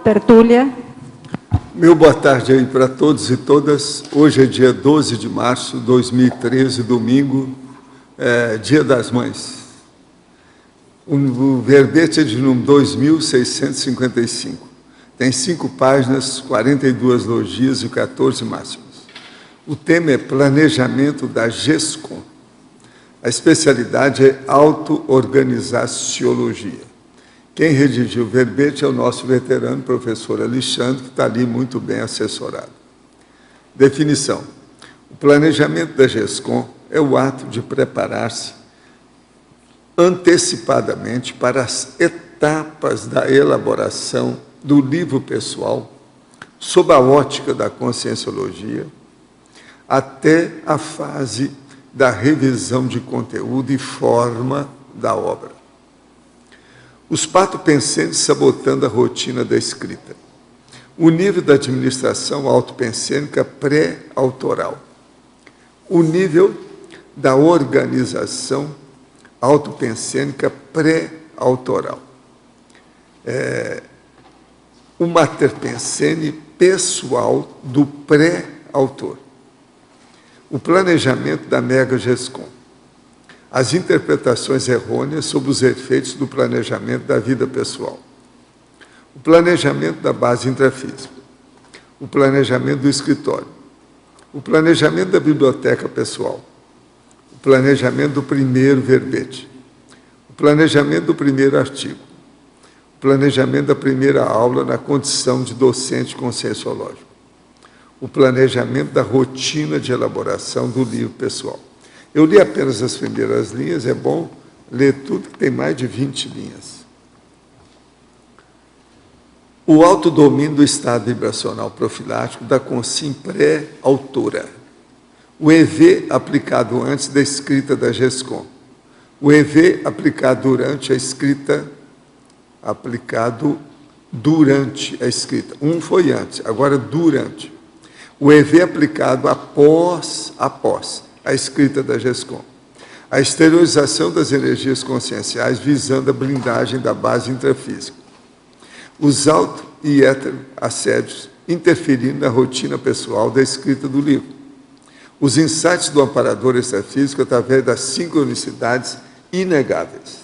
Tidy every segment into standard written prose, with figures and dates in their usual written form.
Tertúlia. Meu boa tarde aí para todos e todas. Hoje é dia 12 de março de 2013, domingo, Dia das Mães. O verbete é de número 2655. Tem 5 páginas, 42 logias e 14 máximas. O tema é planejamento da GESCOM. A especialidade é auto-organizaciologia. Quem redigiu o verbete é o nosso veterano professor Alexandre, que está ali muito bem assessorado. Definição. O planejamento da GESCOM é o ato de preparar-se antecipadamente para as etapas da elaboração do livro pessoal, sob a ótica da conscienciologia, até a fase da revisão de conteúdo e forma da obra. Os pato-pensentes sabotando a rotina da escrita. O nível da administração autopensênica pré-autoral. O nível da organização autopensênica pré-autoral. O materpensene pessoal do pré-autor. O planejamento da mega-GESCOM. As interpretações errôneas sobre os efeitos do planejamento da vida pessoal. O planejamento da base intrafísica. O planejamento do escritório. O planejamento da biblioteca pessoal. O planejamento do primeiro verbete. O planejamento do primeiro artigo. O planejamento da primeira aula na condição de docente conscienciológico. O planejamento da rotina de elaboração do livro pessoal. Eu li apenas as primeiras linhas, é bom ler tudo, que tem mais de 20 linhas. O autodomínio do estado vibracional profilático da consim pré-autora. O EV aplicado antes da escrita da GESCOM. O EV aplicado durante a escrita, aplicado durante a escrita. Um foi antes, agora durante. O EV aplicado após a escrita da GESCOM. A exteriorização das energias conscienciais visando a blindagem da base intrafísica. Os auto- e heteroassédios interferindo na rotina pessoal da escrita do livro. Os insights do amparador extrafísico através das sincronicidades inegáveis.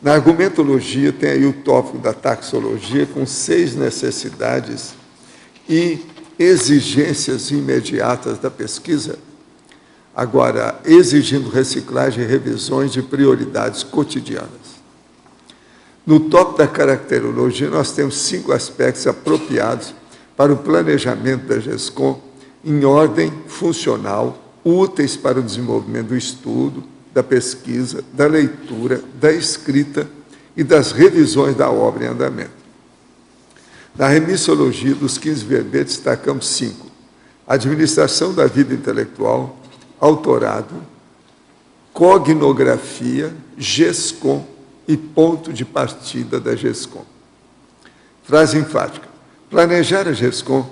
Na argumentologia tem aí o tópico da taxologia com 6 necessidades e exigências imediatas da pesquisa, agora exigindo reciclagem e revisões de prioridades cotidianas. No tópico da caracterologia, nós temos 5 aspectos apropriados para o planejamento da GESCOM em ordem funcional, úteis para o desenvolvimento do estudo, da pesquisa, da leitura, da escrita e das revisões da obra em andamento. Na remissologia dos 15 verbetes, destacamos 5. Administração da vida intelectual, autorado, cognografia, GESCOM e ponto de partida da GESCOM. Frase enfática. Planejar a GESCOM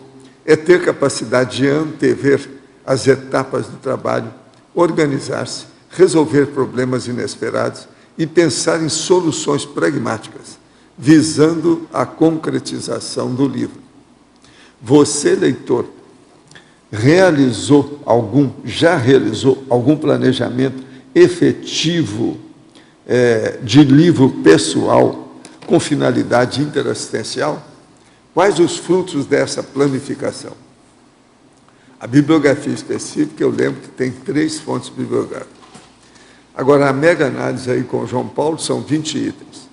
é ter capacidade de antever as etapas do trabalho, organizar-se, resolver problemas inesperados e pensar em soluções pragmáticas, visando a concretização do livro. Você, leitor, já realizou algum planejamento efetivo de livro pessoal com finalidade interassistencial? Quais os frutos dessa planificação? A bibliografia específica, eu lembro que tem 3 fontes bibliográficas. Agora, a mega análise aí com João Paulo são 20 itens.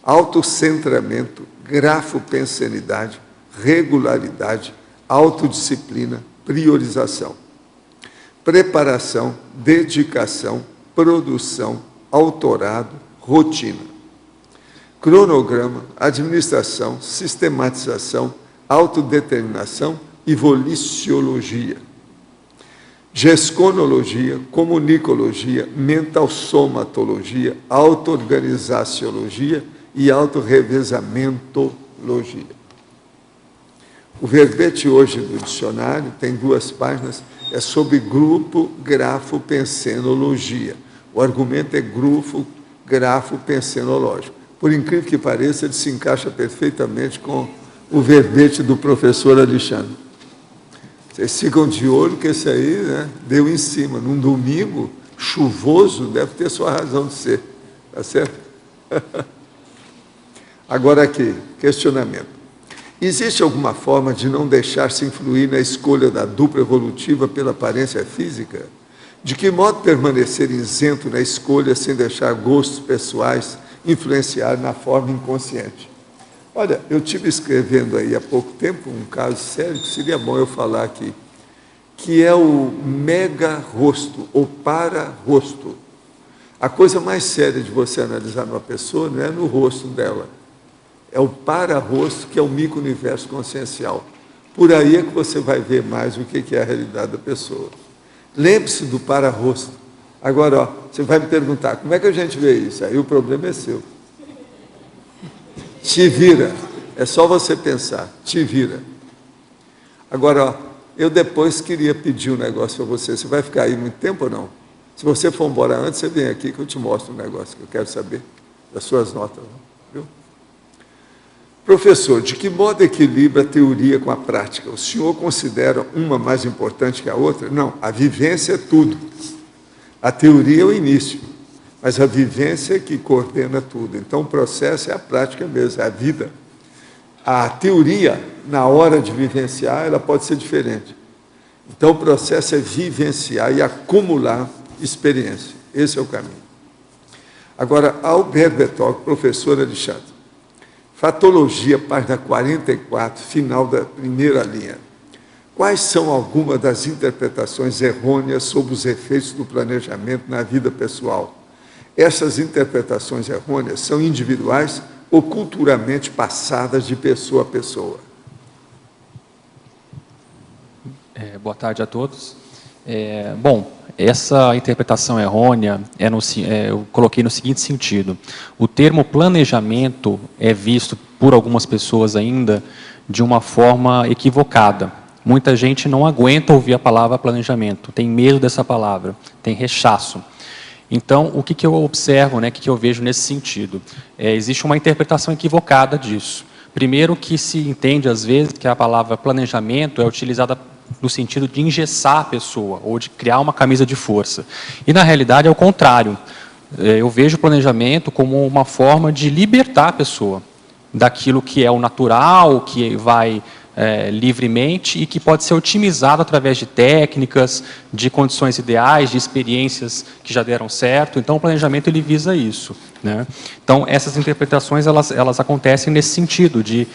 Autocentramento, grafopensenidade, regularidade, autodisciplina, priorização. Preparação, dedicação, produção, autorado, rotina. Cronograma, administração, sistematização, autodeterminação e voliciologia. Gesconologia, comunicologia, mentalsomatologia, auto-organizaciologia e autorrevezamentologia. O verbete hoje do dicionário tem 2 páginas, é sobre grupo grafo-pensenologia. O argumento é grupo grafo-pensenológico. Por incrível que pareça, ele se encaixa perfeitamente com o verbete do professor Alexandre. Vocês ficam de olho que esse aí, né, deu em cima. Num domingo chuvoso, deve ter sua razão de ser. Tá certo? Agora aqui, questionamento. Existe alguma forma de não deixar-se influir na escolha da dupla evolutiva pela aparência física? De que modo permanecer isento na escolha sem deixar gostos pessoais influenciar na forma inconsciente? Olha, eu estive escrevendo aí há pouco tempo um caso sério que seria bom eu falar aqui, que é o mega-rosto, ou para-rosto. A coisa mais séria de você analisar numa pessoa não é no rosto dela, é o para-rosto, que é o micro-universo consciencial. Por aí é que você vai ver mais o que é a realidade da pessoa. Lembre-se do para-rosto. Agora, ó, você vai me perguntar, como é que a gente vê isso? Aí o problema é seu. Te vira. É só você pensar. Te vira. Agora, ó, eu depois queria pedir um negócio para você. Você vai ficar aí muito tempo ou não? Se você for embora antes, você vem aqui que eu te mostro um negócio que eu quero saber das suas notas. Viu? Professor, de que modo equilibra a teoria com a prática? O senhor considera uma mais importante que a outra? Não, a vivência é tudo. A teoria é o início, mas a vivência é que coordena tudo. Então, o processo é a prática mesmo, é a vida. A teoria, na hora de vivenciar, ela pode ser diferente. Então, o processo é vivenciar e acumular experiência. Esse é o caminho. Agora, Albert Betoc, professor Alexandre. Fatologia, página 44, final da primeira linha. Quais são algumas das interpretações errôneas sobre os efeitos do planejamento na vida pessoal? Essas interpretações errôneas são individuais ou culturalmente passadas de pessoa a pessoa? Boa tarde a todos. Bom, essa interpretação errônea, eu coloquei no seguinte sentido. O termo planejamento é visto por algumas pessoas ainda de uma forma equivocada. Muita gente não aguenta ouvir a palavra planejamento, tem medo dessa palavra, tem rechaço. Então, o que eu observo, né, o que eu vejo nesse sentido? Existe uma interpretação equivocada disso. Primeiro que se entende, às vezes, que a palavra planejamento é utilizada no sentido de engessar a pessoa, ou de criar uma camisa de força. E, na realidade, é o contrário. Eu vejo o planejamento como uma forma de libertar a pessoa daquilo que é o natural, que vai livremente e que pode ser otimizado através de técnicas, de condições ideais, de experiências que já deram certo. Então, o planejamento ele visa isso, né? Então, essas interpretações elas acontecem nesse sentido, de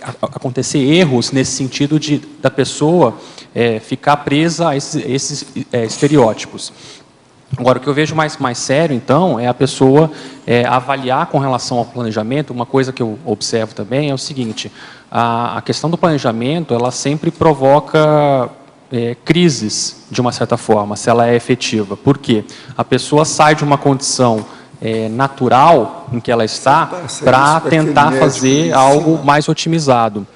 acontecer erros nesse sentido da pessoa ficar presa a esses estereótipos. Agora, o que eu vejo mais sério, então, é a pessoa avaliar com relação ao planejamento. Uma coisa que eu observo também é o seguinte, a questão do planejamento, ela sempre provoca crises, de uma certa forma, se ela é efetiva. Por quê? A pessoa sai de uma condição natural em que ela está para tentar fazer algo mais otimizado.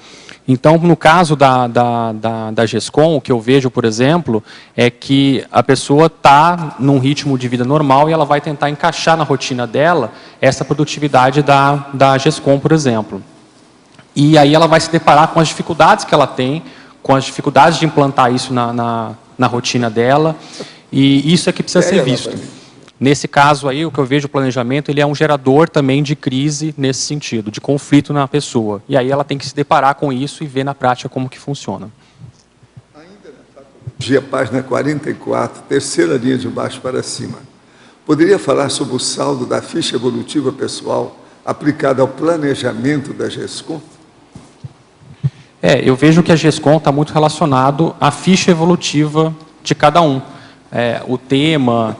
Então, no caso da GESCOM, o que eu vejo, por exemplo, é que a pessoa está num ritmo de vida normal e ela vai tentar encaixar na rotina dela essa produtividade da GESCOM, por exemplo. E aí ela vai se deparar com as dificuldades que ela tem, com as dificuldades de implantar isso na rotina dela, e isso é que precisa ser visto. Nesse caso aí, o que eu vejo, o planejamento, ele é um gerador também de crise nesse sentido, de conflito na pessoa. E aí ela tem que se deparar com isso e ver na prática como que funciona. Ainda na Fatologia, página 44, terceira linha de baixo para cima. Poderia falar sobre o saldo da ficha evolutiva pessoal aplicada ao planejamento da GESCOM? Eu vejo que a GESCOM está muito relacionado à ficha evolutiva de cada um. O tema,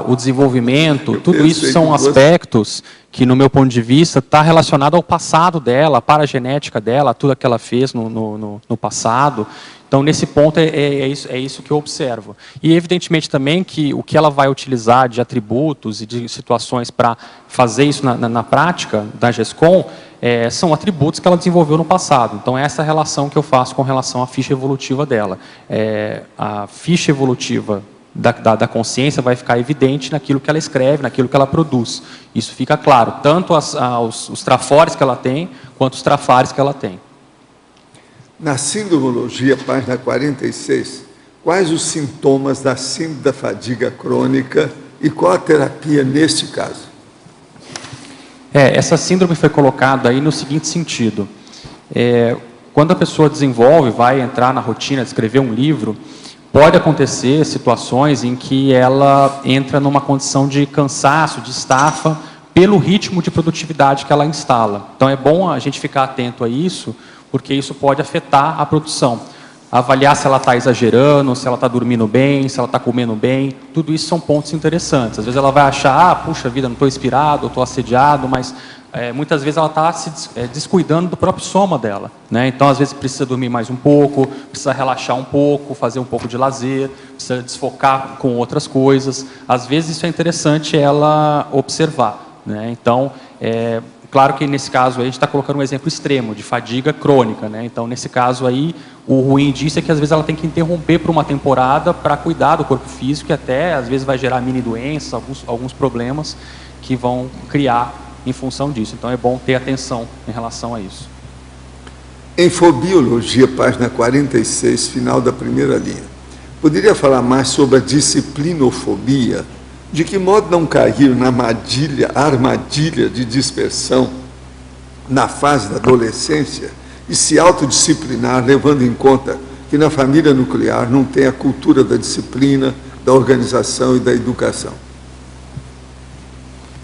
o desenvolvimento, tudo isso são aspectos que, no meu ponto de vista, está relacionado ao passado dela, para a genética dela, tudo que ela fez no passado. Então, nesse ponto, é isso que eu observo. E, evidentemente, também que o que ela vai utilizar de atributos e de situações para fazer isso na prática da GESCOM, são atributos que ela desenvolveu no passado. Então, essa é a relação que eu faço com relação à ficha evolutiva dela. A ficha evolutiva da consciência vai ficar evidente naquilo que ela escreve, naquilo que ela produz. Isso fica claro, tanto os trafores que ela tem, quanto os trafares que ela tem. Na sindromologia, página 46, quais os sintomas da síndrome da fadiga crônica e qual a terapia neste caso? Essa síndrome foi colocada aí no seguinte sentido. Quando a pessoa desenvolve, vai entrar na rotina de escrever um livro, pode acontecer situações em que ela entra numa condição de cansaço, de estafa, pelo ritmo de produtividade que ela instala. Então é bom a gente ficar atento a isso, porque isso pode afetar a produção. Avaliar se ela está exagerando, se ela está dormindo bem, se ela está comendo bem, tudo isso são pontos interessantes. Às vezes ela vai achar, puxa vida, não estou inspirado, estou assediado, mas muitas vezes ela está se descuidando do próprio soma dela, né? Então, às vezes, precisa dormir mais um pouco, precisa relaxar um pouco, fazer um pouco de lazer, precisa desfocar com outras coisas. Às vezes, isso é interessante ela observar, né? Então, claro que nesse caso aí, a gente está colocando um exemplo extremo, de fadiga crônica, né? Então, nesse caso aí, o ruim disso é que, às vezes, ela tem que interromper por uma temporada para cuidar do corpo físico e até, às vezes, vai gerar mini doenças, alguns problemas que vão criar em função disso. Então, é bom ter atenção em relação a isso. Em fobiologia, página 46, final da primeira linha, poderia falar mais sobre a disciplinofobia? De que modo não cair na armadilha de dispersão na fase da adolescência e se autodisciplinar, levando em conta que na família nuclear não tem a cultura da disciplina, da organização e da educação?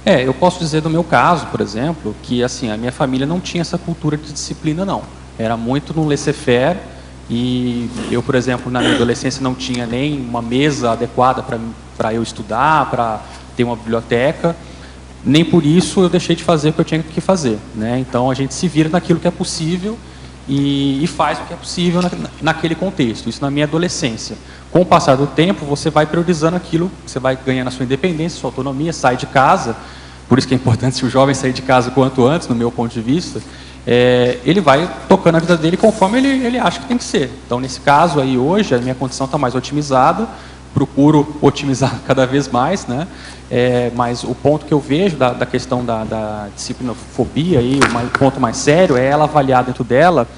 Eu posso dizer do meu caso, por exemplo, que assim, a minha família não tinha essa cultura de disciplina, não. Era muito no laissez-faire, e eu, por exemplo, na minha adolescência não tinha nem uma mesa adequada para eu estudar, para ter uma biblioteca. Nem por isso eu deixei de fazer o que eu tinha que fazer, né? Então, a gente se vira naquilo que é possível e faz o que é possível naquele contexto. Isso na minha adolescência. Com o passar do tempo, você vai priorizando aquilo, você vai ganhando a sua independência, sua autonomia, sai de casa. Por isso que é importante se o jovem sair de casa quanto antes, no meu ponto de vista, ele vai tocando a vida dele conforme ele acha que tem que ser. Então, nesse caso aí, hoje, a minha condição está mais otimizada, procuro otimizar cada vez mais, né? Mas o ponto que eu vejo da questão da disciplinofobia, aí, o ponto mais sério, é ela avaliar dentro dela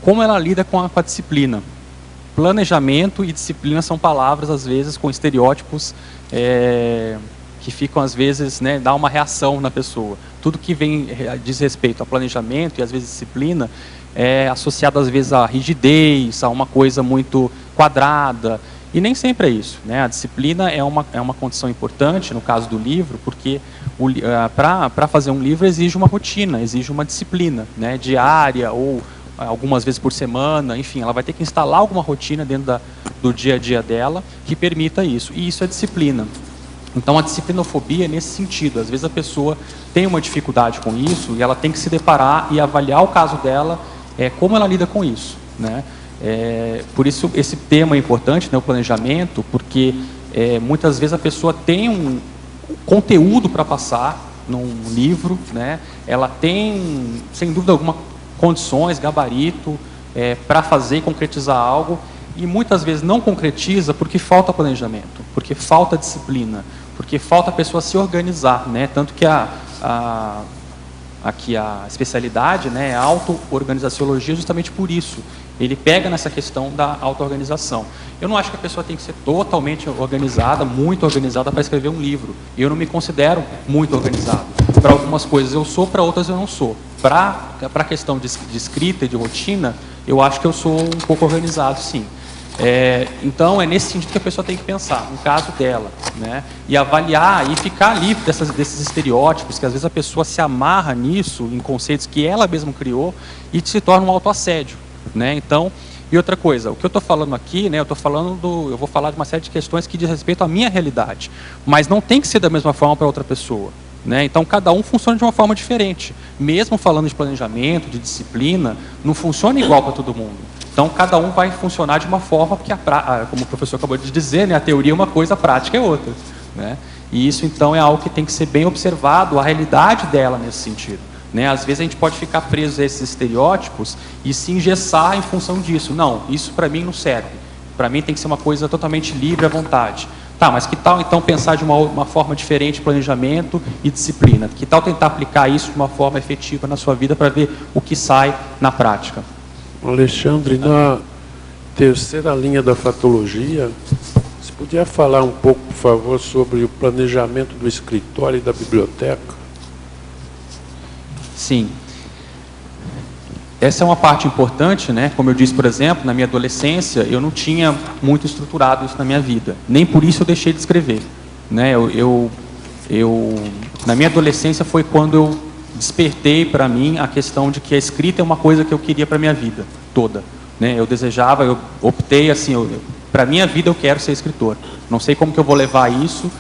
como ela lida com a disciplina. Planejamento e disciplina são palavras, às vezes, com estereótipos que ficam, às vezes, né, dá uma reação na pessoa. Tudo que diz respeito a planejamento e, às vezes, disciplina, é associado, às vezes, a rigidez, a uma coisa muito quadrada. E nem sempre é isso, né? A disciplina é uma condição importante, no caso do livro, porque para fazer um livro exige uma rotina, exige uma disciplina, né, diária ou algumas vezes por semana, enfim, ela vai ter que instalar alguma rotina dentro do dia a dia dela que permita isso, e isso é disciplina. Então, a disciplinofobia é nesse sentido. Às vezes a pessoa tem uma dificuldade com isso e ela tem que se deparar e avaliar o caso dela, como ela lida com isso, né? Por isso esse tema é importante, né, o planejamento, porque muitas vezes a pessoa tem um conteúdo para passar num livro, né? Ela tem, sem dúvida alguma, condições, gabarito para fazer e concretizar algo, e muitas vezes não concretiza porque falta planejamento, porque falta disciplina, porque falta a pessoa se organizar, né? Tanto que aqui a especialidade, né, é a auto-organizaciologia, justamente por isso. Ele pega nessa questão da auto-organização. Eu não acho que a pessoa tem que ser totalmente organizada, muito organizada para escrever um livro. Eu não me considero muito organizado. Para algumas coisas eu sou, para outras eu não sou. Para a questão de escrita e de rotina, eu acho que eu sou um pouco organizado, sim. Então, é nesse sentido que a pessoa tem que pensar, no caso dela, né? E avaliar e ficar livre desses estereótipos, que às vezes a pessoa se amarra nisso, em conceitos que ela mesma criou, e se torna um autoassédio, né? Então, e outra coisa, o que eu estou falando aqui, né, eu vou falar de uma série de questões que diz respeito à minha realidade, mas não tem que ser da mesma forma para outra pessoa, né? Então, cada um funciona de uma forma diferente. Mesmo falando de planejamento, de disciplina, não funciona igual para todo mundo. Então, cada um vai funcionar de uma forma, porque, como o professor acabou de dizer, né, a teoria é uma coisa, a prática é outra, né? E isso, então, é algo que tem que ser bem observado, a realidade dela nesse sentido, né? Às vezes a gente pode ficar preso a esses estereótipos e se engessar em função disso. Não, isso para mim não serve. Para mim tem que ser uma coisa totalmente livre à vontade. Tá, mas que tal então pensar de uma forma diferente de planejamento e disciplina? Que tal tentar aplicar isso de uma forma efetiva na sua vida para ver o que sai na prática? Alexandre, na terceira linha da fatologia, você podia falar um pouco, por favor, sobre o planejamento do escritório e da biblioteca? Sim. Essa é uma parte importante, né? Como eu disse, por exemplo, na minha adolescência, eu não tinha muito estruturado isso na minha vida. Nem por isso eu deixei de escrever, né? Na minha adolescência foi quando eu despertei para mim a questão de que a escrita é uma coisa que eu queria para a minha vida toda, né? Eu desejava, eu optei assim, para a minha vida eu quero ser escritor. Não sei como que eu vou levar isso,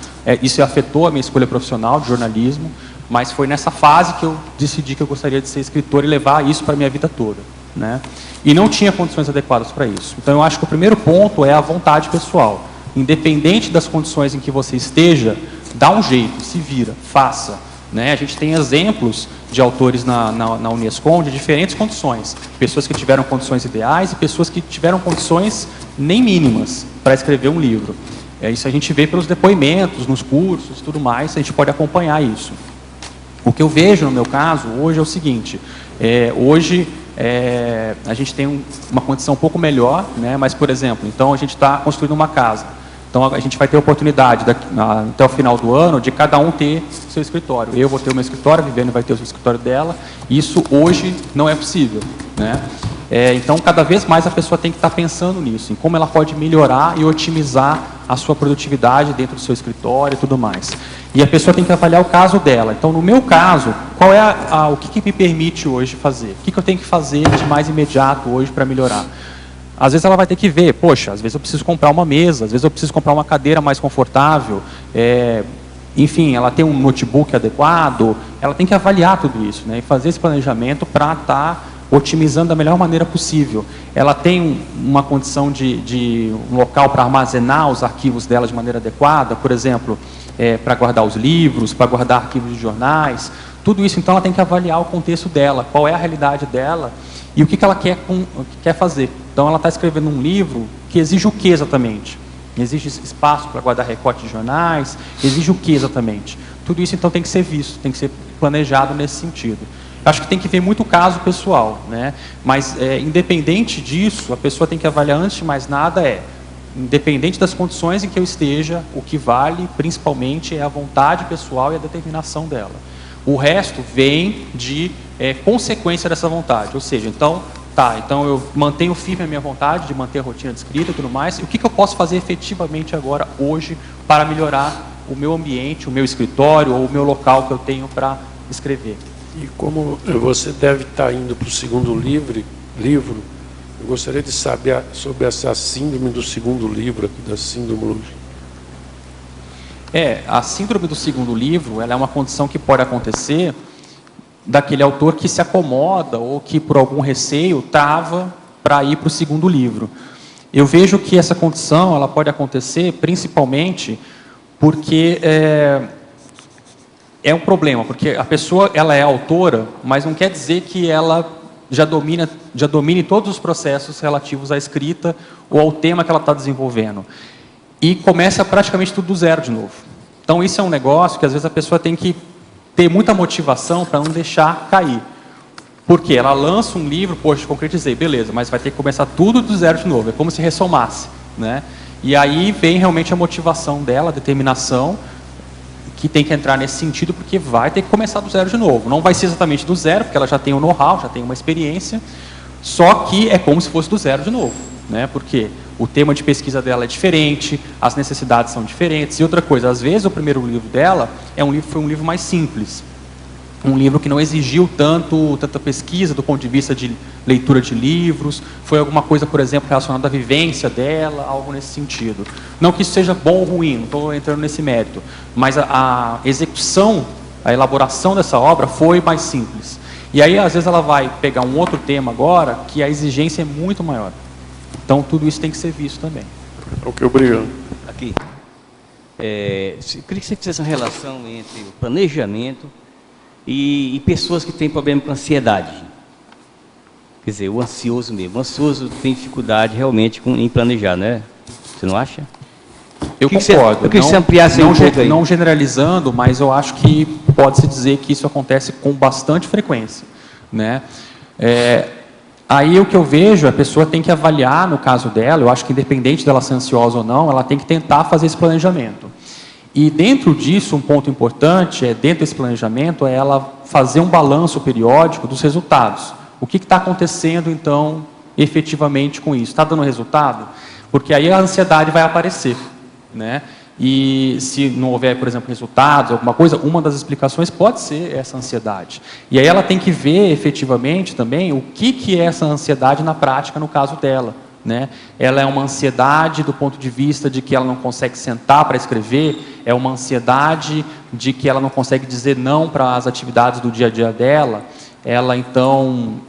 isso afetou a minha escolha profissional de jornalismo, mas foi nessa fase que eu decidi que eu gostaria de ser escritor e levar isso para a minha vida toda, né? E não tinha condições adequadas para isso. Então eu acho que o primeiro ponto é a vontade pessoal. Independente das condições em que você esteja, dá um jeito, se vira, faça, né? A gente tem exemplos de autores na Unescom de diferentes condições. Pessoas que tiveram condições ideais e pessoas que tiveram condições nem mínimas para escrever um livro. Isso a gente vê pelos depoimentos, nos cursos e tudo mais, a gente pode acompanhar isso. O que eu vejo no meu caso hoje é o seguinte, hoje a gente tem uma condição um pouco melhor, né? Mas, por exemplo, então a gente está construindo uma casa. Então a gente vai ter a oportunidade até o final do ano de cada um ter seu escritório. Eu vou ter o meu escritório, a Viviane vai ter o seu escritório dela. Isso hoje não é possível, né? Então cada vez mais a pessoa tem que estar pensando nisso, em como ela pode melhorar e otimizar a sua produtividade dentro do seu escritório e tudo mais. E a pessoa tem que avaliar o caso dela. Então, no meu caso, qual é o que me permite hoje fazer? O que eu tenho que fazer de mais imediato hoje para melhorar? Às vezes ela vai ter que ver, poxa, às vezes eu preciso comprar uma mesa, às vezes eu preciso comprar uma cadeira mais confortável, enfim, ela tem um notebook adequado, ela tem que avaliar tudo isso, né, e fazer esse planejamento para estar otimizando da melhor maneira possível. Ela tem uma condição de um local para armazenar os arquivos dela de maneira adequada, por exemplo, para guardar os livros, para guardar arquivos de jornais, tudo isso, então, ela tem que avaliar o contexto dela, qual é a realidade dela e o que ela quer fazer. Então, ela está escrevendo um livro que exige o que exatamente? Exige espaço para guardar recorte de jornais, exige o que exatamente? Tudo isso, então, tem que ser visto, tem que ser planejado nesse sentido. Acho que tem que ver muito o caso pessoal, né? Mas, independente disso, a pessoa tem que avaliar, antes de mais nada, independente das condições em que eu esteja, o que vale, principalmente, é a vontade pessoal e a determinação dela. O resto vem de consequência dessa vontade, ou seja, então eu mantenho firme a minha vontade de manter a rotina de escrita e tudo mais, e o que eu posso fazer efetivamente agora, hoje, para melhorar o meu ambiente, o meu escritório ou o meu local que eu tenho para escrever. E como você deve estar indo para o segundo livro, eu gostaria de saber sobre essa síndrome do segundo livro, aqui da síndromologia. A síndrome do segundo livro, ela é uma condição que pode acontecer daquele autor que se acomoda ou que, por algum receio, trava para ir para o segundo livro. Eu vejo que essa condição ela pode acontecer principalmente porque é um problema, porque a pessoa ela é autora, mas não quer dizer que ela já domine todos os processos relativos à escrita ou ao tema que ela está desenvolvendo. E começa praticamente tudo do zero de novo. Então, isso é um negócio que, às vezes, a pessoa tem que ter muita motivação para não deixar cair. Porque ela lança um livro, poxa, concretizei, beleza, mas vai ter que começar tudo do zero de novo. É como se ressomasse, né? E aí vem realmente a motivação dela, a determinação, que tem que entrar nesse sentido, porque vai ter que começar do zero de novo. Não vai ser exatamente do zero, porque ela já tem um know-how, já tem uma experiência, só que é como se fosse do zero de novo, né? Porque o tema de pesquisa dela é diferente, as necessidades são diferentes. E outra coisa, às vezes o primeiro livro dela foi um livro mais simples. Um livro que não exigiu tanta pesquisa do ponto de vista de leitura de livros. Foi alguma coisa, por exemplo, relacionada à vivência dela, algo nesse sentido. Não que isso seja bom ou ruim, não estou entrando nesse mérito. Mas a execução, a elaboração dessa obra foi mais simples. E aí, às vezes, ela vai pegar um outro tema agora, que a exigência é muito maior. Então, tudo isso tem que ser visto também. Ok, obrigado. Aqui. Eu queria que você fizesse uma relação entre o planejamento e pessoas que têm problema com ansiedade. Quer dizer, o ansioso mesmo. O ansioso tem dificuldade realmente em planejar, né? Você não acha? Eu concordo. Eu queria que você ampliasse um pouco aí. Não generalizando, mas eu acho que pode-se dizer que isso acontece com bastante frequência, né? Aí o que eu vejo, a pessoa tem que avaliar, no caso dela, eu acho que independente dela ser ansiosa ou não, ela tem que tentar fazer esse planejamento. E dentro disso, um ponto importante, dentro desse planejamento, é ela fazer um balanço periódico dos resultados. O que está acontecendo, então, efetivamente com isso? Está dando resultado? Porque aí a ansiedade vai aparecer, né? E se não houver, por exemplo, resultados, alguma coisa, uma das explicações pode ser essa ansiedade. E aí ela tem que ver efetivamente também o que é essa ansiedade na prática no caso dela, né? Ela é uma ansiedade do ponto de vista de que ela não consegue sentar para escrever, é uma ansiedade de que ela não consegue dizer não para as atividades do dia a dia dela. Ela então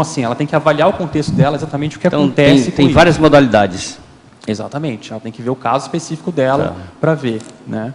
assim, ela tem que avaliar o contexto dela, exatamente o que acontece. Tem várias modalidades. Exatamente, ela tem que ver o caso específico dela para ver, né?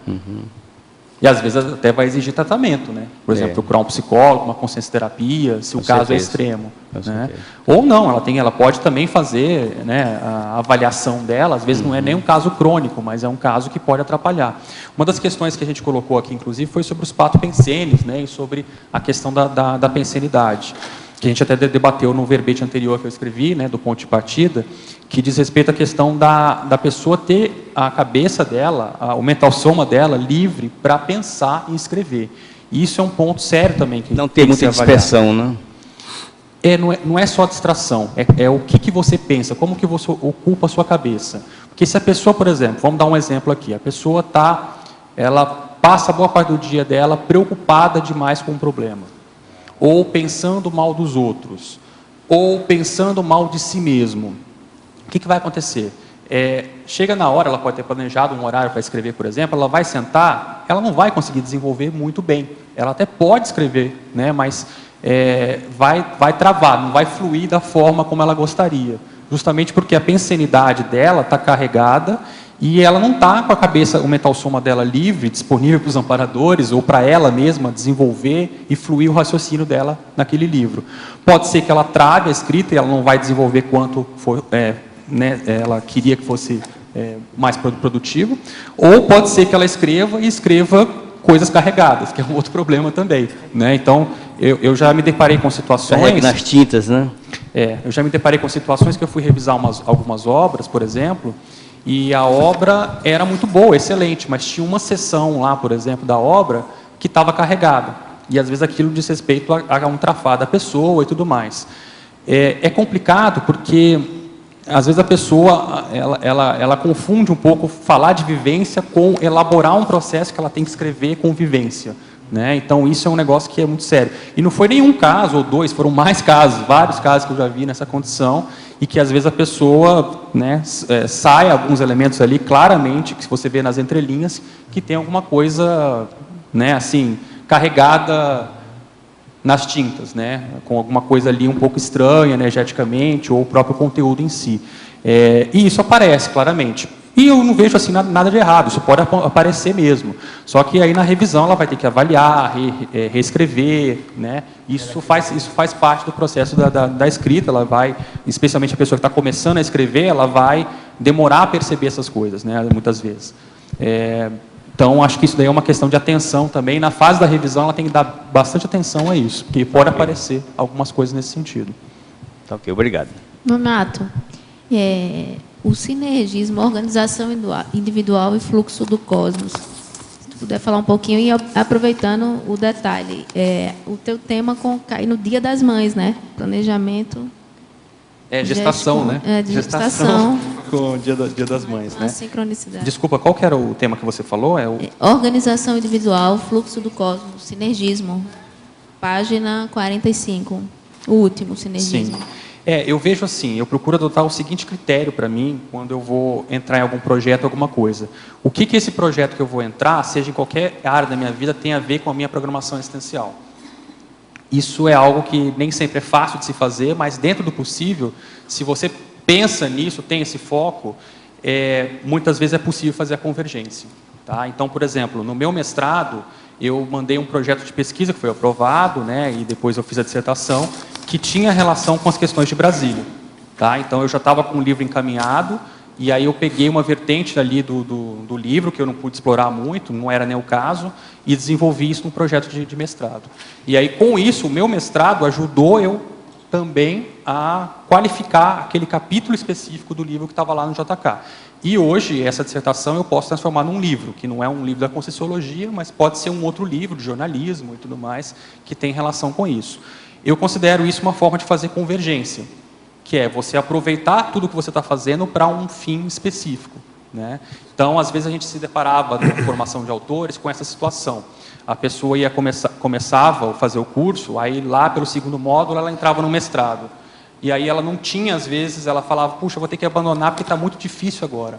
E às vezes até vai exigir tratamento, né? Por exemplo, procurar um psicólogo, uma consciência terapia, se o caso é extremo, né? Ou não, ela pode também fazer, né, a avaliação dela, às vezes não é nem um caso crônico, mas é um caso que pode atrapalhar. Uma das questões que a gente colocou aqui, inclusive, foi sobre os patopensenes, né, e sobre a questão da pensenidade, que a gente até debateu no verbete anterior que eu escrevi, né, do ponto de partida, que diz respeito à questão da pessoa ter a cabeça dela, o mental soma dela livre para pensar e escrever. E isso é um ponto sério também. Que não ter muita dispersão, né? Não é só distração, é o que você pensa, como que você ocupa a sua cabeça. Porque se a pessoa, por exemplo, vamos dar um exemplo aqui, a pessoa ela passa boa parte do dia dela preocupada demais com um problema, ou pensando mal dos outros, ou pensando mal de si mesmo. O que vai acontecer? Chega na hora, ela pode ter planejado um horário para escrever, por exemplo, ela vai sentar, ela não vai conseguir desenvolver muito bem. Ela até pode escrever, né, mas vai travar, não vai fluir da forma como ela gostaria. Justamente porque a pensenidade dela está carregada e ela não está com a cabeça, o mental soma dela livre, disponível para os amparadores ou para ela mesma desenvolver e fluir o raciocínio dela naquele livro. Pode ser que ela trave a escrita e ela não vai desenvolver quanto for, né, ela queria que fosse mais produtivo, ou pode ser que ela escreva coisas carregadas, que é um outro problema também, né? Então, eu já me deparei com situações... Carregue nas tintas, né? Eu já me deparei com situações que eu fui revisar algumas obras, por exemplo, e a obra era muito boa, excelente, mas tinha uma seção lá, por exemplo, da obra que estava carregada. E às vezes aquilo diz respeito a um trafar da pessoa e tudo mais. É complicado porque às vezes a pessoa ela confunde um pouco falar de vivência com elaborar um processo que ela tem que escrever com vivência, né? Então isso é um negócio que é muito sério. E não foi nenhum caso ou dois, foram mais casos, vários casos que eu já vi nessa condição, e que às vezes a pessoa, né, sai alguns elementos ali claramente, que se você vê nas entrelinhas, que tem alguma coisa, né, assim, carregada nas tintas, né, com alguma coisa ali um pouco estranha energeticamente, ou o próprio conteúdo em si. E isso aparece claramente. E eu não vejo assim nada de errado, isso pode aparecer mesmo. Só que aí na revisão ela vai ter que avaliar, reescrever, né? Isso faz parte do processo da escrita. Ela vai, especialmente a pessoa que está começando a escrever, ela vai demorar a perceber essas coisas, né? Muitas vezes. Então, acho que isso daí é uma questão de atenção também. Na fase da revisão, ela tem que dar bastante atenção a isso, porque pode aparecer algumas coisas nesse sentido. Tá ok, obrigado. Nonato, o sinergismo, organização individual e fluxo do cosmos. Se tu puder falar um pouquinho, e aproveitando o detalhe, o teu tema cai no Dia das Mães, né? Planejamento... gestação, né? De gestação. Com o dia das Mães, né? A sincronicidade. Desculpa, qual que era o tema que você falou? Organização individual, fluxo do cosmos, sinergismo. Página 45. O último, sinergismo. Sim. Eu vejo assim, eu procuro adotar o seguinte critério para mim, quando eu vou entrar em algum projeto, alguma coisa. O que esse projeto que eu vou entrar, seja em qualquer área da minha vida, tem a ver com a minha programação existencial. Isso é algo que nem sempre é fácil de se fazer, mas dentro do possível, se você pensa nisso, tem esse foco, muitas vezes é possível fazer a convergência. Tá? Então, por exemplo, no meu mestrado, eu mandei um projeto de pesquisa que foi aprovado, né, e depois eu fiz a dissertação, que tinha relação com as questões de Brasília. Tá? Então, eu já estava com o livro encaminhado e aí eu peguei uma vertente ali do livro, que eu não pude explorar muito, não era nem o caso, e desenvolvi isso num projeto de mestrado. E aí, com isso, o meu mestrado ajudou eu também a qualificar aquele capítulo específico do livro que estava lá no JK. E hoje, essa dissertação eu posso transformar num livro, que não é um livro da Conscienciologia, mas pode ser um outro livro de jornalismo e tudo mais, que tem relação com isso. Eu considero isso uma forma de fazer convergência, que é você aproveitar tudo que você está fazendo para um fim específico, né? Então, às vezes a gente se deparava na formação de autores com essa situação. A pessoa ia começava a fazer o curso, aí lá pelo segundo módulo ela entrava no mestrado. E aí ela não tinha, às vezes, ela falava, puxa, eu vou ter que abandonar porque está muito difícil agora.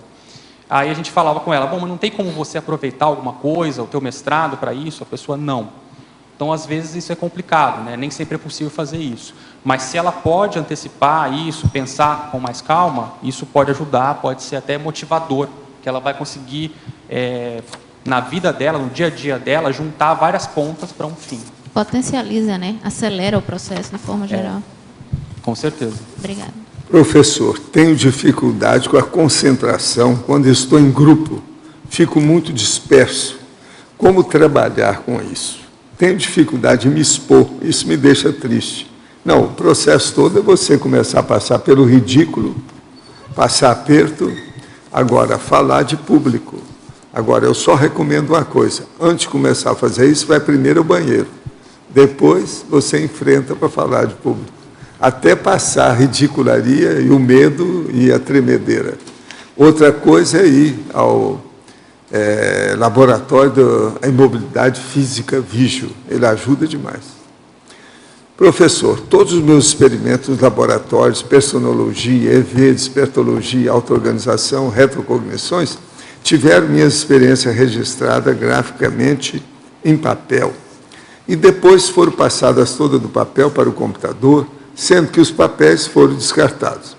Aí a gente falava com ela, bom, mas não tem como você aproveitar alguma coisa, o teu mestrado para isso? A pessoa, não. Então, às vezes, isso é complicado, né? Nem sempre é possível fazer isso. Mas se ela pode antecipar isso, pensar com mais calma, isso pode ajudar, pode ser até motivador, que ela vai conseguir, na vida dela, no dia a dia dela, juntar várias pontas para um fim. Potencializa, né? Acelera o processo de forma geral. Com certeza. Obrigada. Professor, tenho dificuldade com a concentração quando estou em grupo. Fico muito disperso. Como trabalhar com isso? Tenho dificuldade em me expor, isso me deixa triste. Não, o processo todo é você começar a passar pelo ridículo, passar aperto, agora falar de público. Agora, eu só recomendo uma coisa, antes de começar a fazer isso, vai primeiro ao banheiro. Depois, você enfrenta para falar de público. Até passar a ridicularia e o medo e a tremedeira. Outra coisa é ir ao laboratório da imobilidade física Vigio. Ele ajuda demais. Professor, todos os meus experimentos nos laboratórios, personologia, EV, despertologia, auto-organização, retrocognições, tiveram minha experiência registrada graficamente em papel. E depois foram passadas todas do papel para o computador, sendo que os papéis foram descartados.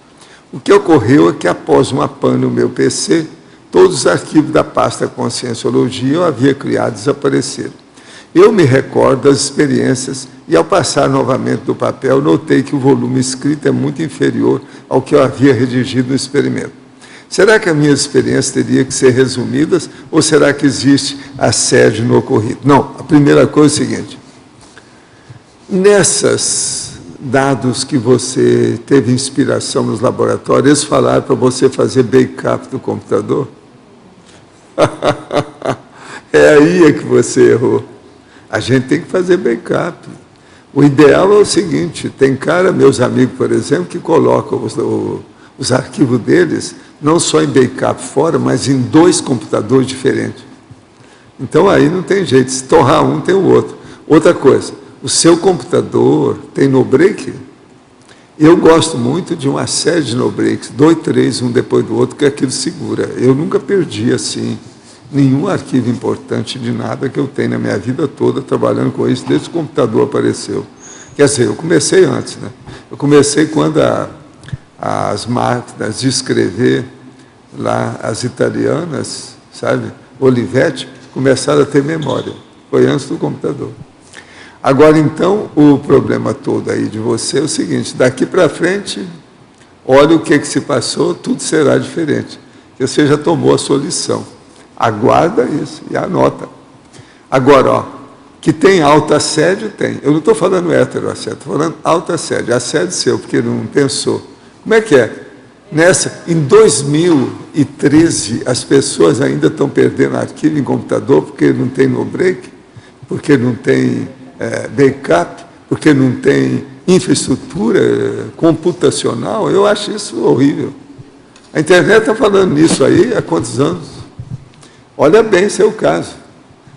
O que ocorreu é que, após uma pane no meu PC, todos os arquivos da pasta Conscienciologia eu havia criado desapareceram. Eu me recordo das experiências e, ao passar novamente do papel, notei que o volume escrito é muito inferior ao que eu havia redigido no experimento. Será que as minhas experiências teriam que ser resumidas ou será que existe assédio no ocorrido? Não, a primeira coisa é o seguinte, nessas dados que você teve inspiração nos laboratórios, eles falaram para você fazer backup do computador? É aí que você errou. A gente tem que fazer backup. O ideal é o seguinte, tem meus amigos, por exemplo, que colocam os arquivos deles, não só em backup fora, mas em 2 computadores diferentes. Então, aí não tem jeito, se torrar um, tem o outro. Outra coisa, o seu computador tem no-break? Eu gosto muito de uma série de no-breaks, 2, 3, um depois do outro, que aquilo segura. Eu nunca perdi, assim, nenhum arquivo importante de nada que eu tenho na minha vida toda, trabalhando com isso, desde que o computador apareceu. Quer dizer, eu comecei antes, né? Eu comecei quando as máquinas de escrever, lá, as italianas, sabe, Olivetti, começaram a ter memória. Foi antes do computador. Agora, então, o problema todo aí de você é o seguinte, daqui para frente, olha o que se passou, tudo será diferente. Você já tomou a sua lição. Aguarda isso e anota. Agora, ó, que tem autoassédio, tem. Eu não estou falando heteroassédio, estou falando autoassédio. Assédio seu, porque não pensou. Como é que é? Em 2013, as pessoas ainda estão perdendo arquivo em computador porque não tem no-break, porque não tem backup, porque não tem infraestrutura computacional. Eu acho isso horrível. A internet está falando nisso aí há quantos anos? Olha bem seu caso.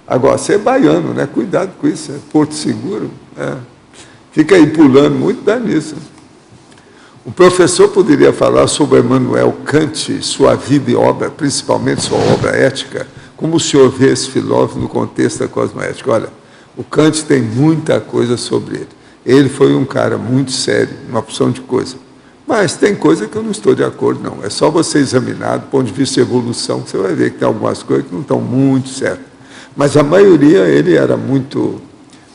Agora, você é baiano, né? Cuidado com isso, é Porto Seguro. Fica aí pulando muito, dá nisso. O professor poderia falar sobre Immanuel Kant, sua vida e obra, principalmente sua obra ética, como o senhor vê esse filósofo no contexto da cosmoética? Olha, o Kant tem muita coisa sobre ele. Ele foi um cara muito sério, uma opção de coisa. Mas tem coisa que eu não estou de acordo, não. É só você examinar do ponto de vista de evolução, que você vai ver que tem algumas coisas que não estão muito certas. Mas a maioria, ele era muito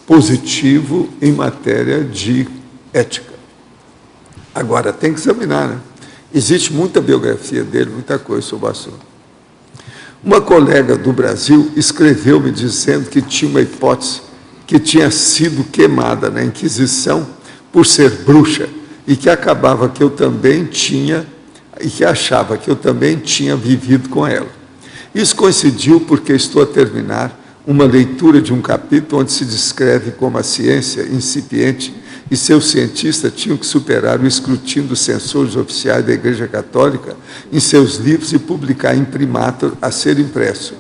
positivo em matéria de ética. Agora, tem que examinar, né? Existe muita biografia dele, muita coisa sobre o assunto. Uma colega do Brasil escreveu-me dizendo que tinha uma hipótese que tinha sido queimada na Inquisição por ser bruxa e que acabava que eu também tinha, e que achava que eu também tinha vivido com ela. Isso coincidiu porque estou a terminar uma leitura de um capítulo onde se descreve como a ciência incipiente e seus cientistas tinham que superar o escrutínio dos censores oficiais da Igreja Católica em seus livros e publicar imprimatur a ser impresso.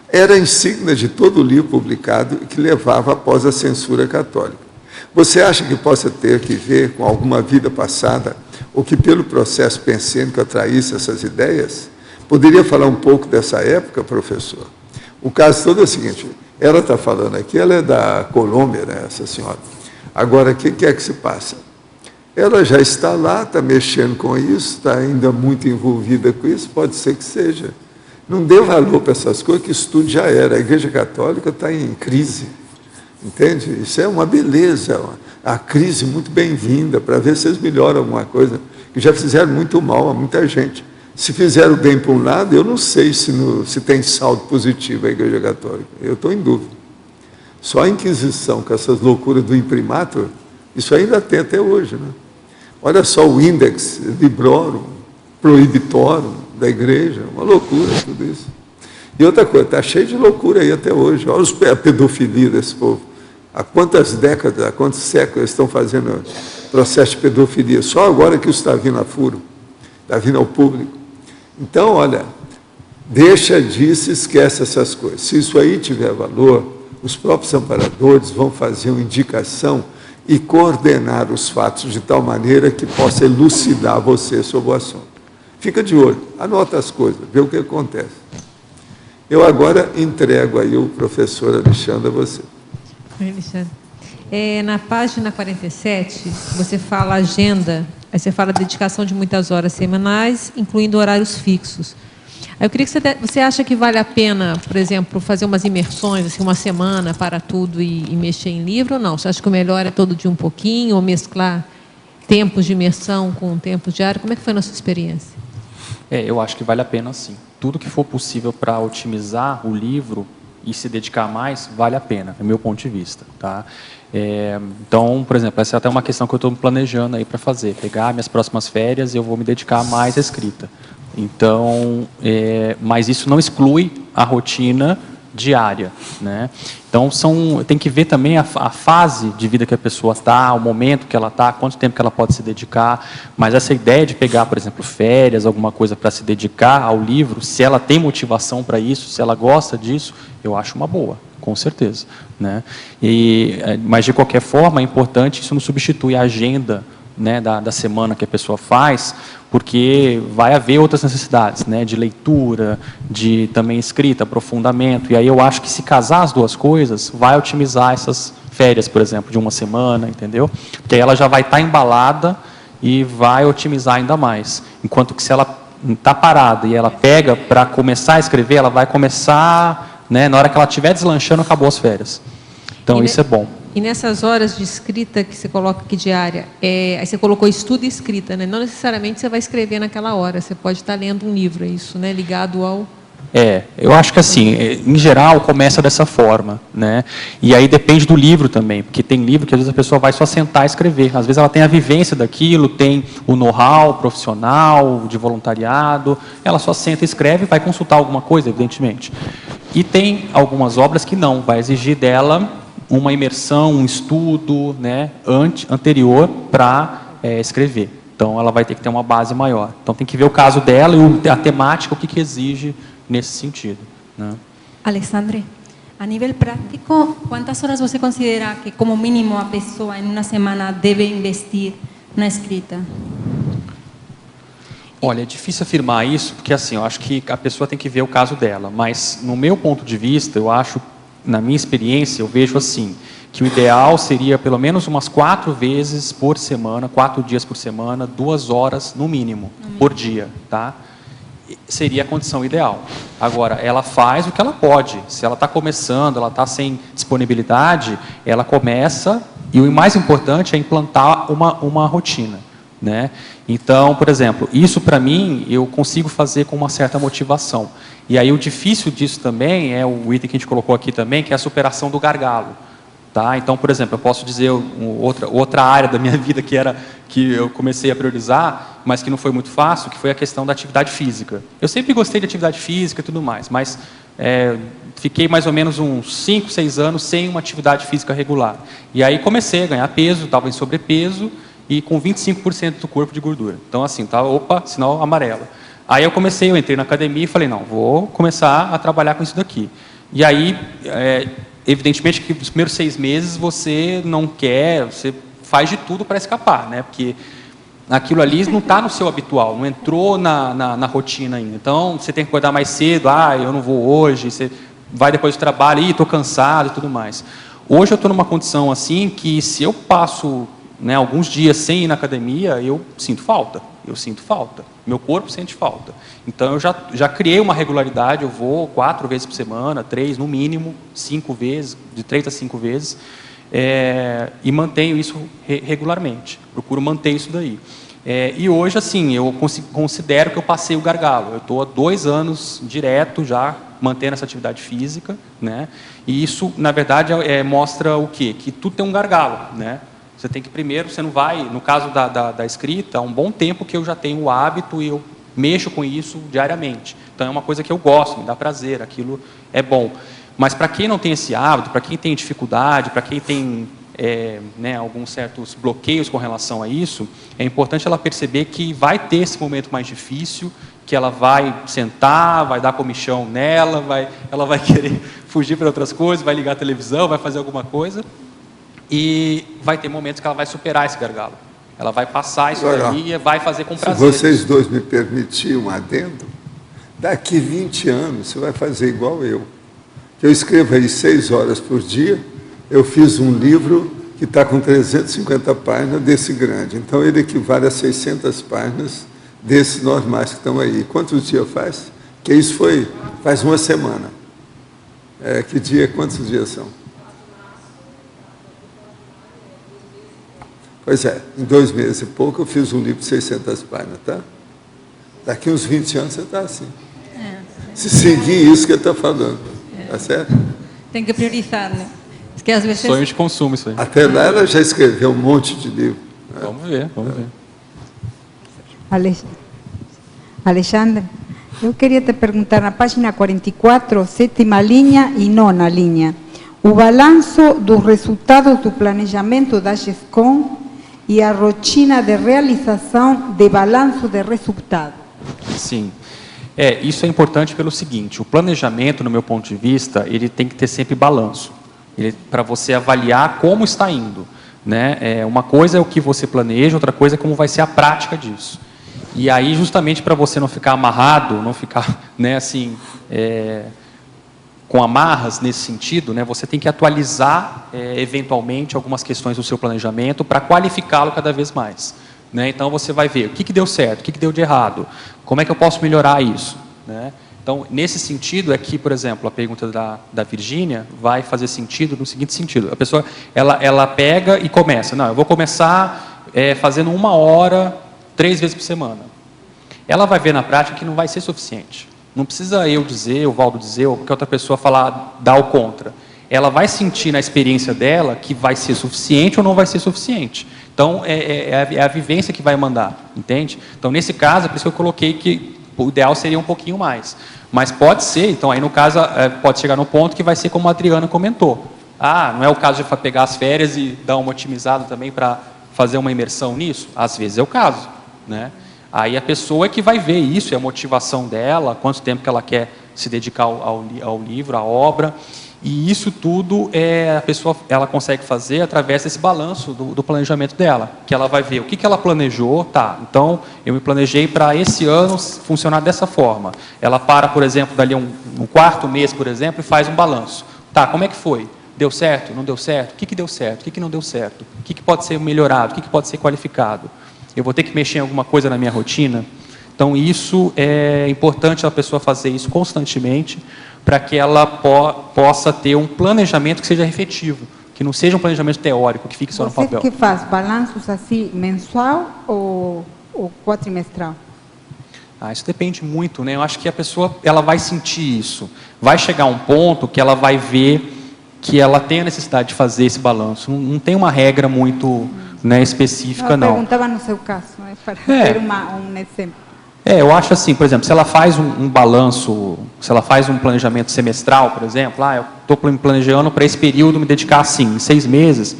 Era a insígnia de todo o livro publicado que levava após a censura católica. Você acha que possa ter que ver com alguma vida passada ou que pelo processo pensênico atraísse essas ideias? Poderia falar um pouco dessa época, professor? O caso todo é o seguinte, ela está falando aqui, ela é da Colômbia, né, essa senhora. Agora, o que é que se passa? Ela já está lá, está mexendo com isso, está ainda muito envolvida com isso, pode ser que seja. Não dê valor para essas coisas, que isso tudo já era. A Igreja Católica está em crise, entende? Isso é uma beleza, a crise muito bem-vinda, para ver se eles melhoram alguma coisa, que já fizeram muito mal a muita gente. Se fizeram bem para um lado, eu não sei se tem saldo positivo a Igreja Católica, eu estou em dúvida. Só a Inquisição, com essas loucuras do imprimatur, isso ainda tem até hoje, né? Olha só o Index Librorum, Prohibitorum da Igreja, uma loucura tudo isso. E outra coisa, está cheio de loucura aí até hoje. Olha a pedofilia desse povo. Há quantas décadas, há quantos séculos eles estão fazendo processo de pedofilia? Só agora que isso está vindo a furo, está vindo ao público. Então, olha, deixa disso, esquece essas coisas. Se isso aí tiver valor, os próprios amparadores vão fazer uma indicação e coordenar os fatos de tal maneira que possa elucidar você sobre o assunto. Fica de olho, anota as coisas, vê o que acontece. Eu agora entrego aí o professor Alexandre a você. Oi, Alexandre. Na página 47, você fala agenda, aí você fala dedicação de muitas horas semanais, incluindo horários fixos. Aí eu queria que você acha que vale a pena, por exemplo, fazer umas imersões, assim, uma semana para tudo e mexer em livro ou não? Você acha que o melhor é todo dia um pouquinho, ou mesclar tempos de imersão com tempos diários? Como é que foi a sua experiência? Eu acho que vale a pena sim. Tudo que for possível para otimizar o livro e se dedicar mais, vale a pena, é meu ponto de vista. Tá? Então, por exemplo, essa é até uma questão que eu estou planejando aí para fazer. Pegar minhas próximas férias e eu vou me dedicar mais à escrita. Então, mas isso não exclui a rotina diária, né? Então, tem que ver também a fase de vida que a pessoa está, o momento que ela está, quanto tempo que ela pode se dedicar. Mas essa ideia de pegar, por exemplo, férias, alguma coisa para se dedicar ao livro, se ela tem motivação para isso, se ela gosta disso, eu acho uma boa, com certeza, né? Mas, de qualquer forma, é importante, isso não substitui a agenda, né, da semana que a pessoa faz, porque vai haver outras necessidades, né, de leitura, de também escrita, aprofundamento, e aí eu acho que se casar as duas coisas, vai otimizar essas férias, por exemplo, de uma semana, entendeu? Porque aí ela já vai estar embalada e vai otimizar ainda mais. Enquanto que se ela está parada e ela pega para começar a escrever, ela vai começar, né, na hora que ela estiver deslanchando, acabou as férias. Então, isso é bom. E nessas horas de escrita que você coloca aqui diária, aí você colocou estudo e escrita, né? Não necessariamente você vai escrever naquela hora, você pode estar lendo um livro, é isso, né? Ligado ao... Eu acho que assim, em geral, começa dessa forma, né? E aí depende do livro também, porque tem livro que às vezes a pessoa vai só sentar e escrever. Às vezes ela tem a vivência daquilo, tem o know-how profissional, de voluntariado, ela só senta e escreve, vai consultar alguma coisa, evidentemente. E tem algumas obras que não, vai exigir dela uma imersão, um estudo, né, anterior para escrever. Então, ela vai ter que ter uma base maior. Então, tem que ver o caso dela e a temática, o que exige nesse sentido, né? Alexandre, a nível prático, quantas horas você considera que, como mínimo, a pessoa, em uma semana, deve investir na escrita? Olha, é difícil afirmar isso, porque assim, eu acho que a pessoa tem que ver o caso dela. Mas, no meu ponto de vista, eu acho, na minha experiência, eu vejo assim, que o ideal seria pelo menos umas 4 vezes por semana, 4 dias por semana, 2 horas no mínimo, por dia, tá? Seria a condição ideal. Agora, ela faz o que ela pode. Se ela está começando, ela está sem disponibilidade, ela começa, e o mais importante é implantar uma rotina. né? Então, por exemplo, isso para mim eu consigo fazer com uma certa motivação. E aí o difícil disso também é o item que a gente colocou aqui também, que é a superação do gargalo. Tá? Então, por exemplo, eu posso dizer outra área da minha vida que eu comecei a priorizar, mas que não foi muito fácil, que foi a questão da atividade física. Eu sempre gostei de atividade física e tudo mais, mas fiquei mais ou menos uns 5, 6 anos sem uma atividade física regular. E aí comecei a ganhar peso, estava em sobrepeso e com 25% do corpo de gordura. Então, assim, tá, opa, sinal amarelo. Aí eu entrei na academia e falei, não, vou começar a trabalhar com isso daqui. E aí, evidentemente que nos primeiros 6 meses você não quer, você faz de tudo para escapar, né? Porque aquilo ali não está no seu habitual, não entrou na rotina ainda. Então, você tem que acordar mais cedo, eu não vou hoje, você vai depois do trabalho, estou cansado e tudo mais. Hoje eu estou numa condição assim que se eu passo, né, alguns dias sem ir na academia, eu sinto falta. Meu corpo sente falta. Então, eu já criei uma regularidade, eu vou 4 vezes por semana, 3 no mínimo, 5 vezes, de 3 a 5 vezes, e mantenho isso regularmente. Procuro manter isso daí. E hoje, assim, eu considero que eu passei o gargalo. Eu estou há 2 anos direto já mantendo essa atividade física, né? E isso, na verdade, mostra o quê? Que tudo tem um gargalo, né? Você tem que primeiro, você não vai, no caso da escrita, há um bom tempo que eu já tenho o hábito e eu mexo com isso diariamente. Então é uma coisa que eu gosto, me dá prazer, aquilo é bom. Mas para quem não tem esse hábito, para quem tem dificuldade, para quem tem alguns certos bloqueios com relação a isso, é importante ela perceber que vai ter esse momento mais difícil, que ela vai sentar, vai dar comichão nela, ela vai querer fugir para outras coisas, vai ligar a televisão, vai fazer alguma coisa. E vai ter momentos que ela vai superar esse gargalo. Ela vai passar isso daí e vai fazer com prazer. Se vocês dois me permitirem um adendo, daqui 20 anos você vai fazer igual eu. Eu escrevo aí 6 horas por dia, eu fiz um livro que está com 350 páginas desse grande. Então ele equivale a 600 páginas desses normais que estão aí. Quantos dias faz? Que isso faz 1 semana. Que dia, quantos dias são? Pois em 2 meses e pouco eu fiz um livro de 600 páginas, tá? Daqui uns 20 anos você está assim. Se seguir isso que ele está falando, tá certo? Tem que priorizar, né? Porque às vezes... Sonho de consumo isso aí. Até lá ela já escreveu um monte de livro. Vamos ver. Alexandre, eu queria te perguntar na página 44, 7ª linha e 9ª linha, o balanço dos resultados do planejamento da GESCOM e a rotina de realização de balanço de resultado. Sim. Isso é importante pelo seguinte, o planejamento, no meu ponto de vista, ele tem que ter sempre balanço, para você avaliar como está indo, né? Uma coisa é o que você planeja, outra coisa é como vai ser a prática disso. E aí, justamente para você não ficar amarrado, não ficar, né, assim, com amarras nesse sentido, né, você tem que atualizar, eventualmente, algumas questões do seu planejamento para qualificá-lo cada vez mais. Né? Então, você vai ver o que deu certo, o que deu de errado, como é que eu posso melhorar isso. Né? Então, nesse sentido, é que, por exemplo, a pergunta da Virgínia vai fazer sentido no seguinte sentido. A pessoa, ela pega e começa. Não, eu vou começar fazendo 1 hora, 3 vezes por semana. Ela vai ver na prática que não vai ser suficiente. Não precisa eu dizer, o Valdo dizer, ou qualquer outra pessoa falar, dar o contra. Ela vai sentir na experiência dela que vai ser suficiente ou não vai ser suficiente. Então, é a vivência que vai mandar, entende? Então, nesse caso, é por isso que eu coloquei que o ideal seria um pouquinho mais. Mas pode ser, então, aí no caso, pode chegar no ponto que vai ser como a Adriana comentou. Não é o caso de pegar as férias e dar uma otimizada também para fazer uma imersão nisso? Às vezes é o caso, né? Aí a pessoa é que vai ver isso, é a motivação dela, quanto tempo que ela quer se dedicar ao livro, à obra. E isso tudo a pessoa ela consegue fazer através desse balanço do planejamento dela, que ela vai ver o que ela planejou, então eu me planejei para esse ano funcionar dessa forma. Ela para, por exemplo, dali um 4º mês, por exemplo, e faz um balanço. Como é que foi? Deu certo? Não deu certo? O que deu certo? O que não deu certo? O que pode ser melhorado? O que pode ser qualificado? Eu vou ter que mexer em alguma coisa na minha rotina? Então, isso é importante a pessoa fazer isso constantemente para que ela possa ter um planejamento que seja efetivo, que não seja um planejamento teórico, que fique só no Você papel. que faz balanços assim, mensual ou quadrimestral? Isso depende muito, né? Eu acho que a pessoa, ela vai sentir isso. Vai chegar um ponto que ela vai ver que ela tem a necessidade de fazer esse balanço. Não tem uma regra muito, né, específica, Eu não. perguntava no seu caso, né, para ter um exemplo. Eu acho assim, por exemplo, se ela faz um balanço, se ela faz um planejamento semestral, por exemplo, eu estou planejando para esse período me dedicar assim, em 6 meses,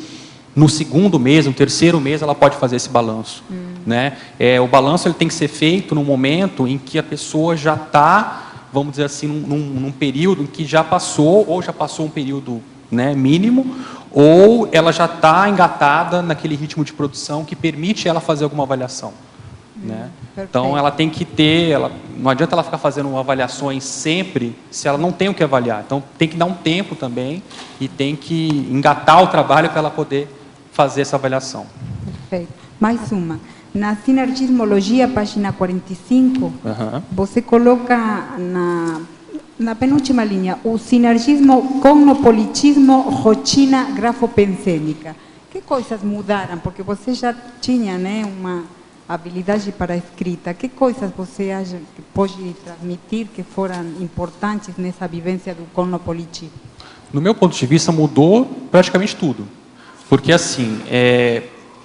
no segundo mês, no terceiro mês, ela pode fazer esse balanço. Né? O balanço ele tem que ser feito no momento em que a pessoa já está, vamos dizer assim, num período em que já passou, ou já passou um período, né, mínimo, ou ela já está engatada naquele ritmo de produção que permite ela fazer alguma avaliação. Né? Então, ela tem que ter, não adianta ela ficar fazendo avaliações sempre se ela não tem o que avaliar. Então, tem que dar um tempo também e tem que engatar o trabalho para ela poder fazer essa avaliação. Perfeito. Mais uma. Na sinergismologia, página 45, você coloca na penúltima linha o sinergismo, cognopolitismo, rotina grafopensêmica. Que coisas mudaram? Porque você já tinha, né, uma habilidade para a escrita. Que coisas você acha que pode transmitir que foram importantes nessa vivência do cognopolitismo? No meu ponto de vista, mudou praticamente tudo. Porque, assim,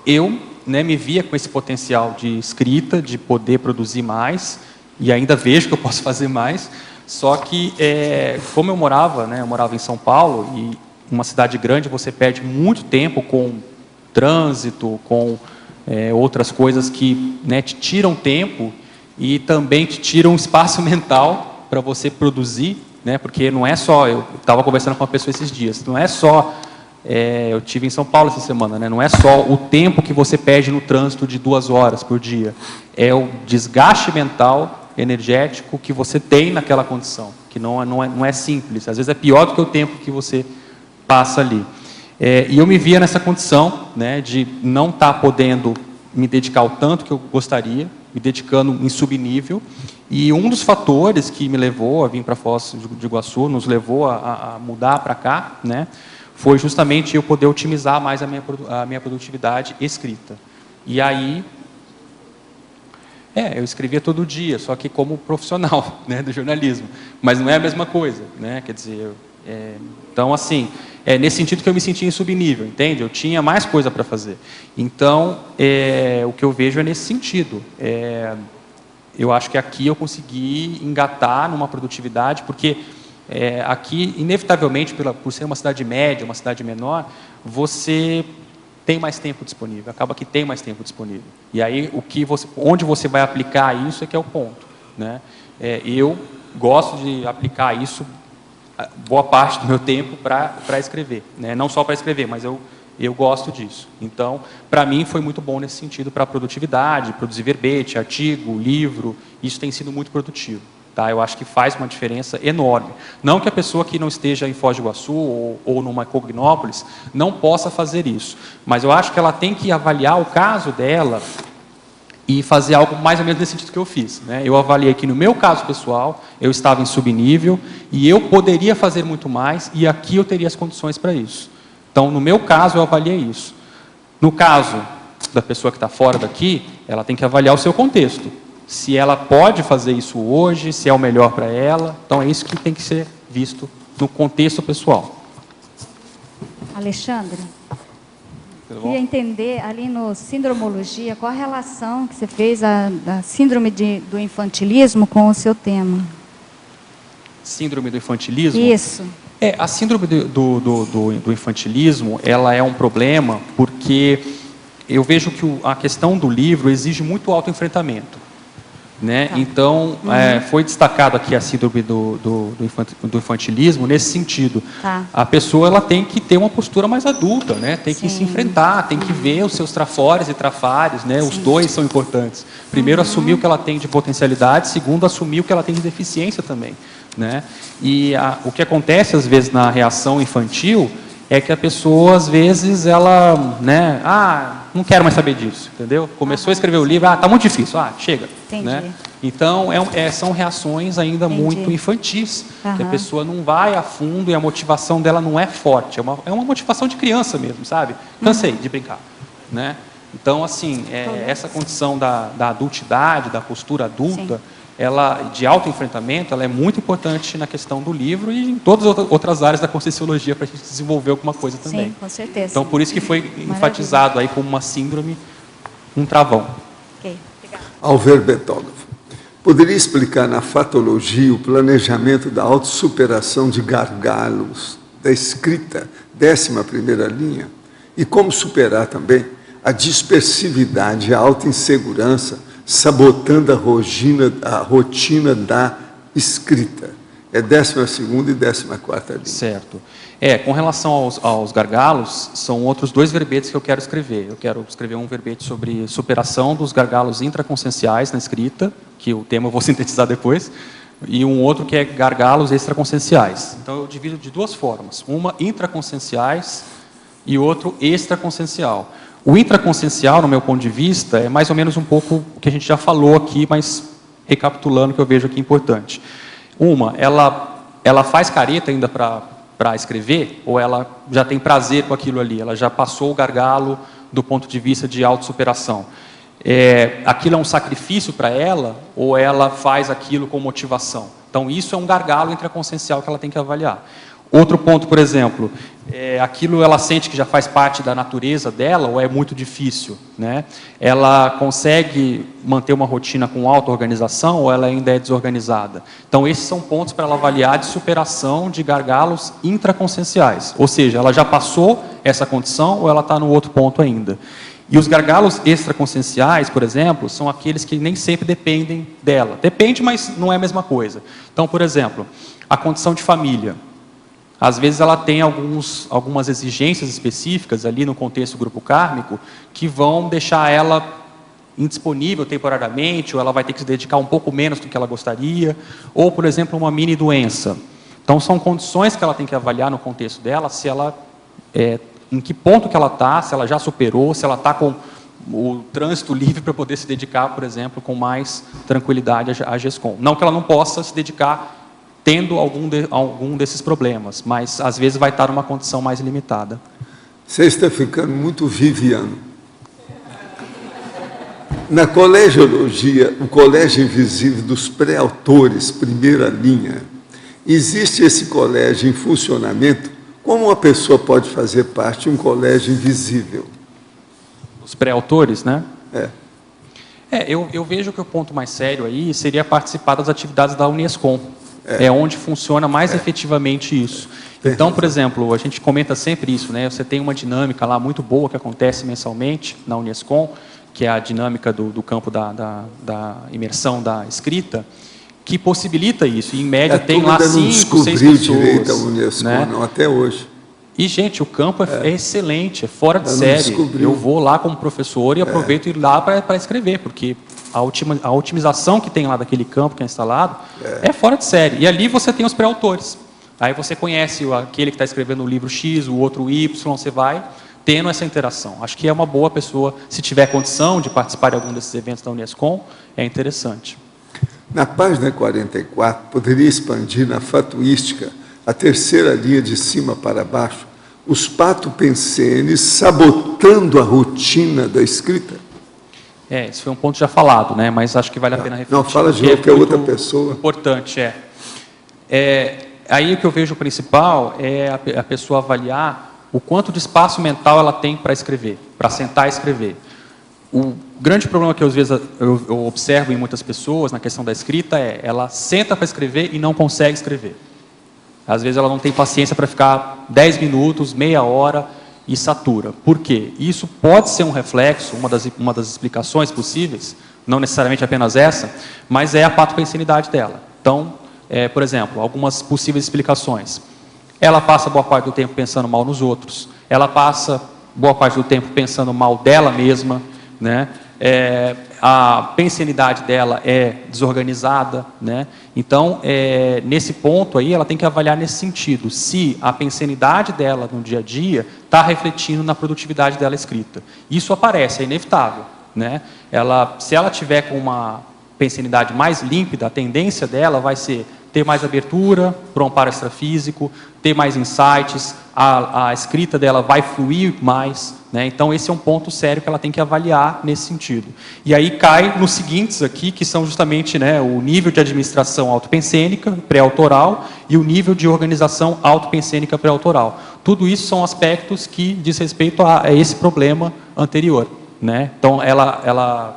eu, né, me via com esse potencial de escrita, de poder produzir mais, e ainda vejo que eu posso fazer mais, só que, como eu morava em São Paulo, e uma cidade grande, você perde muito tempo com trânsito, com outras coisas que, né, te tiram tempo e também te tiram espaço mental para você produzir, né, porque não é só, eu estava conversando com uma pessoa esses dias, não é só, eu estive em São Paulo essa semana, né, não é só o tempo que você perde no trânsito de 2 horas por dia, é o desgaste mental, energético que você tem naquela condição, que não é simples, às vezes é pior do que o tempo que você passa ali. E eu me via nessa condição, né, de não estar podendo me dedicar o tanto que eu gostaria, me dedicando em subnível, e um dos fatores que me levou a vir para Foz de Iguaçu, nos levou a mudar para cá, né, foi justamente eu poder otimizar mais a minha produtividade escrita. E aí, eu escrevia todo dia, só que como profissional, né, do jornalismo, mas não é a mesma coisa, né, quer dizer, então assim, nesse sentido que eu me sentia em subnível, entende? Eu tinha mais coisa para fazer. Então, o que eu vejo é nesse sentido. Eu acho que aqui eu consegui engatar numa produtividade, porque aqui, inevitavelmente, por ser uma cidade média, uma cidade menor, você tem mais tempo disponível, acaba que tem mais tempo disponível. E aí, onde você vai aplicar isso é que é o ponto. Né? Eu gosto de aplicar isso boa parte do meu tempo para escrever, né? Não só para escrever, mas eu gosto disso. Então, para mim foi muito bom nesse sentido para a produtividade, produzir verbete, artigo, livro, isso tem sido muito produtivo. Tá? Eu acho que faz uma diferença enorme. Não que a pessoa que não esteja em Foz do Iguaçu ou numa Cognópolis não possa fazer isso, mas eu acho que ela tem que avaliar o caso dela e fazer algo mais ou menos nesse sentido que eu fiz. Né? Eu avaliei que no meu caso pessoal, eu estava em subnível e eu poderia fazer muito mais e aqui eu teria as condições para isso. Então, no meu caso, eu avaliei isso. No caso da pessoa que está fora daqui, ela tem que avaliar o seu contexto. Se ela pode fazer isso hoje, se é o melhor para ela. Então, é isso que tem que ser visto no contexto pessoal. Alexandre, queria entender ali no Sindromologia, qual a relação que você fez da síndrome do infantilismo com o seu tema? Síndrome do infantilismo? Isso. A síndrome do infantilismo, ela é um problema porque eu vejo que a questão do livro exige muito autoenfrentamento. Né? Tá. Então, foi destacado aqui a síndrome do infantilismo nesse sentido. Tá. A pessoa ela tem que ter uma postura mais adulta, né? Tem que se enfrentar, tem que ver os seus trafores e trafares, né? Os dois são importantes. Primeiro, assumir o que ela tem de potencialidade, segundo, assumir o que ela tem de deficiência também. Né? E o que acontece, às vezes, na reação infantil é que a pessoa, às vezes, ela, né, não quero mais saber disso, entendeu? Começou a escrever o livro, tá muito difícil, chega. Entendi. Né? Então, são reações ainda muito infantis, que a pessoa não vai a fundo e a motivação dela não é forte, é uma motivação de criança mesmo, sabe? Cansei de brincar, né? Então, assim, essa condição da adultidade, da postura adulta, ela, de autoenfrentamento, ela é muito importante na questão do livro e em todas as outras áreas da Conscienciologia para a gente desenvolver alguma coisa também. Sim, com certeza. Então, por isso que foi enfatizado aí como uma síndrome, um travão. Ok, obrigada. Alverbetógrafo. Poderia explicar na fatologia o planejamento da autossuperação de gargalos da escrita, 11ª linha, e como superar também a dispersividade e a autoinsegurança, sabotando a rotina da escrita. É 12ª e 14ª linha. Certo. Com relação aos gargalos, são outros 2 verbetes que eu quero escrever. Eu quero escrever um verbete sobre superação dos gargalos intraconscienciais na escrita, que o tema eu vou sintetizar depois, e um outro que é gargalos extraconscienciais. Então, eu divido de 2 formas. Uma, intraconscienciais, e outro, extraconsciencial. O intraconsciencial, no meu ponto de vista, é mais ou menos um pouco o que a gente já falou aqui, mas recapitulando o que eu vejo aqui importante. Uma, ela faz careta ainda para escrever, ou ela já tem prazer com aquilo ali, ela já passou o gargalo do ponto de vista de autossuperação. Aquilo é um sacrifício para ela, ou ela faz aquilo com motivação? Então, isso é um gargalo intraconsciencial que ela tem que avaliar. Outro ponto, por exemplo, aquilo ela sente que já faz parte da natureza dela, ou é muito difícil, né? Ela consegue manter uma rotina com auto-organização, ou ela ainda é desorganizada? Então, esses são pontos para ela avaliar de superação de gargalos intraconscienciais. Ou seja, ela já passou essa condição, ou ela está no outro ponto ainda? E os gargalos extraconscienciais, por exemplo, são aqueles que nem sempre dependem dela. Depende, mas não é a mesma coisa. Então, por exemplo, a condição de família. Às vezes ela tem algumas exigências específicas ali no contexto grupo kármico que vão deixar ela indisponível temporariamente, ou ela vai ter que se dedicar um pouco menos do que ela gostaria, ou, por exemplo, uma mini doença. Então, são condições que ela tem que avaliar no contexto dela, se ela, em que ponto que ela está, se ela já superou, se ela está com o trânsito livre para poder se dedicar, por exemplo, com mais tranquilidade à GESCOM. Não que ela não possa se dedicar tendo algum desses problemas, mas às vezes vai estar numa condição mais limitada. Você está ficando muito viviano. Na colegiologia, o colégio invisível dos pré-autores, 1ª linha, existe esse colégio em funcionamento? Como uma pessoa pode fazer parte de um colégio invisível? Os pré-autores, né? Eu vejo que o ponto mais sério aí seria participar das atividades da Unescom. É onde funciona mais efetivamente isso. Então, por exemplo, a gente comenta sempre isso, né? Você tem uma dinâmica lá muito boa que acontece mensalmente na Unescom, que é a dinâmica do campo da imersão da escrita, que possibilita isso. E, em média, tem lá 5, 6 pessoas. Direito a Unescom, né? Não, até hoje. E, gente, o campo é excelente, é fora de série. Eu vou lá como professor e aproveito ir lá para escrever, porque a otimização que tem lá daquele campo que é instalado é fora de série. E ali você tem os pré-autores. Aí você conhece aquele que está escrevendo o livro X, o outro Y, você vai tendo essa interação. Acho que é uma boa pessoa, se tiver condição de participar de algum desses eventos da Unescom, é interessante. Na página 44, poderia expandir na fatuística a 3ª linha de cima para baixo, os patopensenes sabotando a rotina da escrita? Esse foi um ponto já falado, né? Mas acho que vale a pena refletir. Não, fala de novo, que é outra pessoa. Importante, aí o que eu vejo principal é a pessoa avaliar o quanto de espaço mental ela tem para escrever, para sentar e escrever. O grande problema que às vezes eu observo em muitas pessoas na questão da escrita ela senta para escrever e não consegue escrever. Às vezes ela não tem paciência para ficar 10 minutos, meia hora e satura. Por quê? Isso pode ser um reflexo, uma das explicações possíveis, não necessariamente apenas essa, mas é a patopensenidade dela. Então, por exemplo, algumas possíveis explicações. Ela passa boa parte do tempo pensando mal nos outros, ela passa boa parte do tempo pensando mal dela mesma, né? a pensenidade dela é desorganizada, né? Então, nesse ponto aí, ela tem que avaliar nesse sentido, se a pensenidade dela no dia a dia está refletindo na produtividade dela escrita. Isso aparece, é inevitável, né? Se ela tiver com uma pensenidade mais límpida, a tendência dela vai ser ter mais abertura para um amparo extrafísico, ter mais insights, a escrita dela vai fluir mais, né? Então esse é um ponto sério que ela tem que avaliar nesse sentido. E aí cai nos seguintes aqui, que são justamente, né, o nível de administração autopensênica, pré-autoral, e o nível de organização autopensênica pré-autoral. Tudo isso são aspectos que diz respeito a esse problema anterior, né? Então ela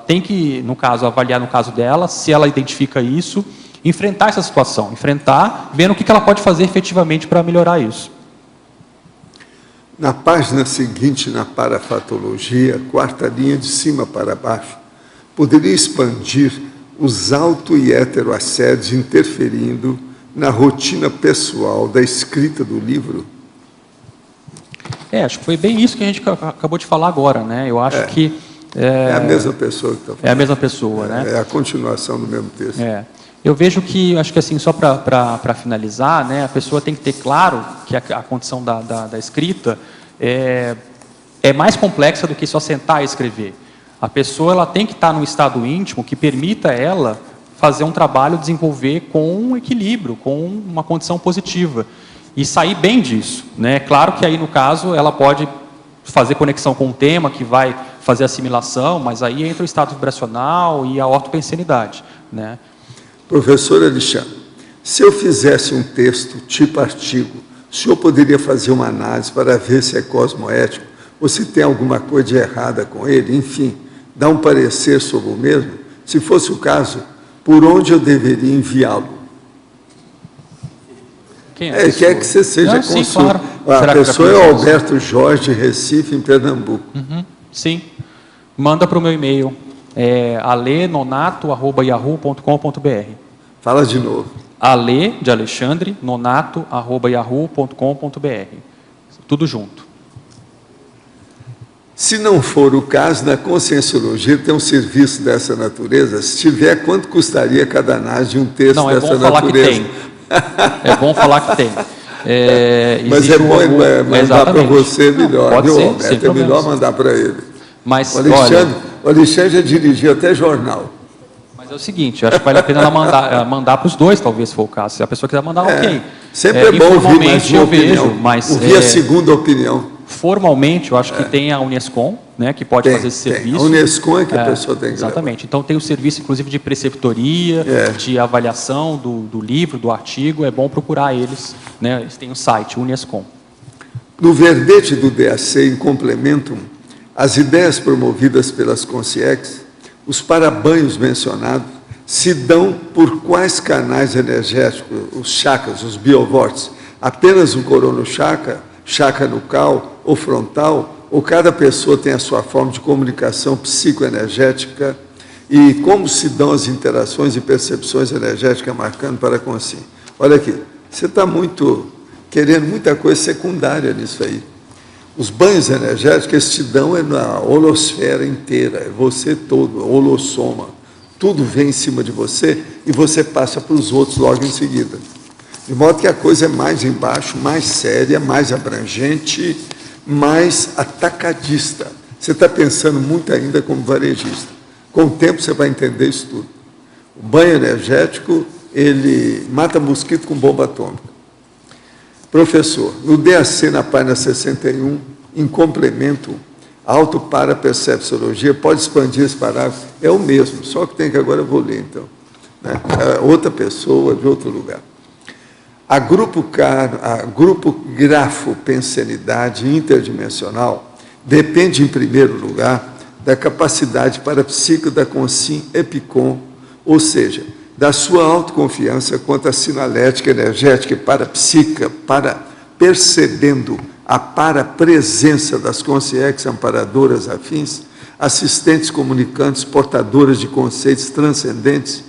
tem que, no caso, avaliar no caso dela, se ela identifica isso, enfrentar essa situação, vendo o que ela pode fazer efetivamente para melhorar isso. Na página seguinte, na parafatologia, quarta linha de cima para baixo, poderia expandir os auto- e heteroassédios interferindo na rotina pessoal da escrita do livro? Acho que foi bem isso que a gente acabou de falar agora, né? Eu acho que... É a mesma pessoa que está falando. É a mesma pessoa, né? É a continuação do mesmo texto. Eu vejo que, acho que assim, só para finalizar, né, a pessoa tem que ter claro que a condição da escrita é mais complexa do que só sentar e escrever. A pessoa ela tem que estar num estado íntimo que permita ela fazer um trabalho, desenvolver com um equilíbrio, com uma condição positiva. E sair bem disso, né? Claro que aí, no caso, ela pode fazer conexão com um tema que vai fazer assimilação, mas aí entra o estado vibracional e a ortopensenidade, né? Professor Alexandre, se eu fizesse um texto tipo artigo, o senhor poderia fazer uma análise para ver se é cosmoético ou se tem alguma coisa de errada com ele, enfim, dar um parecer sobre o mesmo? Se fosse o caso, por onde eu deveria enviá-lo? Quem quer que você seja consultor. Sim, claro. A pessoa é o Alberto Jorge, Recife, em Pernambuco. Sim. Manda para o meu e-mail, alenonato@yahoo.com.br. Fala de novo. Ale, de Alexandre, nonato@yahoo.com.br. Tudo junto. Se não for o caso, na Conscienciologia tem um serviço dessa natureza. Se tiver, quanto custaria cada análise de um texto dessa natureza? É bom falar que tem. Mas é bom mandar para você melhor, pode viu, ser, Alberto? É melhor mandar para ele. Mas, o Alexandre já dirigiu até jornal. Mas é o seguinte, eu acho que vale a pena ela mandar para os dois, talvez, se for o caso. Se a pessoa quiser mandar, ok. Sempre é bom ouvir mais uma opinião, mas ouvir a segunda opinião. Formalmente, eu acho que tem a Unescom, né, que pode fazer esse serviço. A Unescom é que a pessoa tem que exatamente. Levar. Então, tem o serviço, inclusive, de preceptoria, de avaliação do livro, do artigo. É bom procurar eles, né? Eles têm o site, Unescom. No verbete do DAC, em complemento, as ideias promovidas pelas Consciex, os parabanhos mencionados, se dão por quais canais energéticos, os chakras, os biovórtices? Apenas um coronochakra, chakra nucal ou frontal, ou cada pessoa tem a sua forma de comunicação psicoenergética, e como se dão as interações e percepções energéticas marcando para a consciência? Olha aqui, você está querendo muita coisa secundária nisso aí. Os banhos energéticos que te dão na holosfera inteira, é você todo, holossoma. Tudo vem em cima de você e você passa para os outros logo em seguida. De modo que a coisa é mais embaixo, mais séria, mais abrangente, mais atacadista. Você está pensando muito ainda como varejista. Com o tempo você vai entender isso tudo. O banho energético, ele mata mosquito com bomba atômica. Professor, no DAC, na página 61, em complemento, auto-para-percepciologia, pode expandir esse parágrafo? É o mesmo, só que tem que agora eu vou ler, então. Né? Outra pessoa, de outro lugar. A grupo grafo-pensenidade interdimensional depende, em primeiro lugar, da capacidade parapsíquica da consciência epicom, ou seja, da sua autoconfiança quanto à sinalética energética e parapsíquica, para percebendo a parapresença das consciências amparadoras afins, assistentes comunicantes, portadoras de conceitos transcendentes,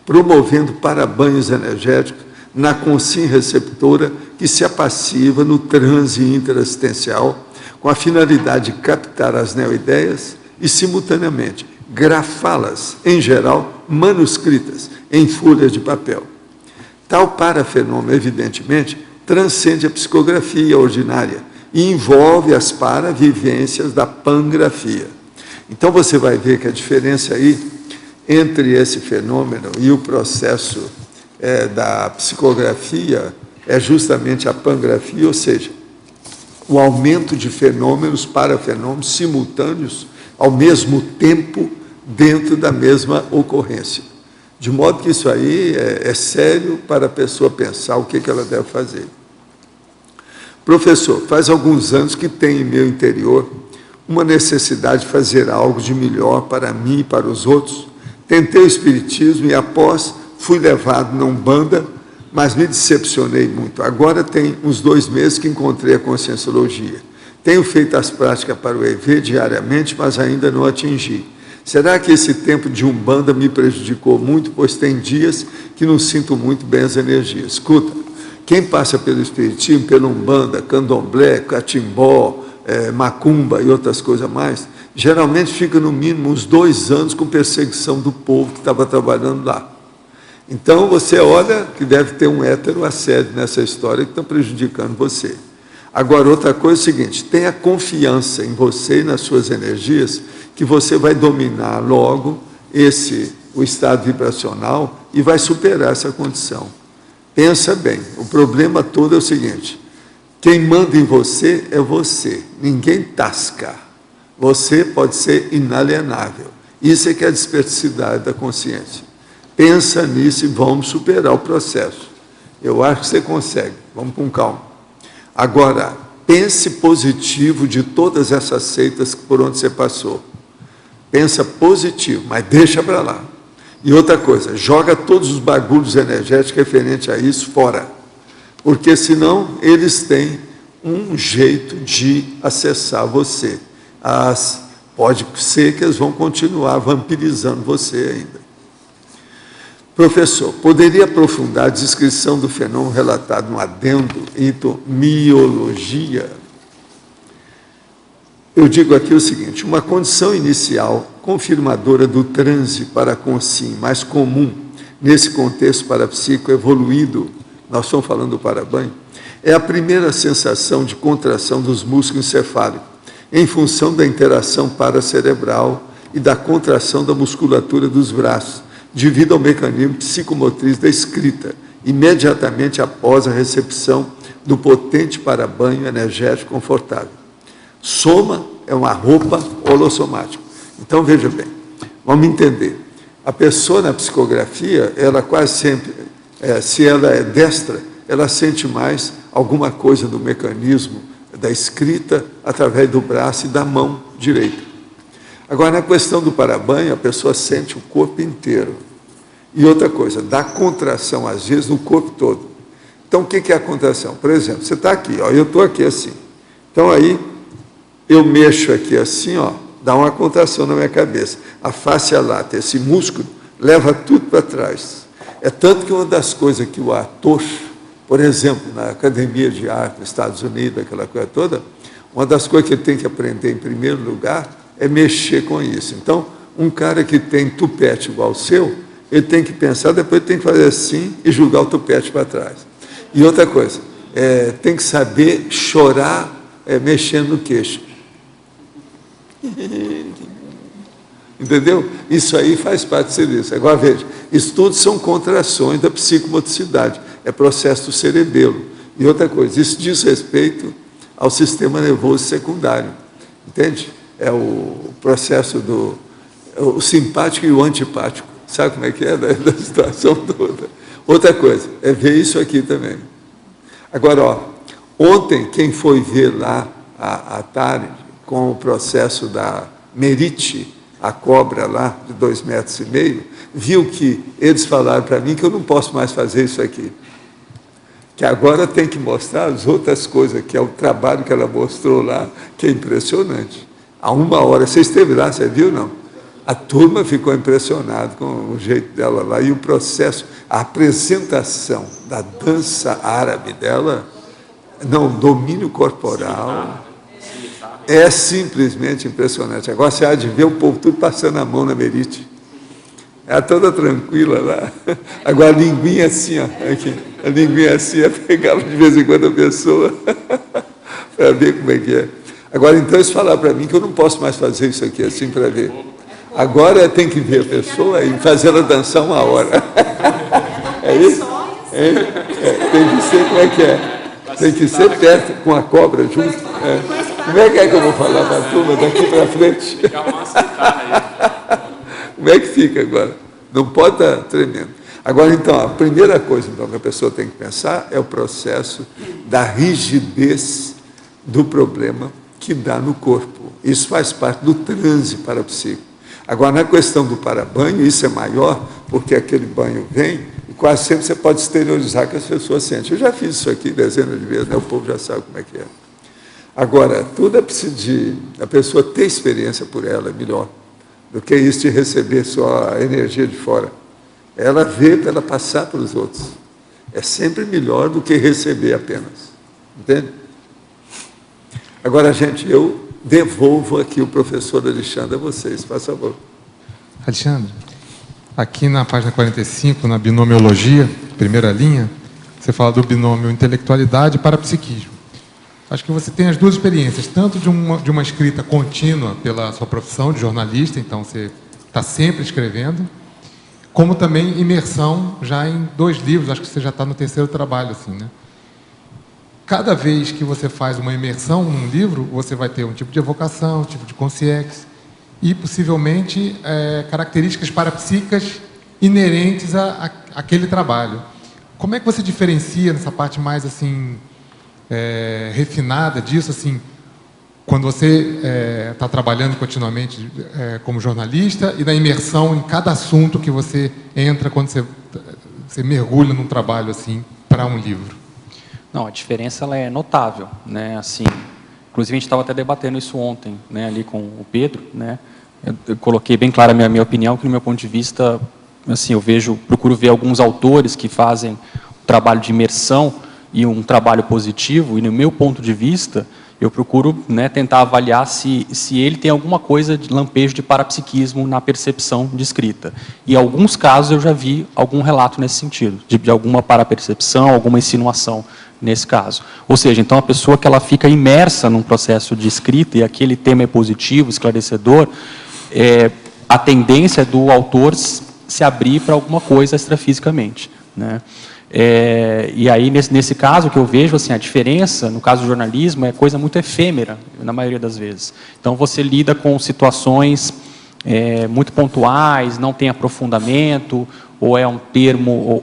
promovendo parabanhos energéticos na consciência receptora que se apassiva no transe interassistencial, com a finalidade de captar as neoideias e, simultaneamente, grafá-las, em geral, manuscritas, em folhas de papel. Tal parafenômeno, evidentemente, transcende a psicografia ordinária e envolve as paravivências da pangrafia. Então, você vai ver que a diferença aí entre esse fenômeno e o processo da psicografia é justamente a pangrafia, ou seja, o aumento de fenômenos, parafenômenos simultâneos, ao mesmo tempo, dentro da mesma ocorrência. De modo que isso aí é sério para a pessoa pensar o que ela deve fazer. Professor, faz alguns anos que tem em meu interior uma necessidade de fazer algo de melhor para mim e para os outros. Tentei o espiritismo e, após, fui levado na Umbanda, mas me decepcionei muito. Agora tem uns 2 meses que encontrei a Conscienciologia. Tenho feito as práticas para o EV diariamente, mas ainda não atingi. Será que esse tempo de Umbanda me prejudicou muito, pois tem dias que não sinto muito bem as energias? Escuta, quem passa pelo Espiritismo, pela Umbanda, Candomblé, Catimbó, Macumba e outras coisas mais, geralmente fica no mínimo uns 2 anos com perseguição do povo que estava trabalhando lá. Então, você olha que deve ter um hétero assédio nessa história que está prejudicando você. Agora, outra coisa é o seguinte, tenha confiança em você e nas suas energias, que você vai dominar logo o estado vibracional e vai superar essa condição. Pensa bem, o problema todo é o seguinte, quem manda em você é você, ninguém tasca. Você pode ser inalienável. Isso é que é a desperticidade da consciência. Pensa nisso e vamos superar o processo. Eu acho que você consegue, vamos com calma. Agora, pense positivo de todas essas seitas por onde você passou. Pensa positivo, mas deixa para lá. E outra coisa, joga todos os bagulhos energéticos referentes a isso fora. Porque senão eles têm um jeito de acessar você. Pode ser que eles vão continuar vampirizando você ainda. Professor, poderia aprofundar a descrição do fenômeno relatado no adendo miologia? Eu digo aqui o seguinte, uma condição inicial confirmadora do transe para a consciência mais comum nesse contexto parapsíquico evoluído, nós estamos falando do parabanho, é a primeira sensação de contração dos músculos encefálicos, em função da interação paracerebral e da contração da musculatura dos braços, devido ao mecanismo psicomotriz da escrita, imediatamente após a recepção do potente parabanho energético confortável. Soma é uma roupa holossomática. Então, veja bem, vamos entender. A pessoa na psicografia, ela quase sempre, se ela é destra, ela sente mais alguma coisa do mecanismo da escrita através do braço e da mão direita. Agora, na questão do parabanho, a pessoa sente o corpo inteiro. E outra coisa, dá contração, às vezes, no corpo todo. Então, o que é a contração? Por exemplo, você está aqui, ó, eu estou aqui assim. Então, aí, eu mexo aqui assim, ó, dá uma contração na minha cabeça. A face lata, esse músculo, leva tudo para trás. É tanto que uma das coisas que o ator, por exemplo, na Academia de Arte nos Estados Unidos, aquela coisa toda, uma das coisas que ele tem que aprender em primeiro lugar é mexer com isso. Então, um cara que tem tupete igual o seu, ele tem que pensar, depois ele tem que fazer assim e jogar o tupete para trás. E outra coisa, tem que saber chorar mexendo no queixo. Entendeu? Isso aí faz parte do serviço. Agora, veja, isso tudo são contrações da psicomotricidade, é processo do cerebelo. E outra coisa, isso diz respeito ao sistema nervoso secundário. Entende? É o processo o simpático e o antipático. Sabe como é que é da situação toda? Outra coisa, é ver isso aqui também. Agora, ó, ontem, quem foi ver lá à tarde, com o processo da Merite, a cobra lá, de 2,5 metros, viu que eles falaram para mim que eu não posso mais fazer isso aqui. Que agora tem que mostrar as outras coisas, que é o trabalho que ela mostrou lá, que é impressionante. Há 1 hora, você esteve lá, você viu, não? A turma ficou impressionada com o jeito dela lá e o processo, a apresentação da dança árabe dela, não, domínio corporal. É simplesmente impressionante. Agora você há de ver o povo tudo passando a mão na Merite. Ela toda tranquila lá. Agora a linguinha assim, ó, aqui. A linguinha assim, eu pegava de vez em quando a pessoa para ver como é que é. Agora, então, eles falaram para mim que eu não posso mais fazer isso aqui assim para ver. Agora tem que ver a pessoa e fazer ela dançar uma hora. É isso? Tem que ser, como é que é? Tem que ser perto, com a cobra junto. Como é que eu vou falar para a turma daqui para frente? Como é que fica agora? Não pode estar tremendo. Agora, então, a primeira coisa então, que a pessoa tem que pensar é o processo da rigidez do problema que dá no corpo. Isso faz parte do transe parapsíquico. Agora, na questão do parabanho, isso é maior, porque aquele banho vem e quase sempre você pode exteriorizar que as pessoas sentem. Eu já fiz isso aqui dezenas de vezes, né? O povo já sabe como é que é. Agora, tudo é preciso de a pessoa ter experiência por ela, é melhor do que isso de receber só a energia de fora. Ela vê para ela passar para os outros. É sempre melhor do que receber apenas. Entende? Agora, gente, eu devolvo aqui o professor Alexandre a vocês, por favor. Alexandre, aqui na página 45, na binomiologia, primeira linha, você fala do binômio intelectualidade e parapsiquismo. Acho que você tem as duas experiências, tanto de uma escrita contínua pela sua profissão de jornalista, então você está sempre escrevendo, como também imersão já em 2 livros, acho que você já está no 3º trabalho, assim, né? Cada vez que você faz uma imersão num livro, você vai ter um tipo de evocação, um tipo de consciência e, possivelmente, características parapsíquicas inerentes àquele trabalho. Como é que você diferencia nessa parte mais, assim, refinada disso, assim, quando você está trabalhando continuamente como jornalista e da imersão em cada assunto que você entra quando você mergulha num trabalho assim para um livro? Não, a diferença ela é notável, né? Assim, inclusive a gente estava até debatendo isso ontem, né? Ali com o Pedro, né? Eu coloquei bem clara a minha opinião, que no meu ponto de vista, assim, procuro ver alguns autores que fazem um trabalho de imersão e um trabalho positivo, e no meu ponto de vista, eu procuro, né, tentar avaliar se ele tem alguma coisa de lampejo de parapsiquismo na percepção de escrita. E em alguns casos eu já vi algum relato nesse sentido, de alguma parapercepção, alguma insinuação nesse caso. Ou seja, então a pessoa que ela fica imersa num processo de escrita e aquele tema é positivo, esclarecedor, a tendência é do autor se abrir para alguma coisa extrafisicamente, né? E aí, nesse caso, que eu vejo, assim, a diferença, no caso do jornalismo, é coisa muito efêmera, na maioria das vezes. Então, você lida com situações muito pontuais, não tem aprofundamento, ou é um termo,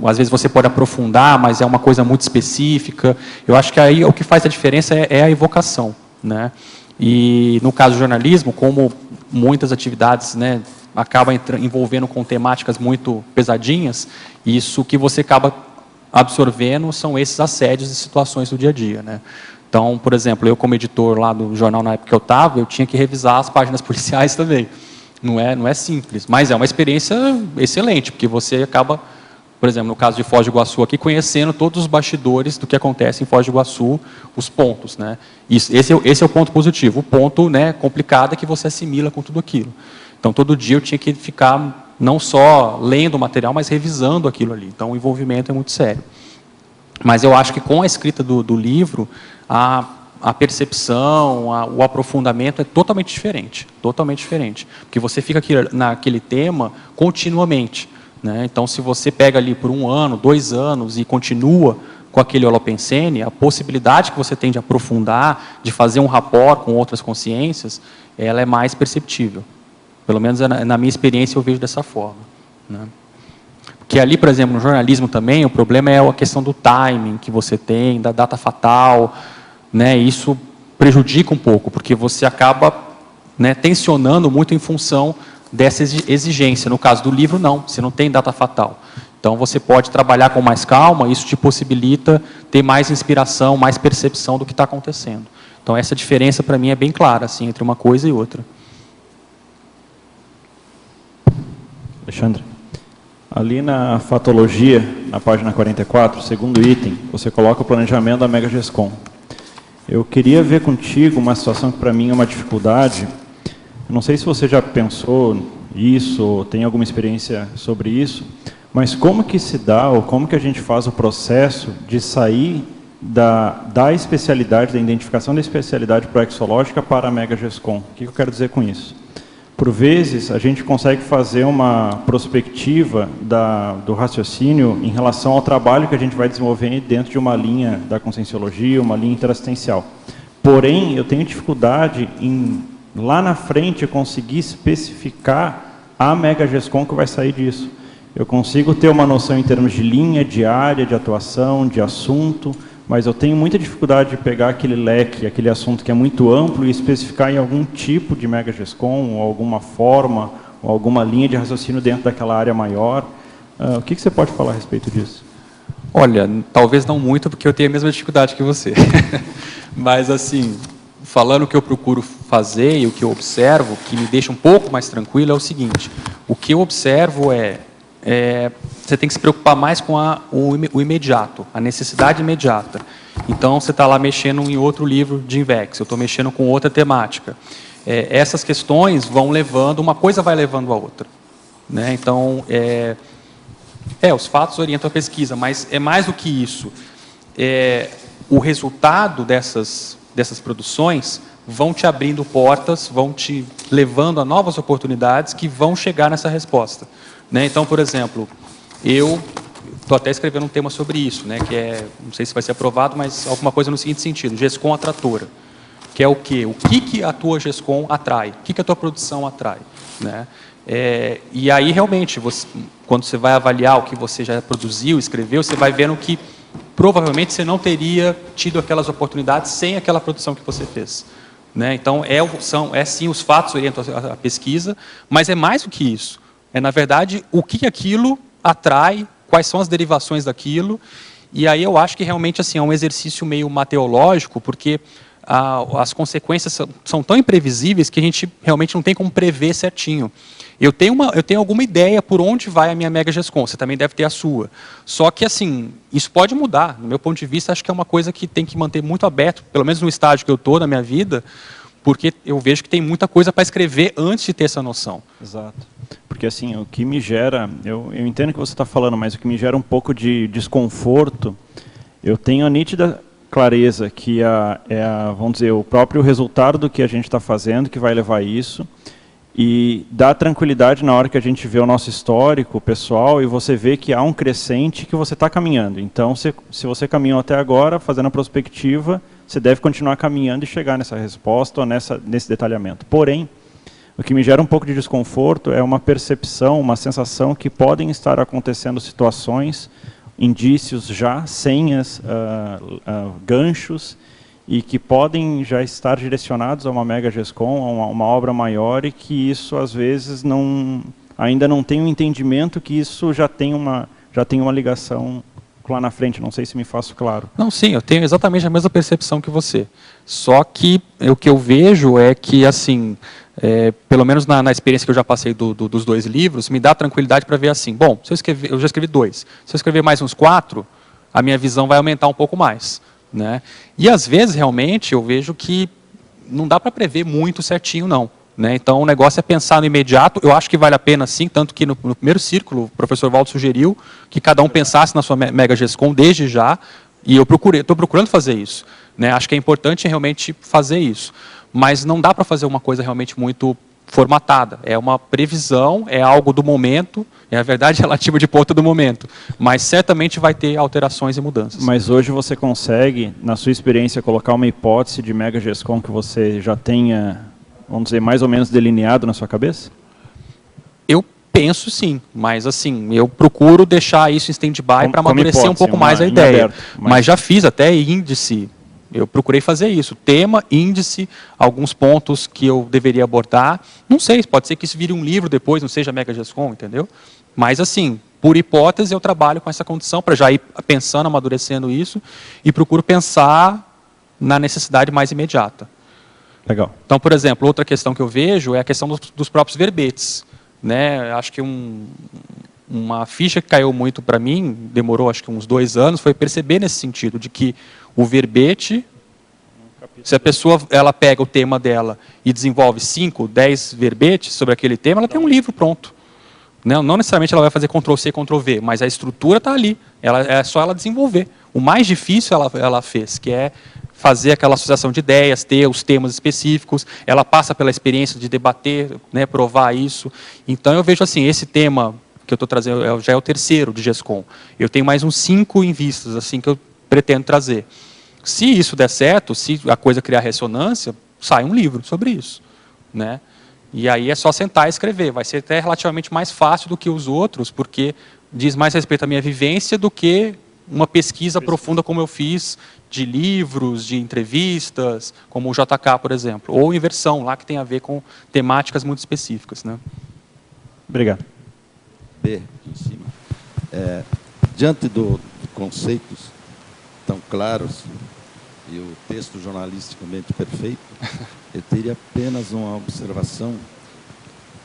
às vezes você pode aprofundar, mas é uma coisa muito específica. Eu acho que aí o que faz a diferença é a evocação, né? E, no caso do jornalismo, como muitas atividades, né, acaba envolvendo com temáticas muito pesadinhas, isso que você acaba absorvendo são esses assédios e situações do dia a dia, né? Então, por exemplo, eu como editor lá do jornal na época que eu estava, eu tinha que revisar as páginas policiais também. Não é simples, mas é uma experiência excelente, porque você acaba, por exemplo, no caso de Foz do Iguaçu aqui, conhecendo todos os bastidores do que acontece em Foz do Iguaçu, os pontos, né? Esse é o ponto positivo. O ponto, né, complicado é que você assimila com tudo aquilo. Então, todo dia eu tinha que ficar não só lendo o material, mas revisando aquilo ali. Então, o envolvimento é muito sério. Mas eu acho que com a escrita do livro, a percepção, o aprofundamento é totalmente diferente. Totalmente diferente. Porque você fica aqui naquele tema continuamente, né? Então, se você pega ali por 1 ano, 2 anos e continua com aquele holopensene, a possibilidade que você tem de aprofundar, de fazer um rapport com outras consciências, ela é mais perceptível. Pelo menos na minha experiência eu vejo dessa forma, né? Porque ali, por exemplo, no jornalismo também, o problema é a questão do timing que você tem, da data fatal, né? Isso prejudica um pouco, porque você acaba, né, tensionando muito em função dessa exigência. No caso do livro, não, você não tem data fatal. Então, você pode trabalhar com mais calma, isso te possibilita ter mais inspiração, mais percepção do que está acontecendo. Então, essa diferença, para mim, é bem clara, assim, entre uma coisa e outra. Alexandre, ali na fatologia, na página 44, segundo item, você coloca o planejamento da Mega GESCOM. Eu queria ver contigo uma situação que para mim é uma dificuldade. Eu não sei se você já pensou isso, ou tem alguma experiência sobre isso, mas como que se dá, ou como que a gente faz o processo de sair da especialidade, da identificação da especialidade proexológica para a Mega-GESCOM? O que eu quero dizer com isso? Por vezes, a gente consegue fazer uma prospectiva do raciocínio em relação ao trabalho que a gente vai desenvolver dentro de uma linha da conscienciologia, uma linha interassistencial. Porém, eu tenho dificuldade em, lá na frente, conseguir especificar a Mega-GESCOM que vai sair disso. Eu consigo ter uma noção em termos de linha, de área, de atuação, de assunto, mas eu tenho muita dificuldade de pegar aquele leque, aquele assunto que é muito amplo e especificar em algum tipo de Mega-GESCOM, ou alguma forma, ou alguma linha de raciocínio dentro daquela área maior. O que você pode falar a respeito disso? Olha, talvez não muito, porque eu tenho a mesma dificuldade que você. Mas, assim, falando o que eu procuro fazer e o que eu observo, que me deixa um pouco mais tranquilo, é o seguinte: o que eu observo você tem que se preocupar mais com o imediato, a necessidade imediata. Então, você está lá mexendo em outro livro de INVEX, eu estou mexendo com outra temática. Essas questões vão levando, uma coisa vai levando a outra, né? Então, os fatos orientam a pesquisa, mas é mais do que isso. O resultado dessas produções vão te abrindo portas, vão te levando a novas oportunidades que vão chegar nessa resposta. Né? Então, por exemplo, eu estou até escrevendo um tema sobre isso, né? Que não sei se vai ser aprovado, mas alguma coisa no seguinte sentido: GESCOM atratora, que é o quê? O que a tua GESCOM atrai? O que a tua produção atrai? Né? E aí, realmente, quando você vai avaliar o que você já produziu, escreveu, você vai vendo que provavelmente você não teria tido aquelas oportunidades sem aquela produção que você fez. Né? Então, sim, os fatos orientam a pesquisa, mas é mais do que isso. Na verdade, o que aquilo atrai, quais são as derivações daquilo, e aí eu acho que realmente assim, é um exercício meio mateológico, porque as consequências são tão imprevisíveis que a gente realmente não tem como prever certinho. Eu tenho alguma ideia por onde vai a minha Mega-GESCOM, você também deve ter a sua. Só que, assim, isso pode mudar. Do meu ponto de vista, acho que é uma coisa que tem que manter muito aberto, pelo menos no estágio que eu estou na minha vida, porque eu vejo que tem muita coisa para escrever antes de ter essa noção. Exato. Porque, assim, o que me gera, eu entendo o que você está falando, mas o que me gera um pouco de desconforto, eu tenho a nítida clareza que vamos dizer, o próprio resultado do que a gente está fazendo que vai levar a isso, e dá tranquilidade na hora que a gente vê o nosso histórico pessoal e você vê que há um crescente que você está caminhando. Então, se você caminhou até agora, fazendo a prospectiva, você deve continuar caminhando e chegar nessa resposta ou nesse detalhamento. Porém, o que me gera um pouco de desconforto é uma percepção, uma sensação que podem estar acontecendo situações, indícios já, senhas, ganchos, e que podem já estar direcionados a uma Mega-GESCOM, a uma obra maior, e que isso, às vezes, ainda não tem um entendimento que isso já tem uma ligação lá na frente. Não sei se me faço claro. Não, sim, eu tenho exatamente a mesma percepção que você. Só que o que eu vejo é que, assim, pelo menos na experiência que eu já passei dos 2 livros, me dá tranquilidade para ver assim, bom, eu já escrevi 2, se eu escrever mais uns 4, a minha visão vai aumentar um pouco mais. Né? E, às vezes, realmente, eu vejo que não dá para prever muito certinho, não. Né? Então, o negócio é pensar no imediato. Eu acho que vale a pena, sim, tanto que no primeiro círculo, o professor Waldo sugeriu que cada um pensasse na sua Mega-GESCOM desde já, e eu estou procurando fazer isso. Né? Acho que é importante realmente fazer isso. Mas não dá para fazer uma coisa realmente muito formatada. É uma previsão, é algo do momento, é a verdade relativa de ponta do momento. Mas certamente vai ter alterações e mudanças. Mas hoje você consegue, na sua experiência, colocar uma hipótese de Mega-GESCOM que você já tenha, vamos dizer, mais ou menos delineado na sua cabeça? Eu penso sim, mas assim, eu procuro deixar isso em stand-by para amadurecer um pouco mais a ideia. Aberto, mas já fiz até índice. Eu procurei fazer isso, tema, índice, alguns pontos que eu deveria abordar. Não sei, pode ser que isso vire um livro depois, não seja Mega-GESCOM, entendeu? Mas, assim, por hipótese, eu trabalho com essa condição para já ir pensando, amadurecendo isso, e procuro pensar na necessidade mais imediata. Legal. Então, por exemplo, outra questão que eu vejo é a questão dos próprios verbetes. Né? Acho que uma ficha que caiu muito para mim, demorou acho que uns 2 anos, foi perceber nesse sentido, de que o verbete Se a pessoa ela pega o tema dela e desenvolve 5, 10 verbetes sobre aquele tema, ela tem um livro pronto. Não necessariamente ela vai fazer Ctrl+C, Ctrl+V, mas a estrutura está ali. É só ela desenvolver. O mais difícil ela fez, que é fazer aquela associação de ideias, ter os temas específicos. Ela passa pela experiência de debater, né, provar isso. Então, eu vejo assim, esse tema que eu estou trazendo já é o terceiro de GESCOM. Eu tenho mais uns 5 em vistas, assim, que eu pretendo trazer. Se isso der certo, se a coisa criar ressonância, sai um livro sobre isso, né? E aí é só sentar e escrever. Vai ser até relativamente mais fácil do que os outros, porque diz mais respeito à minha vivência do que uma pesquisa profunda como eu fiz de livros, de entrevistas, como o JK, por exemplo. Ou inversão, lá que tem a ver com temáticas muito específicas, né? Obrigado. B, em cima. Diante dos conceitos tão claros e o texto jornalisticamente perfeito, eu teria apenas uma observação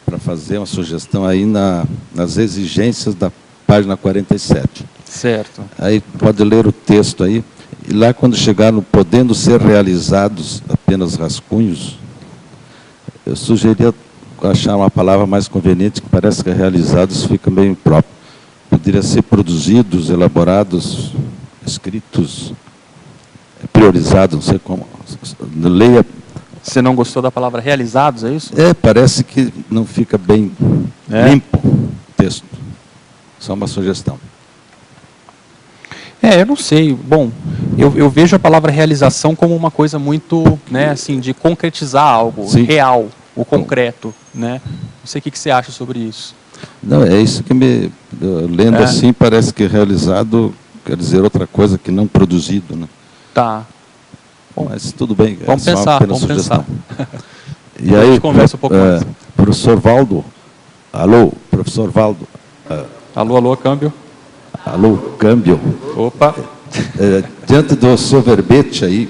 para fazer, uma sugestão aí nas exigências da página 47. Certo. Aí pode ler o texto aí, e lá quando chegar no podendo ser realizados apenas rascunhos, eu sugeria achar uma palavra mais conveniente, que parece que realizados fica meio impróprio. Poderia ser produzidos, elaborados, escritos, priorizados, não sei como. Leia. Você não gostou da palavra realizados, é isso? Parece que não fica bem limpo o texto. Só uma sugestão. Eu não sei. Bom, eu vejo a palavra realização como uma coisa muito, né, assim, de concretizar algo, sim, real, o concreto, né? Não sei o que você acha sobre isso. Não, é isso que lendo assim, parece que realizado quer dizer outra coisa que não produzido, né? Tá. Bom, mas tudo bem. Vamos pensar, vamos sugestão. pensar. E aí, a gente conversa um pouco mais. Professor Valdo. Alô, professor Valdo. Alô, câmbio. Alô, câmbio. Opa. Diante do seu verbete aí,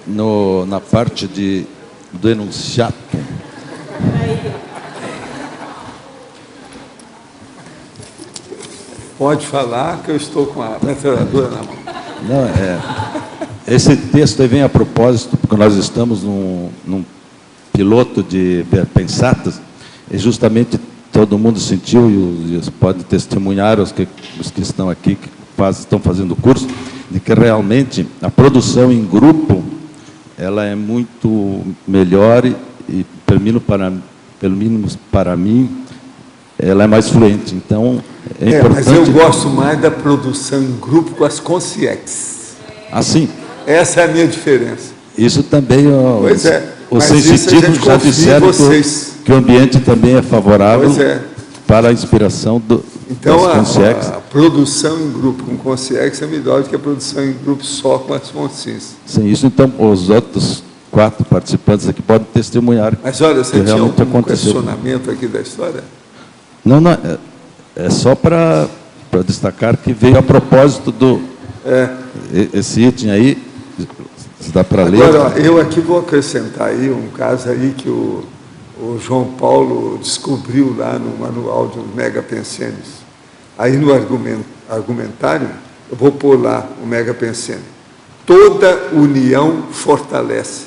na parte do enunciado. Pode falar que eu estou com a metralhadora na mão. Não, esse texto aí vem a propósito, porque nós estamos num piloto de pensatas, e justamente todo mundo sentiu, e pode testemunhar os que estão aqui, que estão fazendo o curso, de que realmente a produção em grupo, ela é muito melhor e pelo menos para mim, ela é mais fluente. Então, é importante... Mas eu gosto mais da produção em grupo com as consciex. Assim. Essa é a minha diferença. Isso também... Pois é. Os sensitivos já disseram que o ambiente também é favorável para a inspiração das consciex. Então, a produção em grupo com consciex é melhor do que a produção em grupo só com as consciências. Sim, isso então os outros 4 participantes aqui podem testemunhar. Mas olha, você tinha algum questionamento aqui da história? Não, é só para destacar que veio a propósito do... Esse item aí, dá para ler. Agora, eu aqui vou acrescentar aí um caso aí que o João Paulo descobriu lá no manual de Mega Pensenes. Aí no argumentário, eu vou pôr lá o Mega Pensene. Toda união fortalece.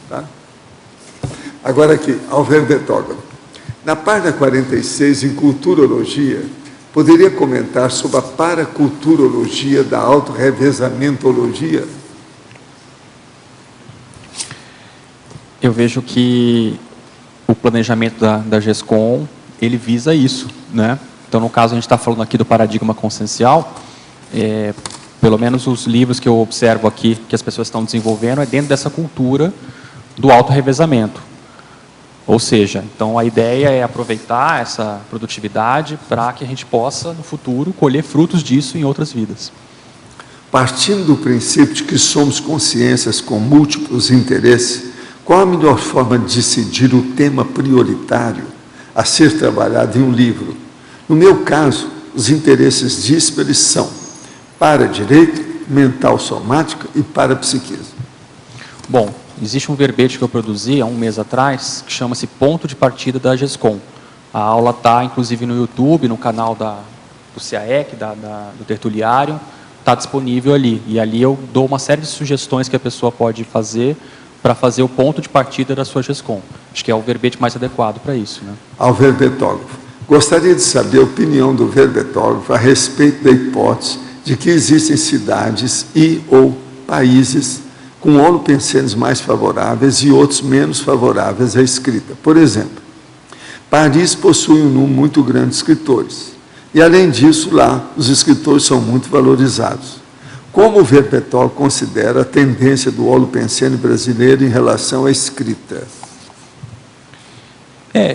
Tá? Agora aqui, Alvero Betógrafo. Na página 46, em Culturologia, poderia comentar sobre a paraculturologia da autorrevezamentologia? Eu vejo que o planejamento da GESCOM, ele visa isso, né? Então, no caso, a gente está falando aqui do paradigma consciencial, pelo menos os livros que eu observo aqui, que as pessoas estão desenvolvendo, é dentro dessa cultura do autorrevezamento. Ou seja, então a ideia é aproveitar essa produtividade para que a gente possa, no futuro, colher frutos disso em outras vidas. Partindo do princípio de que somos consciências com múltiplos interesses, qual a melhor forma de decidir o tema prioritário a ser trabalhado em um livro? No meu caso, os interesses díspares são para-direito, mental-somática e para-psiquismo. Bom, existe um verbete que eu produzi há um mês atrás, que chama-se Ponto de Partida da GESCOM. A aula está, inclusive, no YouTube, no canal do CAEC, do Tertuliário. está disponível ali. E ali eu dou uma série de sugestões que a pessoa pode fazer para fazer o ponto de partida da sua GESCOM. Acho que é o verbete mais adequado para isso, né? Ao verbetógrafo. Gostaria de saber a opinião do verbetógrafo a respeito da hipótese de que existem cidades e ou países com holopensenes mais favoráveis e outros menos favoráveis à escrita. Por exemplo, Paris possui um número muito grande de escritores. E, além disso, lá, os escritores são muito valorizados. Como o verbetógrafo considera a tendência do holopensene brasileiro em relação à escrita?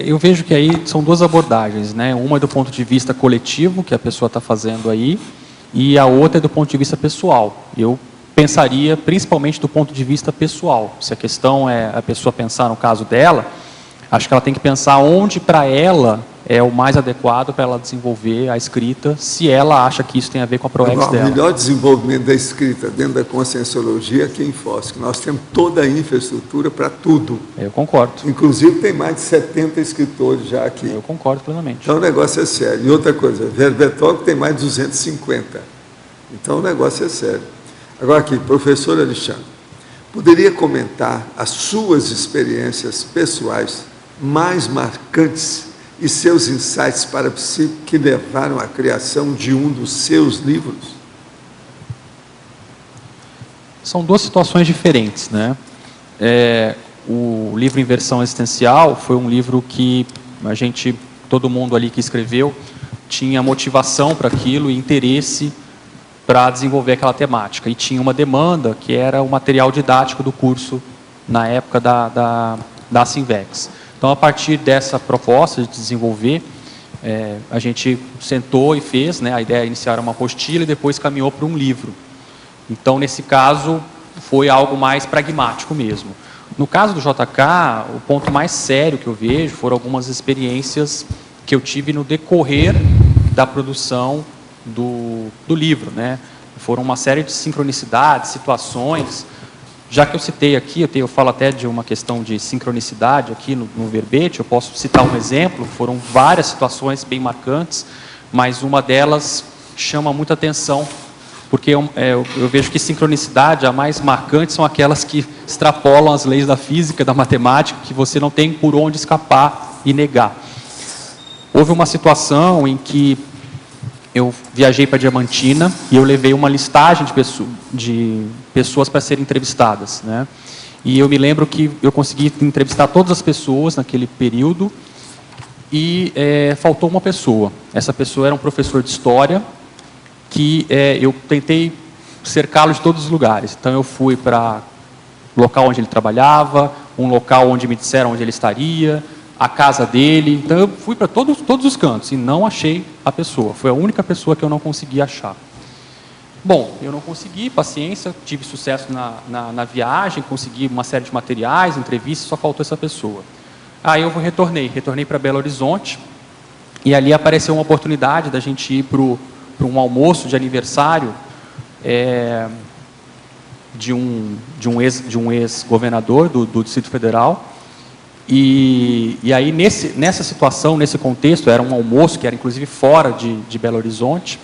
Eu vejo que aí são duas abordagens, né? Uma é do ponto de vista coletivo, que a pessoa está fazendo aí, e a outra é do ponto de vista pessoal. Eu pensaria principalmente do ponto de vista pessoal. Se a questão é a pessoa pensar no caso dela, acho que ela tem que pensar onde para ela é o mais adequado para ela desenvolver a escrita, se ela acha que isso tem a ver com a ProEx dela. O melhor desenvolvimento da escrita dentro da conscienciologia aqui em Foz, que nós temos toda a infraestrutura para tudo. Eu concordo. Inclusive tem mais de 70 escritores já aqui. Eu concordo plenamente. Então o negócio é sério. E outra coisa, verbetógrafo tem mais de 250. Então o negócio é sério. Agora aqui, professor Alexandre, poderia comentar as suas experiências pessoais mais marcantes e seus insights para si que levaram à criação de um dos seus livros? São duas situações diferentes, né? O livro Inversão Existencial foi um livro que todo mundo ali que escreveu, tinha motivação para aquilo e interesse para desenvolver aquela temática. E tinha uma demanda que era o material didático do curso na época da Sinvex. Então, a partir dessa proposta de desenvolver, a gente sentou e fez, né, a ideia inicial era uma apostila e depois caminhou para um livro. Então, nesse caso, foi algo mais pragmático mesmo. No caso do JK, o ponto mais sério que eu vejo foram algumas experiências que eu tive no decorrer da produção do livro, né? Foram uma série de sincronicidades, situações. Já que eu citei aqui, eu falo até de uma questão de sincronicidade aqui no verbete, eu posso citar um exemplo, foram várias situações bem marcantes, mas uma delas chama muita atenção, porque eu vejo que sincronicidade, a mais marcante, são aquelas que extrapolam as leis da física, da matemática, que você não tem por onde escapar e negar. Houve uma situação em que eu viajei para Diamantina e eu levei uma listagem de pessoas para serem entrevistadas, né? E eu me lembro que eu consegui entrevistar todas as pessoas naquele período e faltou uma pessoa. Essa pessoa era um professor de história que eu tentei cercá-lo de todos os lugares. Então eu fui para o local onde ele trabalhava, um local onde me disseram onde ele estaria, a casa dele. Então eu fui para todos os cantos e não achei a pessoa. Foi a única pessoa que eu não consegui achar. Bom, eu não consegui, paciência, tive sucesso na viagem, consegui uma série de materiais, entrevistas, só faltou essa pessoa. Aí eu retornei para Belo Horizonte e ali apareceu uma oportunidade da gente ir para um almoço de aniversário de um ex-governador do Distrito Federal. E aí, nessa situação, nesse contexto, era um almoço que era inclusive fora de Belo Horizonte,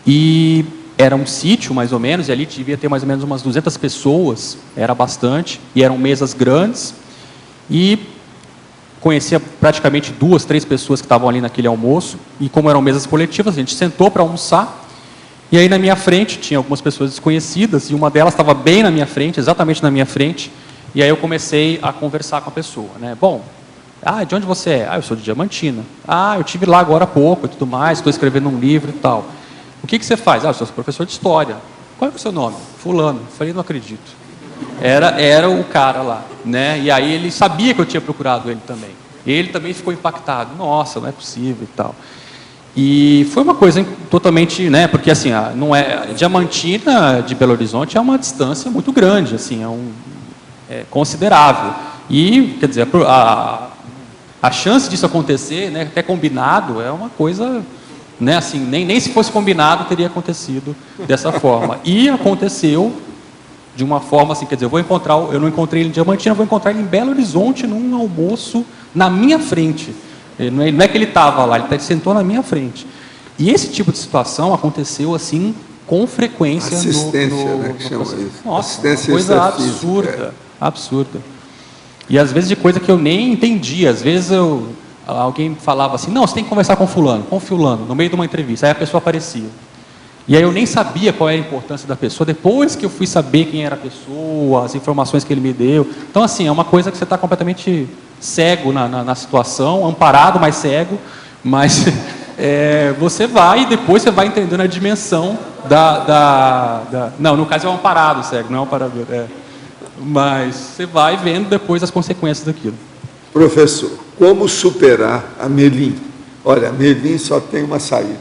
e era um sítio, mais ou menos, e ali devia ter mais ou menos umas 200 pessoas, era bastante, e eram mesas grandes, e conhecia praticamente 2, 3 pessoas que estavam ali naquele almoço, e como eram mesas coletivas, a gente sentou para almoçar, e aí na minha frente tinha algumas pessoas desconhecidas, e uma delas estava bem na minha frente, exatamente na minha frente. E aí eu comecei a conversar com a pessoa, né? Bom, de onde você é? Eu sou de Diamantina. Eu estive lá agora há pouco e tudo mais, estou escrevendo um livro e tal. O que você faz? Eu sou professor de história. Qual é o seu nome? Fulano. Eu falei, não acredito. Era o cara lá, né? E aí ele sabia que eu tinha procurado ele também. Ele também ficou impactado. Nossa, não é possível e tal. E foi uma coisa totalmente, né? Porque assim, não é Diamantina de Belo Horizonte é uma distância muito grande, assim, considerável. E, quer dizer, a chance disso acontecer, né, até combinado, é uma coisa, né, assim, nem se fosse combinado teria acontecido dessa forma. E aconteceu de uma forma assim, quer dizer, eu não encontrei ele em Diamantina, vou encontrar ele em Belo Horizonte num almoço na minha frente. Não é que ele estava lá, ele sentou na minha frente. E esse tipo de situação aconteceu assim com frequência assistência, né, que chama processo. isso. Nossa, Assistência uma coisa extrafísica, absurda, absurda. E às vezes de coisa que eu nem entendia. Às vezes alguém falava assim, não, você tem que conversar com fulano, no meio de uma entrevista. Aí a pessoa aparecia. E aí eu nem sabia qual era a importância da pessoa, depois que eu fui saber quem era a pessoa, as informações que ele me deu. Então, assim, é uma coisa que você está completamente cego na situação, amparado, mas cego, mas você vai e depois você vai entendendo a dimensão Não, no caso é um amparado cego, não é um amparador. Mas você vai vendo depois as consequências daquilo. Professor, como superar a Melim? Olha, a Melim só tem uma saída.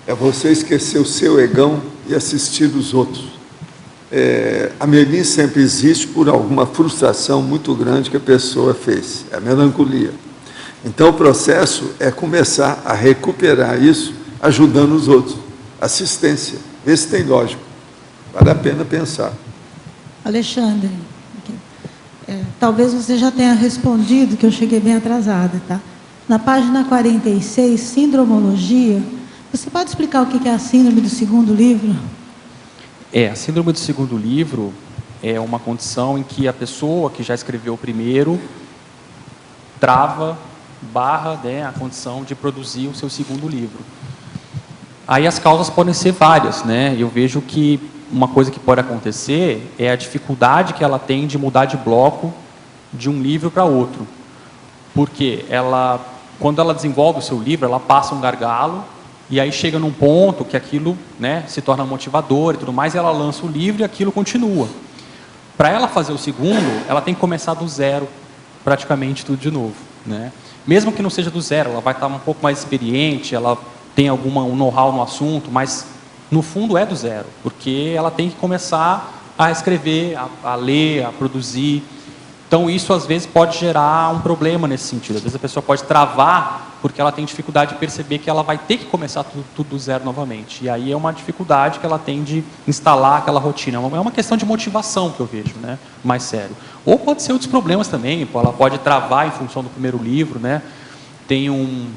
É você esquecer o seu egão e assistir os outros. A Melim sempre existe por alguma frustração muito grande que a pessoa fez. É a melancolia. Então, o processo é começar a recuperar isso, ajudando os outros. Assistência. Vê se tem lógica. Vale a pena pensar. Alexandre, talvez você já tenha respondido, que eu cheguei bem atrasada, tá? Na página 46, Sindromologia, você pode explicar o que é a síndrome do segundo livro? A síndrome do segundo livro é uma condição em que a pessoa que já escreveu o primeiro barra, né, a condição de produzir o seu segundo livro. Aí as causas podem ser várias, né? Eu vejo que uma coisa que pode acontecer é a dificuldade que ela tem de mudar de bloco de um livro para outro. Porque quando ela desenvolve o seu livro, ela passa um gargalo, e aí chega num ponto que aquilo, né, se torna motivador e tudo mais, e ela lança o livro e aquilo continua. Para ela fazer o segundo, ela tem que começar do zero, praticamente tudo de novo, né? Mesmo que não seja do zero, ela vai estar um pouco mais experiente, ela tem um know-how no assunto, mas no fundo é do zero, porque ela tem que começar a escrever, a ler, a produzir. Então isso às vezes pode gerar um problema nesse sentido. Às vezes a pessoa pode travar porque ela tem dificuldade de perceber que ela vai ter que começar tudo do zero novamente. E aí é uma dificuldade que ela tem de instalar aquela rotina. É uma questão de motivação que eu vejo, né? Mais sério. Ou pode ser outros problemas também. Ela pode travar em função do primeiro livro, né? Tem um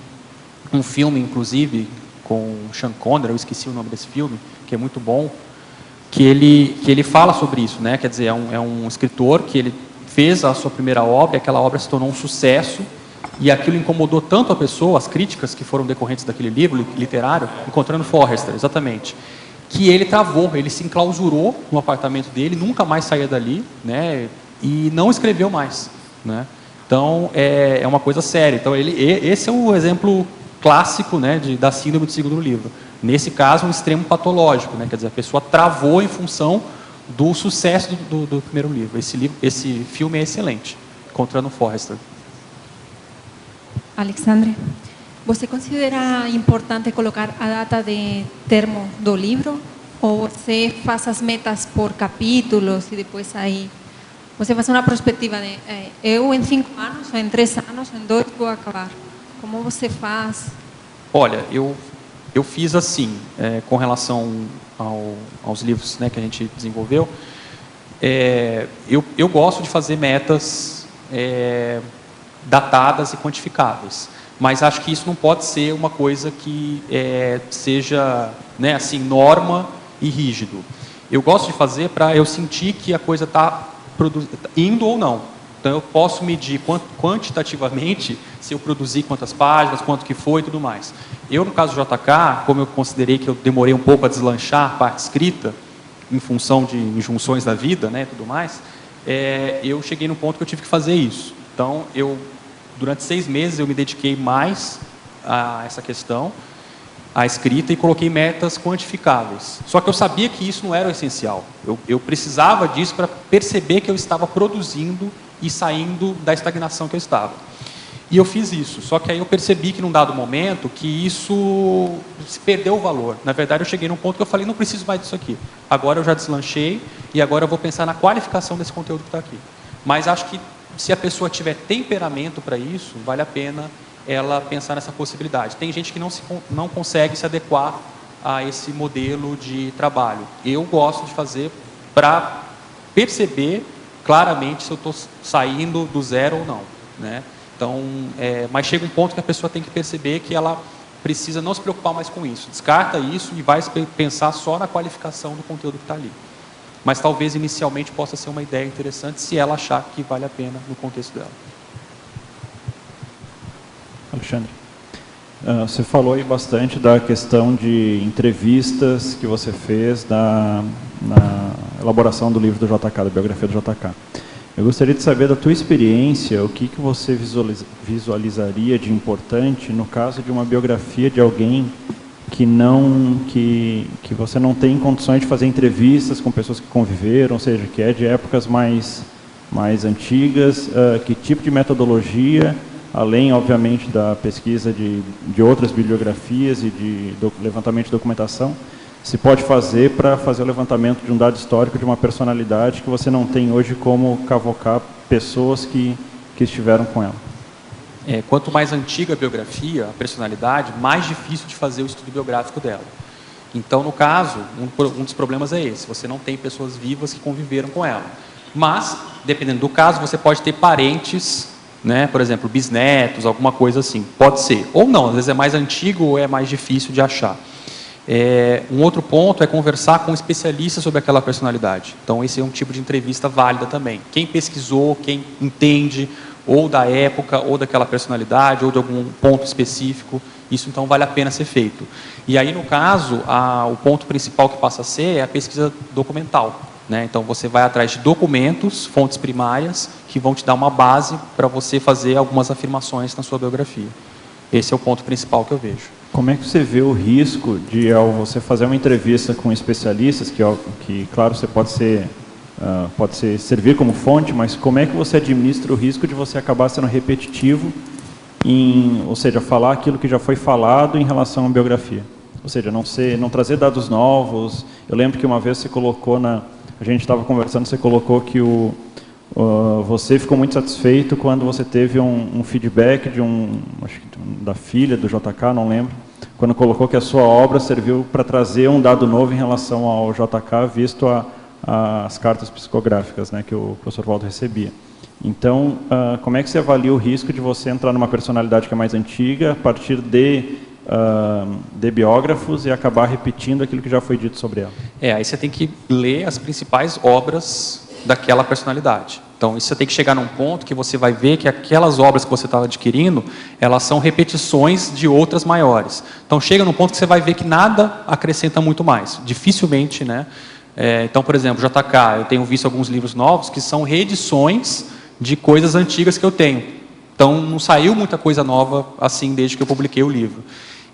filme, inclusive, com Sean Connery, eu esqueci o nome desse filme, que é muito bom, que ele fala sobre isso, né? Quer dizer, é um escritor que ele fez a sua primeira obra, e aquela obra se tornou um sucesso, e aquilo incomodou tanto a pessoa, as críticas que foram decorrentes daquele livro literário, Encontrando Forrester, exatamente, que ele travou, ele se enclausurou no apartamento dele, nunca mais saía dali, né? E não escreveu mais, né? Então, é uma coisa séria. Então, esse é um exemplo clássico, né, da síndrome do segundo livro. Nesse caso, um extremo patológico, né? Quer dizer, a pessoa travou em função do sucesso do primeiro livro. Esse filme é excelente, Encontrando Forrester. Alexandre, você considera importante colocar a data de termo do livro? Ou você faz as metas por capítulos e depois aí você faz uma perspectiva de eu em 5 anos, ou em 3 anos, ou em 2 vou acabar? Como você faz? Olha, eu fiz assim, com relação aos livros, né, que a gente desenvolveu, eu gosto de fazer metas datadas e quantificáveis, mas acho que isso não pode ser uma coisa que seja, né, assim, norma e rígido. Eu gosto de fazer para eu sentir que a coisa está indo ou não. Então eu posso medir quantitativamente se eu produzi quantas páginas, quanto que foi e tudo mais. Eu, no caso do JK, como eu considerei que eu demorei um pouco a deslanchar a parte escrita, em função de injunções da vida, né, e tudo mais, eu cheguei no ponto que eu tive que fazer isso. Então, durante 6 meses, eu me dediquei mais a essa questão, a escrita, e coloquei metas quantificáveis. Só que eu sabia que isso não era o essencial. Eu precisava disso para perceber que eu estava produzindo e saindo da estagnação que eu estava. E eu fiz isso, só que aí eu percebi que num dado momento que isso se perdeu o valor. Na verdade, eu cheguei num ponto que eu falei, não preciso mais disso aqui. Agora eu já deslanchei e agora eu vou pensar na qualificação desse conteúdo que está aqui. Mas acho que se a pessoa tiver temperamento para isso, vale a pena ela pensar nessa possibilidade. Tem gente que não consegue se adequar a esse modelo de trabalho. Eu gosto de fazer para perceber claramente se eu estou saindo do zero ou não, né? Então, mas chega um ponto que a pessoa tem que perceber que ela precisa não se preocupar mais com isso. Descarta isso e vai pensar só na qualificação do conteúdo que está ali. Mas talvez inicialmente possa ser uma ideia interessante se ela achar que vale a pena no contexto dela. Alexandre, você falou aí bastante da questão de entrevistas que você fez na elaboração do livro do JK, da biografia do JK. Eu gostaria de saber da tua experiência, o que você visualizaria de importante no caso de uma biografia de alguém que você não tem condições de fazer entrevistas com pessoas que conviveram, ou seja, que é de épocas mais antigas, que tipo de metodologia, além, obviamente, da pesquisa de outras bibliografias e do levantamento de documentação, se pode fazer para fazer o levantamento de um dado histórico de uma personalidade que você não tem hoje como cavocar pessoas que estiveram com ela? Quanto mais antiga a biografia, a personalidade, mais difícil de fazer o estudo biográfico dela. Então, no caso, um dos problemas é esse, você não tem pessoas vivas que conviveram com ela. Mas, dependendo do caso, você pode ter parentes, né, por exemplo, bisnetos, alguma coisa assim. Pode ser. Ou não, às vezes é mais antigo ou é mais difícil de achar. Um outro ponto é conversar com especialistas sobre aquela personalidade. Então, esse é um tipo de entrevista válida também. Quem pesquisou, quem entende, ou da época, ou daquela personalidade, ou de algum ponto específico, isso então vale a pena ser feito. E aí, no caso, o ponto principal que passa a ser é a pesquisa documental, né? Então, você vai atrás de documentos, fontes primárias, que vão te dar uma base para você fazer algumas afirmações na sua biografia. Esse é o ponto principal que eu vejo. Como é que você vê o risco de, ao você fazer uma entrevista com especialistas, que claro, você pode servir como fonte, mas como é que você administra o risco de você acabar sendo repetitivo, ou seja, falar aquilo que já foi falado em relação à biografia? Ou seja, não trazer dados novos. Eu lembro que uma vez você colocou a gente estava conversando, você colocou que você ficou muito satisfeito quando você teve um feedback da filha do JK, não lembro, quando colocou que a sua obra serviu para trazer um dado novo em relação ao JK, visto as cartas psicográficas, né, que o professor Waldo recebia. Então, como é que você avalia o risco de você entrar numa personalidade que é mais antiga, a partir de biógrafos, e acabar repetindo aquilo que já foi dito sobre ela? Aí você tem que ler as principais obras daquela personalidade. Então, isso você tem que chegar num ponto que você vai ver que aquelas obras que você está adquirindo, elas são repetições de outras maiores. Então, chega num ponto que você vai ver que nada acrescenta muito mais. Dificilmente, né? Então, por exemplo, JK, eu tenho visto alguns livros novos que são reedições de coisas antigas que eu tenho. Então, não saiu muita coisa nova assim desde que eu publiquei o livro.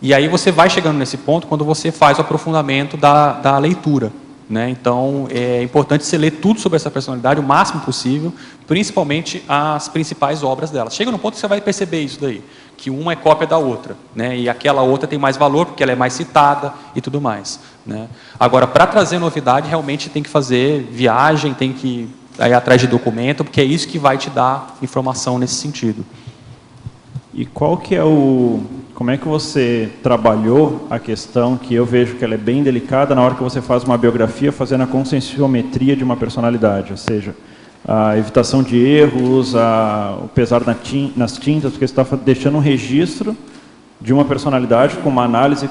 E aí você vai chegando nesse ponto quando você faz o aprofundamento da leitura, né? Então, é importante você ler tudo sobre essa personalidade o máximo possível, principalmente as principais obras dela. Chega no ponto que você vai perceber isso daí, que uma é cópia da outra, né? E aquela outra tem mais valor porque ela é mais citada e tudo mais, né? Agora, para trazer novidade, realmente tem que fazer viagem, tem que ir atrás de documento, porque é isso que vai te dar informação nesse sentido. E como é que você trabalhou a questão, que eu vejo que ela é bem delicada, na hora que você faz uma biografia, fazendo a conscienciometria de uma personalidade, ou seja, a evitação de erros, o pesar nas tintas, porque você está deixando um registro de uma personalidade com uma análise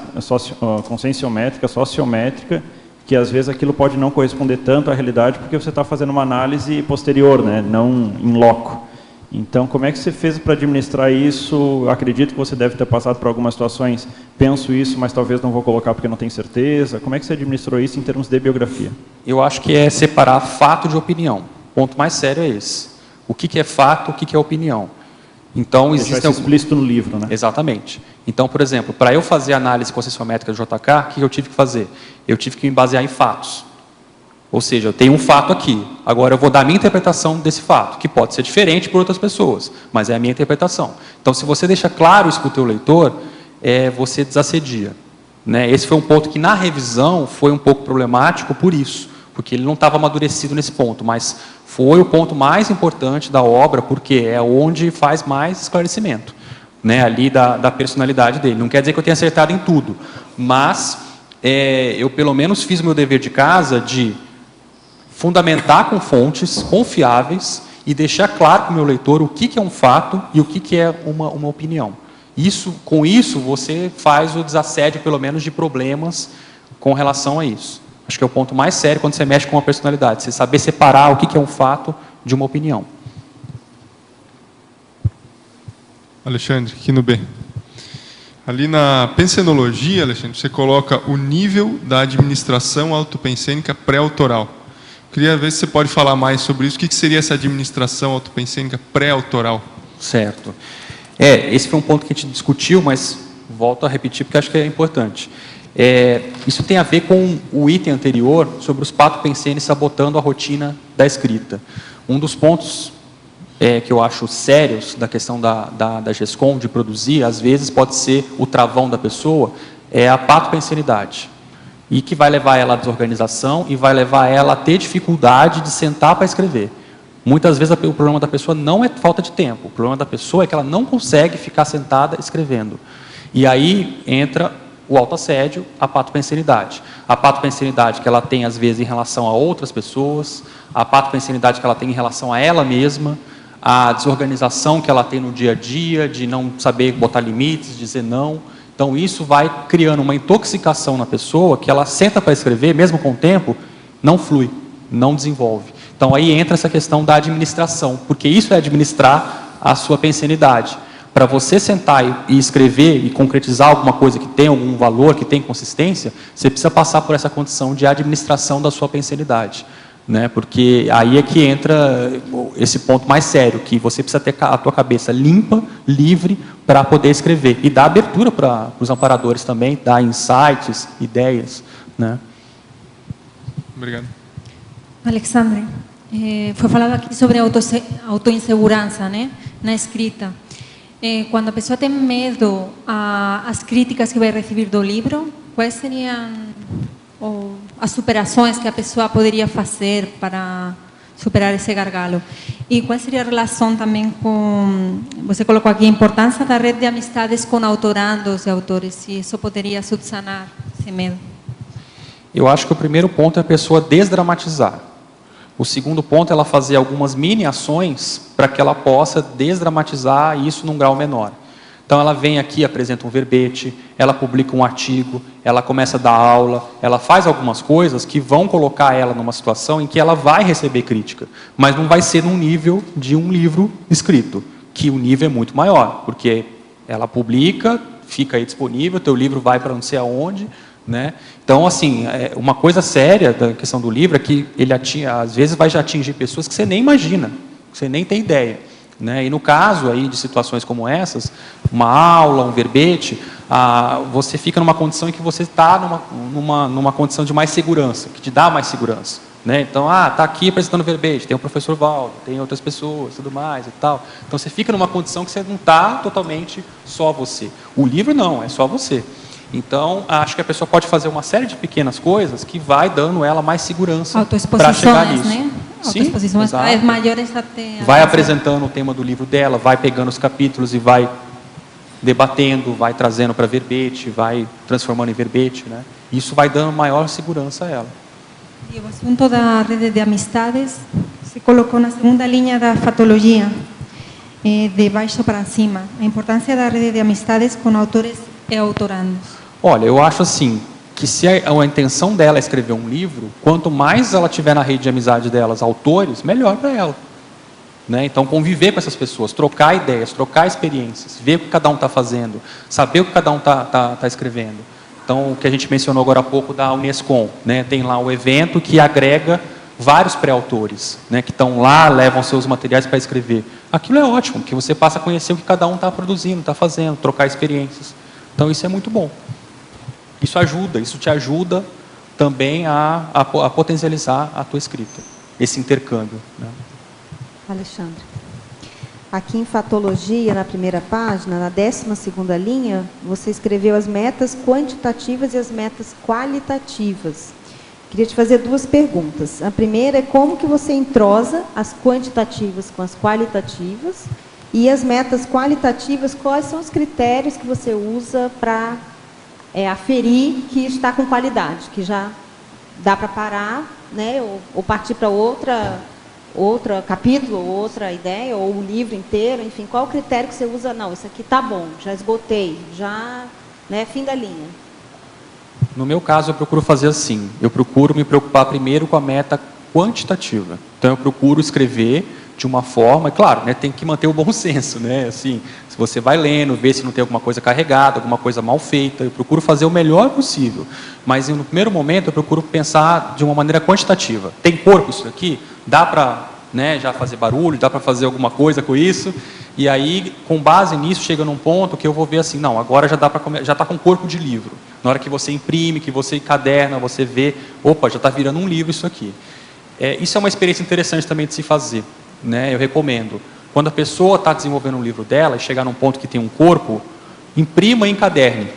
conscienciométrica, sociométrica, que às vezes aquilo pode não corresponder tanto à realidade, porque você está fazendo uma análise posterior, né, não in loco. Então, como é que você fez para administrar isso? Acredito que você deve ter passado por algumas situações, penso isso, mas talvez não vou colocar porque não tenho certeza. Como é que você administrou isso em termos de biografia? Eu acho que é separar fato de opinião. O ponto mais sério é esse. O que é fato, o que é opinião. Então, existe explícito no livro, né? Exatamente. Então, por exemplo, para eu fazer a análise conscienciométrica do JK, o que eu tive que fazer? Eu tive que me basear em fatos. Ou seja, eu tenho um fato aqui, agora eu vou dar a minha interpretação desse fato, que pode ser diferente por outras pessoas, mas é a minha interpretação. Então, se você deixa claro isso para o teu leitor, você desassedia, né? Esse foi um ponto que na revisão foi um pouco problemático por isso, porque ele não estava amadurecido nesse ponto, mas foi o ponto mais importante da obra, porque é onde faz mais esclarecimento, né? Ali da personalidade dele. Não quer dizer que eu tenha acertado em tudo, mas eu pelo menos fiz o meu dever de casa de fundamentar com fontes confiáveis e deixar claro para o meu leitor o que é um fato e o que é uma opinião. Com isso, você faz o desassédio, pelo menos, de problemas com relação a isso. Acho que é o ponto mais sério quando você mexe com a personalidade, você saber separar o que é um fato de uma opinião. Alexandre, aqui no B. Ali na pensenologia, Alexandre, você coloca o nível da administração autopensênica pré-autoral. Queria ver se você pode falar mais sobre isso. O que seria essa administração autopensênica pré-autoral? Certo. Esse foi um ponto que a gente discutiu, mas volto a repetir porque acho que é importante. Isso tem a ver com o item anterior sobre os patopensênios sabotando a rotina da escrita. Um dos pontos que eu acho sérios da questão da GESCOM, de produzir, às vezes pode ser o travão da pessoa, é a patopensenidade. E que vai levar ela à desorganização e vai levar ela a ter dificuldade de sentar para escrever. Muitas vezes o problema da pessoa não é falta de tempo, o problema da pessoa é que ela não consegue ficar sentada escrevendo. E aí entra o autoassédio, a patopensenidade. A patopensenidade que ela tem, às vezes, em relação a outras pessoas, a patopensenidade que ela tem em relação a ela mesma, a desorganização que ela tem no dia a dia, de não saber botar limites, dizer não. Então, isso vai criando uma intoxicação na pessoa, que ela senta para escrever, mesmo com o tempo, não flui, não desenvolve. Então, aí entra essa questão da administração, porque isso é administrar a sua pensenidade. Para você sentar e escrever e concretizar alguma coisa que tem algum valor, que tem consistência, você precisa passar por essa condição de administração da sua pensenidade. Né? Porque aí é que entra esse ponto mais sério, que você precisa ter a tua cabeça limpa, livre, para poder escrever. E dar abertura para os amparadores também, dar insights, ideias. Né? Obrigado. Alexandre, foi falado aqui sobre autoinsegurança, né, na escrita. Quando a pessoa tem medo às críticas que vai receber do livro, quais seriam as superações que a pessoa poderia fazer para superar esse gargalo? E qual seria a relação também com, você colocou aqui, a importância da rede de amistades com autorandos e autores, se isso poderia subsanar esse medo? Eu acho que o primeiro ponto é a pessoa desdramatizar. O segundo ponto é ela fazer algumas mini ações para que ela possa desdramatizar isso num grau menor. Então ela vem aqui, apresenta um verbete, ela publica um artigo, ela começa a dar aula, ela faz algumas coisas que vão colocar ela numa situação em que ela vai receber crítica, mas não vai ser num nível de um livro escrito, que o nível é muito maior, porque ela publica, fica aí disponível, teu livro vai para não sei aonde, né? Então, assim, uma coisa séria da questão do livro é que ele às vezes vai já atingir pessoas que você nem imagina, que você nem tem ideia. Né? E no caso aí de situações como essas, uma aula, um verbete, você fica numa condição em que você está numa condição de mais segurança, que te dá mais segurança. Né? Então, está aqui apresentando verbete, tem o professor Valdo, tem outras pessoas, tudo mais e tal. Então, você fica numa condição que você não está totalmente só você. O livro não, é só você. Então, acho que a pessoa pode fazer uma série de pequenas coisas que vai dando ela mais segurança para chegar nisso. Né? Autoexposições, maiores até... Vai apresentando o tema do livro dela, vai pegando os capítulos e vai debatendo, vai trazendo para verbete, vai transformando em verbete. Né? Isso vai dando maior segurança a ela. E o assunto da rede de amistades se colocou na segunda linha da fatologia, de baixo para cima. A importância da rede de amistades com autores e autorandos. Olha, eu acho assim, que se a intenção dela é escrever um livro, quanto mais ela tiver na rede de amizade delas autores, melhor para ela. Né? Então, conviver com essas pessoas, trocar ideias, trocar experiências, ver o que cada um está fazendo, saber o que cada um está escrevendo. Então, o que a gente mencionou agora há pouco da Unescom, né? Tem lá o evento que agrega vários pré-autores, né? Que estão lá, levam seus materiais para escrever. Aquilo é ótimo, porque você passa a conhecer o que cada um está produzindo, está fazendo, trocar experiências. Então, isso é muito bom. Isso te ajuda também a potencializar a tua escrita, esse intercâmbio. Né? Alexandre, aqui em Fatologia, na primeira página, na 12ª linha, você escreveu as metas quantitativas e as metas qualitativas. Queria te fazer duas perguntas. A primeira é como que você entrosa as quantitativas com as qualitativas, e as metas qualitativas, quais são os critérios que você usa para aferir que está com qualidade, que já dá para parar, né, ou partir para outra outro capítulo, outra ideia, ou o livro inteiro, enfim, qual o critério que você usa? Não, isso aqui tá bom, já esgotei, já, né, fim da linha. No meu caso, eu procuro fazer assim. Eu procuro me preocupar primeiro com a meta quantitativa. Então, eu procuro escrever de uma forma, claro, né, tem que manter o bom senso, né? Assim, se você vai lendo, vê se não tem alguma coisa carregada, alguma coisa mal feita, eu procuro fazer o melhor possível. Mas no primeiro momento eu procuro pensar de uma maneira quantitativa. Tem corpo isso aqui? Dá para, né, já fazer barulho, dá para fazer alguma coisa com isso? E aí, com base nisso, chega num ponto que eu vou ver assim, não, agora já está com corpo de livro. Na hora que você imprime, que você encaderna, você vê, opa, já está virando um livro isso aqui. Isso é uma experiência interessante também de se fazer, né? Eu recomendo. Quando a pessoa está desenvolvendo um livro dela e chegar num ponto que tem um corpo, imprima e encaderne.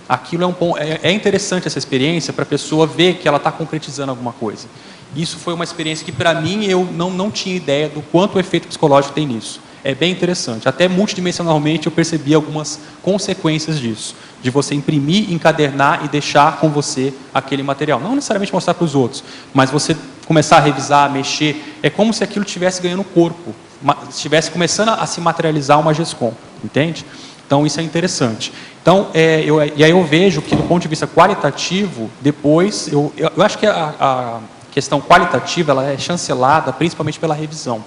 Aquilo é interessante essa experiência para a pessoa ver que ela está concretizando alguma coisa. Isso foi uma experiência que, para mim, eu não tinha ideia do quanto o efeito psicológico tem nisso. É bem interessante. Até multidimensionalmente eu percebi algumas consequências disso. De você imprimir, encadernar e deixar com você aquele material. Não necessariamente mostrar para os outros, mas você começar a revisar, a mexer. É como se aquilo estivesse ganhando corpo. Estivesse começando a se materializar uma GESCOM. Entende? Então, isso é interessante. Então, e aí eu vejo que, do ponto de vista qualitativo, depois, eu acho que a questão qualitativa ela é chancelada principalmente pela revisão.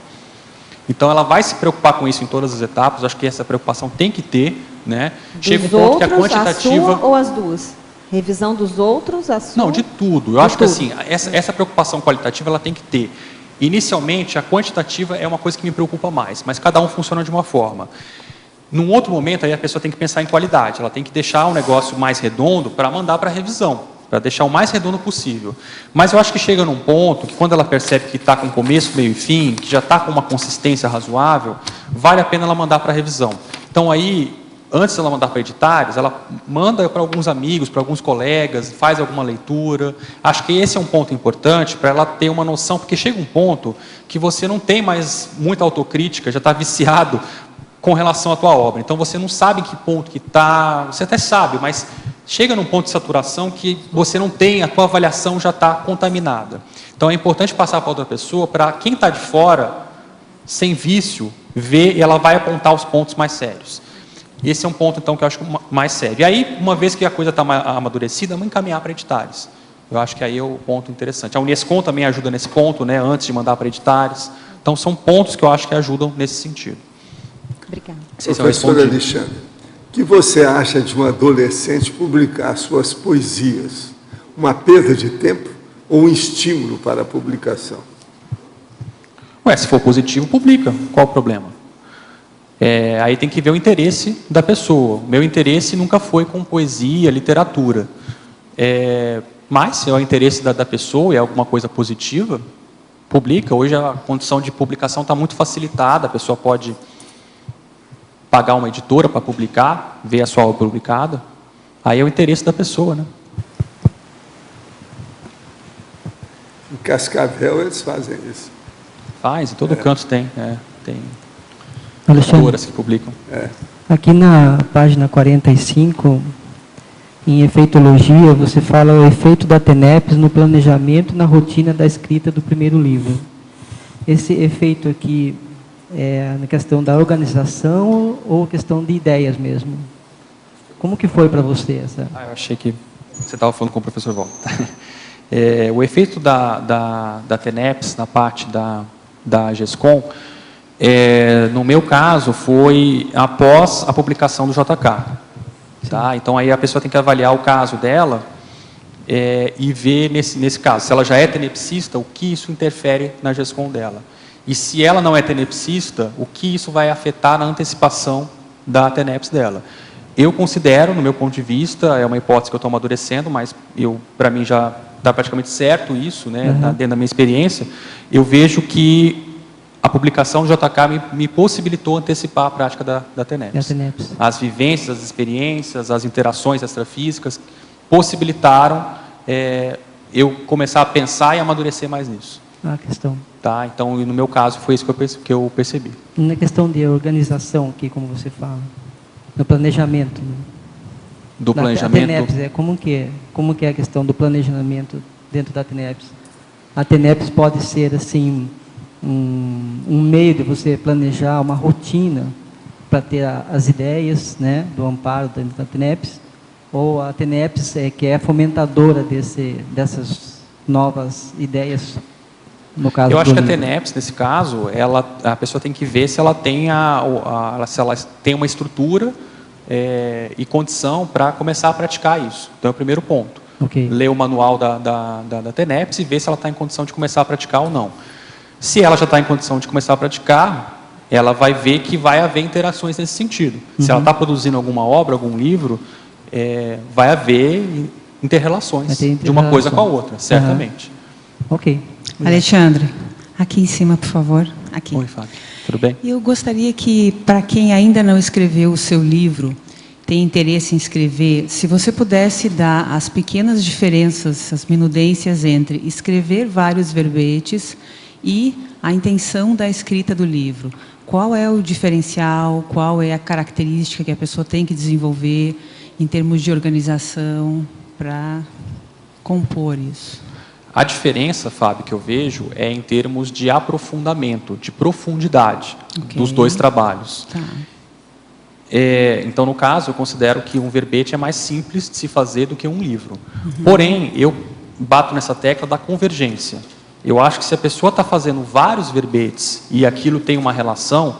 Então, ela vai se preocupar com isso em todas as etapas. Acho que essa preocupação tem que ter, né? Chega um ponto que a quantitativa... A sua ou as duas? Revisão dos outros, a sua? Não, de tudo. Eu acho que assim, essa preocupação qualitativa ela tem que ter. Inicialmente, a quantitativa é uma coisa que me preocupa mais, mas cada um funciona de uma forma. Num outro momento, aí a pessoa tem que pensar em qualidade. Ela tem que deixar o negócio mais redondo para mandar para a revisão, para deixar o mais redondo possível. Mas eu acho que chega num ponto que, quando ela percebe que está com começo, meio e fim, que já está com uma consistência razoável, vale a pena ela mandar para a revisão. Então, aí, antes de ela mandar para editares, ela manda para alguns amigos, para alguns colegas, faz alguma leitura. Acho que esse é um ponto importante para ela ter uma noção, porque chega um ponto que você não tem mais muita autocrítica, já está viciado com relação à tua obra. Então, você não sabe em que ponto que está, você até sabe, mas chega num ponto de saturação que você não tem, a tua avaliação já está contaminada. Então, é importante passar para outra pessoa, para quem está de fora, sem vício, ver, e ela vai apontar os pontos mais sérios. Esse é um ponto, então, que eu acho mais sério. E aí, uma vez que a coisa está amadurecida, vamos encaminhar para editares. Eu acho que aí é o ponto interessante. A Unescom também ajuda nesse ponto, né, antes de mandar para editares. Então, são pontos que eu acho que ajudam nesse sentido. Obrigada. Professor Alexandre, o que você acha de um adolescente publicar suas poesias? Uma perda de tempo ou um estímulo para a publicação? Se for positivo, publica. Qual o problema? Aí tem que ver o interesse da pessoa. O meu interesse nunca foi com poesia, literatura. Mas, se é o interesse da pessoa e é alguma coisa positiva, publica. Hoje a condição de publicação está muito facilitada, a pessoa pode pagar uma editora para publicar, ver a sua obra publicada. Aí é o interesse da pessoa, né? Em Cascavel eles fazem isso. Faz, em todo canto tem. Tem Alexandre, editoras que publicam. Aqui na página 45, em efeitologia, você fala o efeito da TENEPS no planejamento e na rotina da escrita do primeiro livro. Esse efeito aqui é na questão da organização ou questão de ideias mesmo? Como que foi para você essa? Eu achei que você estava falando com o professor Walter. O efeito da TENEPS na parte da GESCOM, no meu caso, foi após a publicação do JK. Tá? Então, aí a pessoa tem que avaliar o caso dela e ver, nesse caso, se ela já é tenepsista, o que isso interfere na GESCOM dela. E se ela não é tenepsista, o que isso vai afetar na antecipação da TENEPS dela. Eu considero, no meu ponto de vista, é uma hipótese que eu estou amadurecendo, mas para mim já está praticamente certo isso, né, dentro da minha experiência, eu vejo que a publicação do JK me possibilitou antecipar a prática da TENEPS. As vivências, as experiências, as interações extrafísicas possibilitaram eu começar a pensar e amadurecer mais nisso. Questão. Tá? Então, no meu caso, foi isso que eu percebi. Na questão de organização, aqui, como você fala, no planejamento. Do planejamento? TENEPS, como que é a questão do planejamento dentro da TENEPS? A TENEPS pode ser, assim, um meio de você planejar uma rotina para ter as ideias, né, do amparo da TENEPS, ou a TENEPS que é fomentadora dessas novas ideias, no caso Eu acho que a livro. TENEPS, nesse caso, a pessoa tem que ver se ela tem, se ela tem uma estrutura e condição para começar a praticar isso. Então, é o primeiro ponto. Okay. Ler o manual da TENEPS e ver se ela está em condição de começar a praticar ou não. Se ela já está em condição de começar a praticar, ela vai ver que vai haver interações nesse sentido. Se ela está produzindo alguma obra, algum livro, vai haver interrelações de uma coisa com a outra, certamente. Ok. Alexandre, aqui em cima, por favor. Aqui. Oi, Fábio. Tudo bem? Eu gostaria que, para quem ainda não escreveu o seu livro, tem interesse em escrever, se você pudesse dar as pequenas diferenças, as minudências entre escrever vários verbetes e a intenção da escrita do livro. Qual é o diferencial, qual é a característica que a pessoa tem que desenvolver em termos de organização para compor isso? A diferença, Fábio, que eu vejo é em termos de aprofundamento, de profundidade dos dois trabalhos. Tá. Então, no caso, eu considero que um verbete é mais simples de se fazer do que um livro. Porém, eu bato nessa tecla da convergência. Eu acho que se a pessoa está fazendo vários verbetes e aquilo tem uma relação,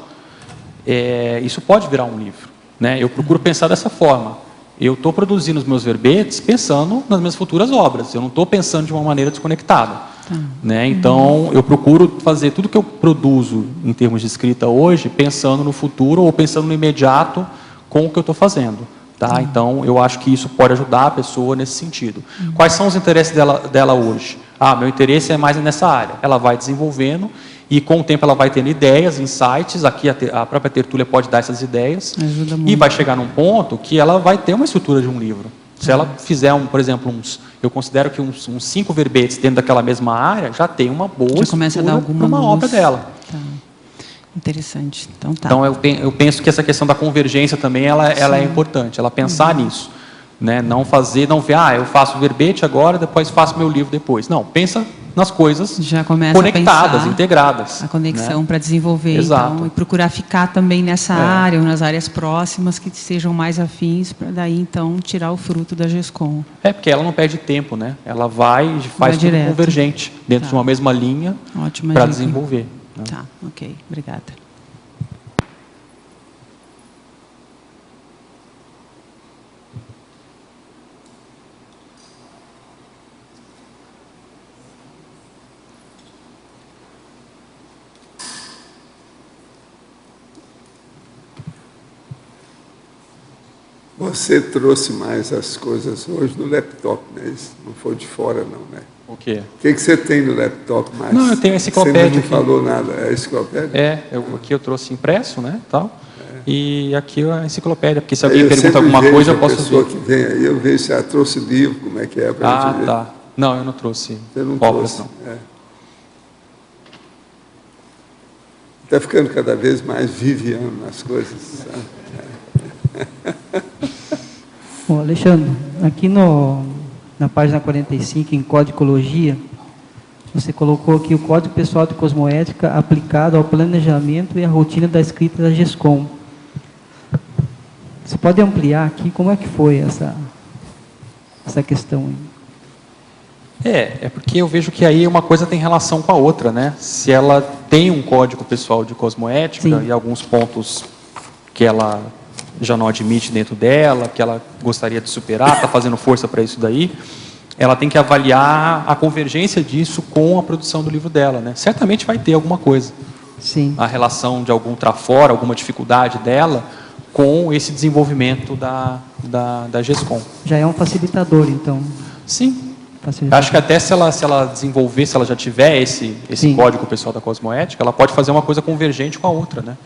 isso pode virar um livro, né? Eu procuro pensar dessa forma. Eu estou produzindo os meus verbetes pensando nas minhas futuras obras. Eu não estou pensando de uma maneira desconectada. Né? Então, eu procuro fazer tudo que eu produzo em termos de escrita hoje, pensando no futuro ou pensando no imediato com o que eu estou fazendo. Tá? Então, eu acho que isso pode ajudar a pessoa nesse sentido. Quais são os interesses dela hoje? Meu interesse é mais nessa área. Ela vai desenvolvendo e, com o tempo, ela vai tendo ideias, insights. Aqui, a própria tertúlia pode dar essas ideias. Ajuda muito. E vai chegar num ponto que ela vai ter uma estrutura de um livro. Se ela fizer, por exemplo, eu considero que uns 5 verbetes dentro daquela mesma área, já tem uma boa estrutura para uma obra dela. Tá. Interessante. Então, tá. Então, eu penso que essa questão da convergência também ela é importante, ela pensar nisso. Né? Não ver, eu faço verbete agora, depois faço meu livro depois. Não, pensa nas coisas já começa conectadas, a pensar integradas. A conexão, né? para desenvolver, Exato. então, e procurar ficar também nessa área, ou nas áreas próximas que sejam mais afins, para daí, então, tirar o fruto da GESCOM. Porque ela não perde tempo, né? Ela vai e faz tudo direto. Convergente, dentro de uma mesma linha, para desenvolver. Né? Tá, ok. Obrigada. Você trouxe mais as coisas hoje no laptop, né? Isso não foi de fora, não, né? O quê? O que você tem no laptop mais? Não, eu tenho a enciclopédia Você ainda não aqui. falou nada. É a enciclopédia? Aqui eu trouxe impresso, né? Tal. E aqui a enciclopédia, porque se alguém pergunta alguma coisa, eu posso ver. A pessoa que vem aí, eu vejo se ela trouxe livro, como é que é para gente ver. Tá. Não, eu não trouxe. Você não obras, trouxe? não. Está ficando cada vez mais viviano nas coisas, sabe? Bom, Alexandre, aqui na página 45, em Codicologia, você colocou aqui o Código Pessoal de Cosmoética aplicado ao planejamento e à rotina da escrita da GESCOM. Você pode ampliar aqui como é que foi essa questão? Porque eu vejo que aí uma coisa tem relação com a outra, né? Se ela tem um Código Pessoal de Cosmoética e alguns pontos que ela já não admite dentro dela, que ela gostaria de superar, está fazendo força para isso daí, ela tem que avaliar a convergência disso com a produção do livro dela, né? Certamente vai ter alguma coisa. Sim. A relação de algum trafora, alguma dificuldade dela com esse desenvolvimento da GESCOM. Já é um facilitador, então. Sim. Acho que até se ela desenvolver, se ela já tiver esse Código Pessoal da Cosmoética, ela pode fazer uma coisa convergente com a outra, né?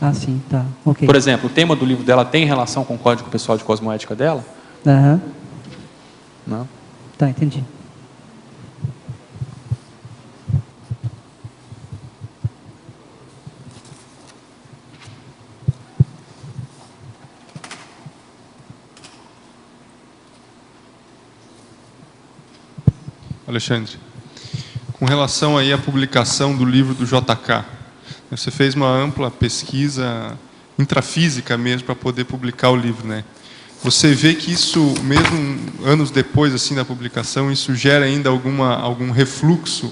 Ah, sim, tá. Ok. Por exemplo, o tema do livro dela tem relação com o Código Pessoal de Cosmoética dela? Aham. Não. Tá, entendi. Alexandre, com relação aí à publicação do livro do JK. Você fez uma ampla pesquisa intrafísica mesmo para poder publicar o livro, né? Você vê que isso, mesmo anos depois assim da publicação, isso gera ainda algum refluxo,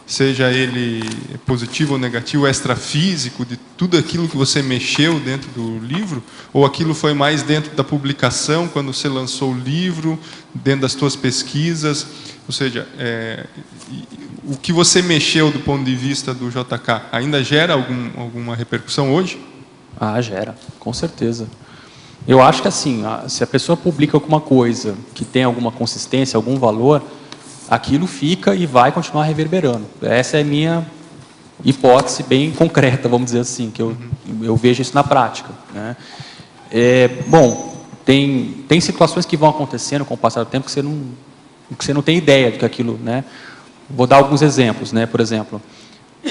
seja ele positivo ou negativo, extrafísico, de tudo aquilo que você mexeu dentro do livro? Ou aquilo foi mais dentro da publicação, quando você lançou o livro, dentro das suas pesquisas? Ou seja, o que você mexeu do ponto de vista do JK ainda gera alguma repercussão hoje? Ah, gera, com certeza. Eu acho que assim, se a pessoa publica alguma coisa que tem alguma consistência, algum valor, aquilo fica e vai continuar reverberando. Essa é a minha hipótese bem concreta, vamos dizer assim, que eu vejo isso na prática, né? Bom, tem situações que vão acontecendo com o passar do tempo que você não tem ideia de que aquilo, né? Vou dar alguns exemplos, né? Por exemplo,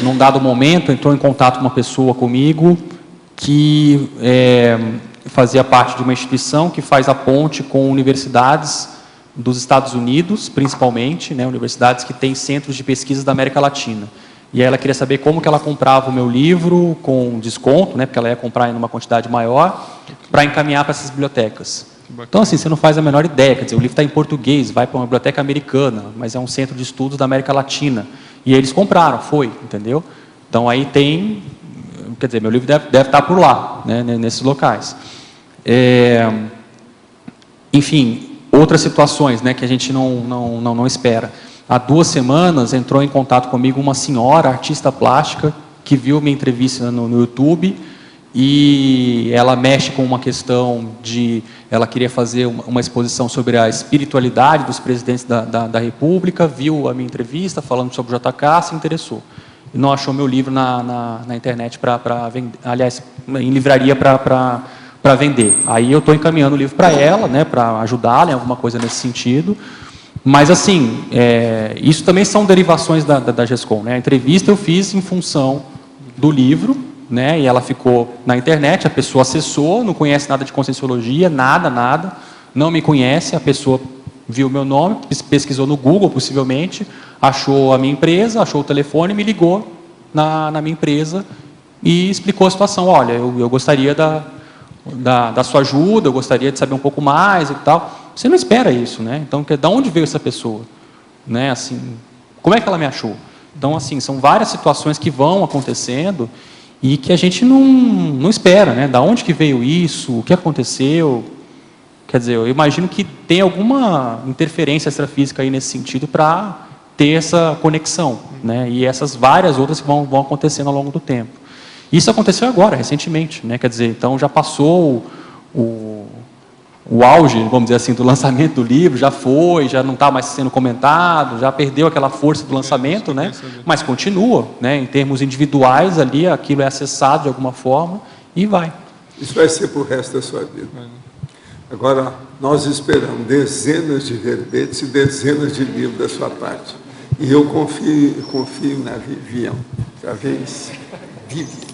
num dado momento entrou em contato uma pessoa comigo que fazia parte de uma instituição que faz a ponte com universidades dos Estados Unidos, principalmente, né, universidades que têm centros de pesquisa da América Latina. E aí ela queria saber como que ela comprava o meu livro com desconto, né, porque ela ia comprar em uma quantidade maior, para encaminhar para essas bibliotecas. Então, assim, você não faz a menor ideia, quer dizer, o livro está em português, vai para uma biblioteca americana, mas é um centro de estudos da América Latina. E eles compraram, entendeu? Então, aí tem, quer dizer, meu livro deve estar por lá, né, nesses locais. Enfim, outras situações, né, que a gente não espera. Há 2 semanas entrou em contato comigo uma senhora, artista plástica, que viu minha entrevista no YouTube, e ela mexe com uma questão de... Ela queria fazer uma exposição sobre a espiritualidade dos presidentes da República, viu a minha entrevista falando sobre o JK, se interessou. E não achou meu livro na internet para vender, aliás, em livraria para vender. Aí eu estou encaminhando o livro para ela, né, para ajudá-la em alguma coisa nesse sentido. Mas, assim, isso também são derivações da GESCOM, né? A entrevista eu fiz em função do livro, né, e ela ficou na internet, a pessoa acessou, não conhece nada de Conscienciologia, nada, não me conhece, a pessoa viu meu nome, pesquisou no Google, possivelmente, achou a minha empresa, achou o telefone, me ligou na minha empresa e explicou a situação. Olha, eu gostaria da sua ajuda, eu gostaria de saber um pouco mais e tal. Você não espera isso, né? Então, de onde veio essa pessoa? Né? Assim, como é que ela me achou? Então, assim, são várias situações que vão acontecendo e que a gente não espera, né? Da onde que veio isso? O que aconteceu? Quer dizer, eu imagino que tem alguma interferência extrafísica aí nesse sentido para ter essa conexão, né? E essas várias outras que vão acontecendo ao longo do tempo. Isso aconteceu agora, recentemente, né? Quer dizer, então já passou o auge, vamos dizer assim, do lançamento do livro, já não está mais sendo comentado, já perdeu aquela força do lançamento, né? Mas continua, né? Em termos individuais ali, aquilo é acessado de alguma forma e vai. Isso vai ser para o resto da sua vida. Agora, nós esperamos dezenas de verbetes e dezenas de livros da sua parte. E eu confio na Vivian. Já vez? Vivian.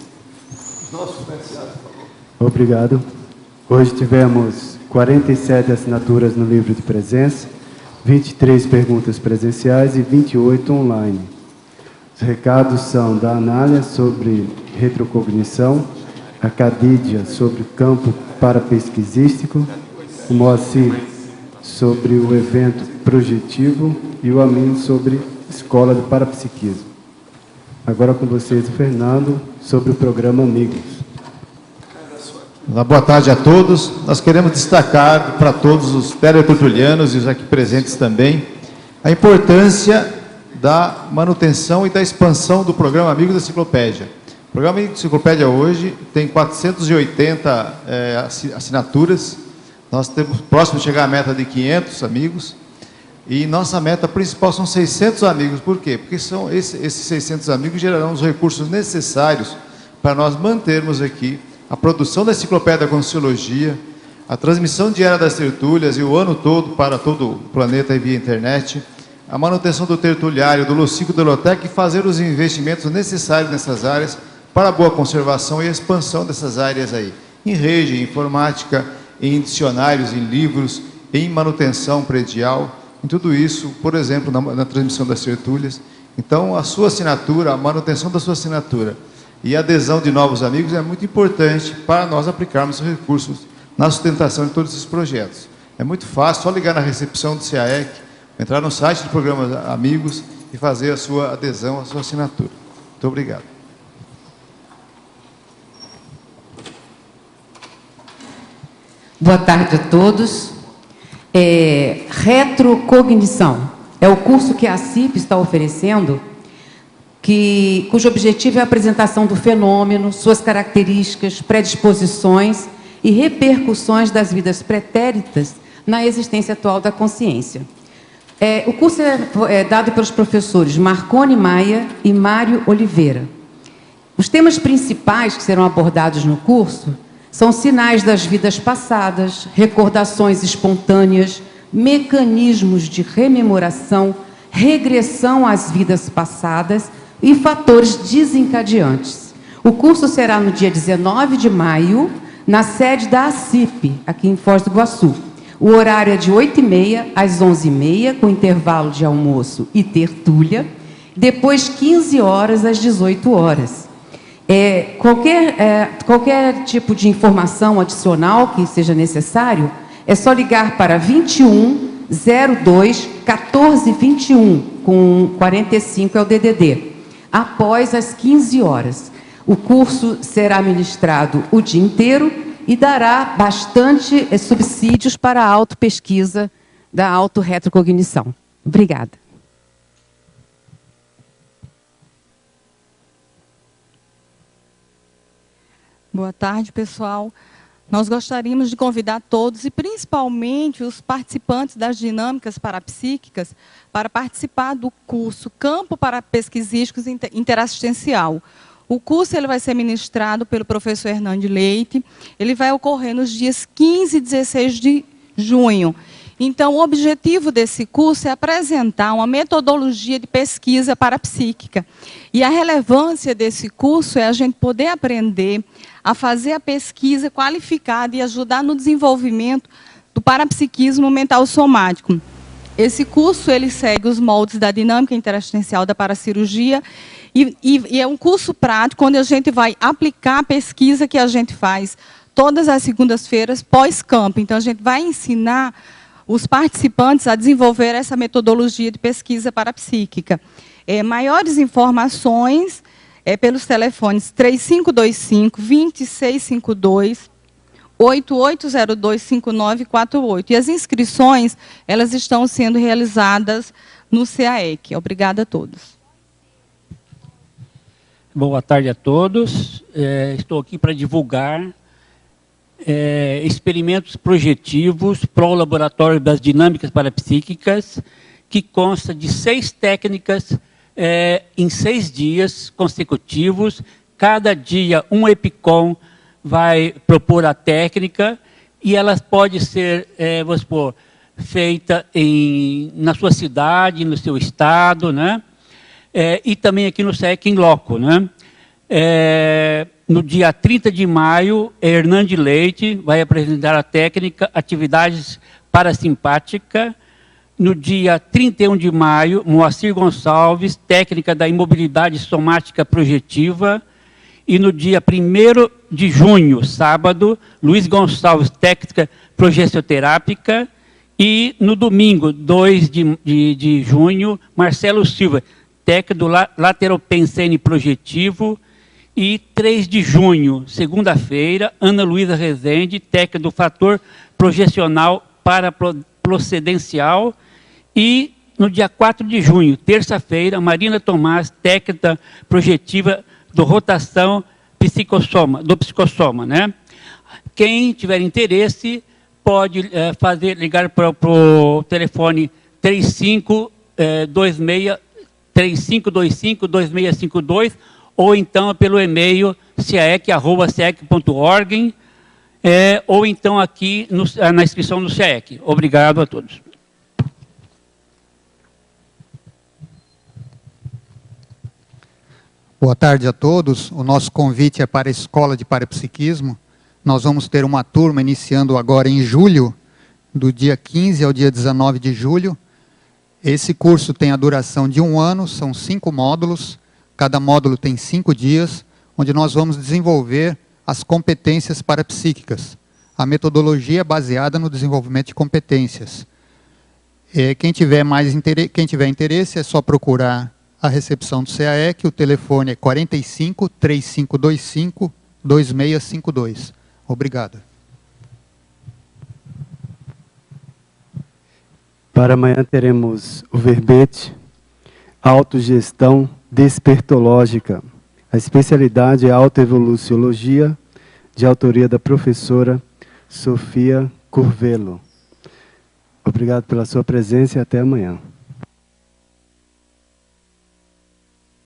Nosso comerciário, por favor. Obrigado. Hoje tivemos 47 assinaturas no livro de presença, 23 perguntas presenciais e 28 online. Os recados são da Anália sobre retrocognição, a Cadídia sobre campo parapesquisístico, o Moacir sobre o evento projetivo e o Amin sobre escola de parapsiquismo. Agora com vocês o Fernando sobre o programa Amigos. Olá, boa tarde a todos. Nós queremos destacar para todos os teletertulianos e os aqui presentes também a importância da manutenção e da expansão do programa Amigos da Enciclopédia. O programa Amigos da Enciclopédia hoje tem 480 assinaturas. Nós temos próximo de chegar à meta de 500 amigos. E nossa meta principal são 600 amigos. Por quê? Porque são esses 600 amigos gerarão os recursos necessários para nós mantermos aqui a produção da Enciclopédia da Conscienciologia, a transmissão diária das tertúlias e o ano todo para todo o planeta e via internet, a manutenção do tertuliário, do Locico da Biblioteca e fazer os investimentos necessários nessas áreas para a boa conservação e expansão dessas áreas aí, em rede, em informática, em dicionários, em livros, em manutenção predial, em tudo isso, por exemplo, na transmissão das tertúlias. Então, a sua assinatura, a manutenção da sua assinatura e a adesão de novos amigos é muito importante para nós aplicarmos recursos na sustentação de todos esses projetos. É muito fácil, só ligar na recepção do CAEC, entrar no site do programa Amigos e fazer a sua adesão, a sua assinatura. Muito obrigado. Boa tarde a todos. Retrocognição é o curso que a CIP está oferecendo, cujo objetivo é a apresentação do fenômeno, suas características, predisposições e repercussões das vidas pretéritas na existência atual da consciência. O curso é dado pelos professores Marconi Maia e Mário Oliveira. Os temas principais que serão abordados no curso são sinais das vidas passadas, recordações espontâneas, mecanismos de rememoração, regressão às vidas passadas e fatores desencadeantes. O curso será no dia 19 de maio, na sede da ACIP, aqui em Foz do Iguaçu. O horário é de 8h30 às 11h30, com intervalo de almoço e tertúlia, depois 15 horas às 18 horas. Qualquer tipo de informação adicional que seja necessário, é só ligar para 21 02 14 21, com 45 é o DDD, após as 15 horas. O curso será ministrado o dia inteiro e dará bastante subsídios para a autopesquisa da autorretrocognição. Obrigada. Boa tarde, pessoal. Nós gostaríamos de convidar todos, e principalmente os participantes das dinâmicas parapsíquicas, para participar do curso Campo Parapesquisístico Interassistencial. O curso vai ser ministrado pelo professor Hernande Leite. Ele vai ocorrer nos dias 15 e 16 de junho. Então, o objetivo desse curso é apresentar uma metodologia de pesquisa parapsíquica. E a relevância desse curso é a gente poder aprender a fazer a pesquisa qualificada e ajudar no desenvolvimento do parapsiquismo mental somático. Esse curso ele segue os moldes da dinâmica interassistencial da paracirurgia e é um curso prático onde a gente vai aplicar a pesquisa que a gente faz todas as segundas-feiras pós-campo. Então, a gente vai ensinar os participantes a desenvolver essa metodologia de pesquisa parapsíquica. Maiores informações pelos telefones 3525-2652, 8802-5948. E as inscrições, elas estão sendo realizadas no CAEC. Obrigada a todos. Boa tarde a todos. Estou aqui para divulgar experimentos projetivos para o Laboratório das Dinâmicas Parapsíquicas, que consta de 6 técnicas em 6 dias consecutivos. Cada dia um EPICOM vai propor a técnica e ela pode ser, vamos supor, feita na sua cidade, no seu estado, né? E também aqui no SEC em loco, né? No dia 30 de maio, Hernande Leite vai apresentar a técnica Atividades Parasimpática. No dia 31 de maio, Moacir Gonçalves, técnica da imobilidade somática projetiva. E no dia 1º de junho, sábado, Luiz Gonçalves, técnica progessioterápica. E no domingo, 2 de junho, Marcelo Silva, técnica do lateropensene projetivo. E 3 de junho, segunda-feira, Ana Luísa Rezende, técnica do fator projecional paraprocedencial. E no dia 4 de junho, terça-feira, Marina Tomás, técnica projetiva do rotação do psicossoma, né? Quem tiver interesse pode ligar para o telefone 3525-2652 ou então pelo e-mail caec@caec.org ou então aqui na inscrição do CAEC. Obrigado a todos. Boa tarde a todos. O nosso convite é para a Escola de Parapsiquismo. Nós vamos ter uma turma iniciando agora em julho, do dia 15 ao dia 19 de julho. Esse curso tem a duração de 1 ano, são 5 módulos, cada módulo tem 5 dias, onde nós vamos desenvolver as competências parapsíquicas. A metodologia é baseada no desenvolvimento de competências. Quem tiver interesse, é só procurar a recepção do CAEC, o telefone é 45 3525 2652. Obrigado. Para amanhã teremos o verbete Autogestão Despertológica. A especialidade é Autoevoluciologia, de autoria da professora Sofia Curvelo. Obrigado pela sua presença e até amanhã.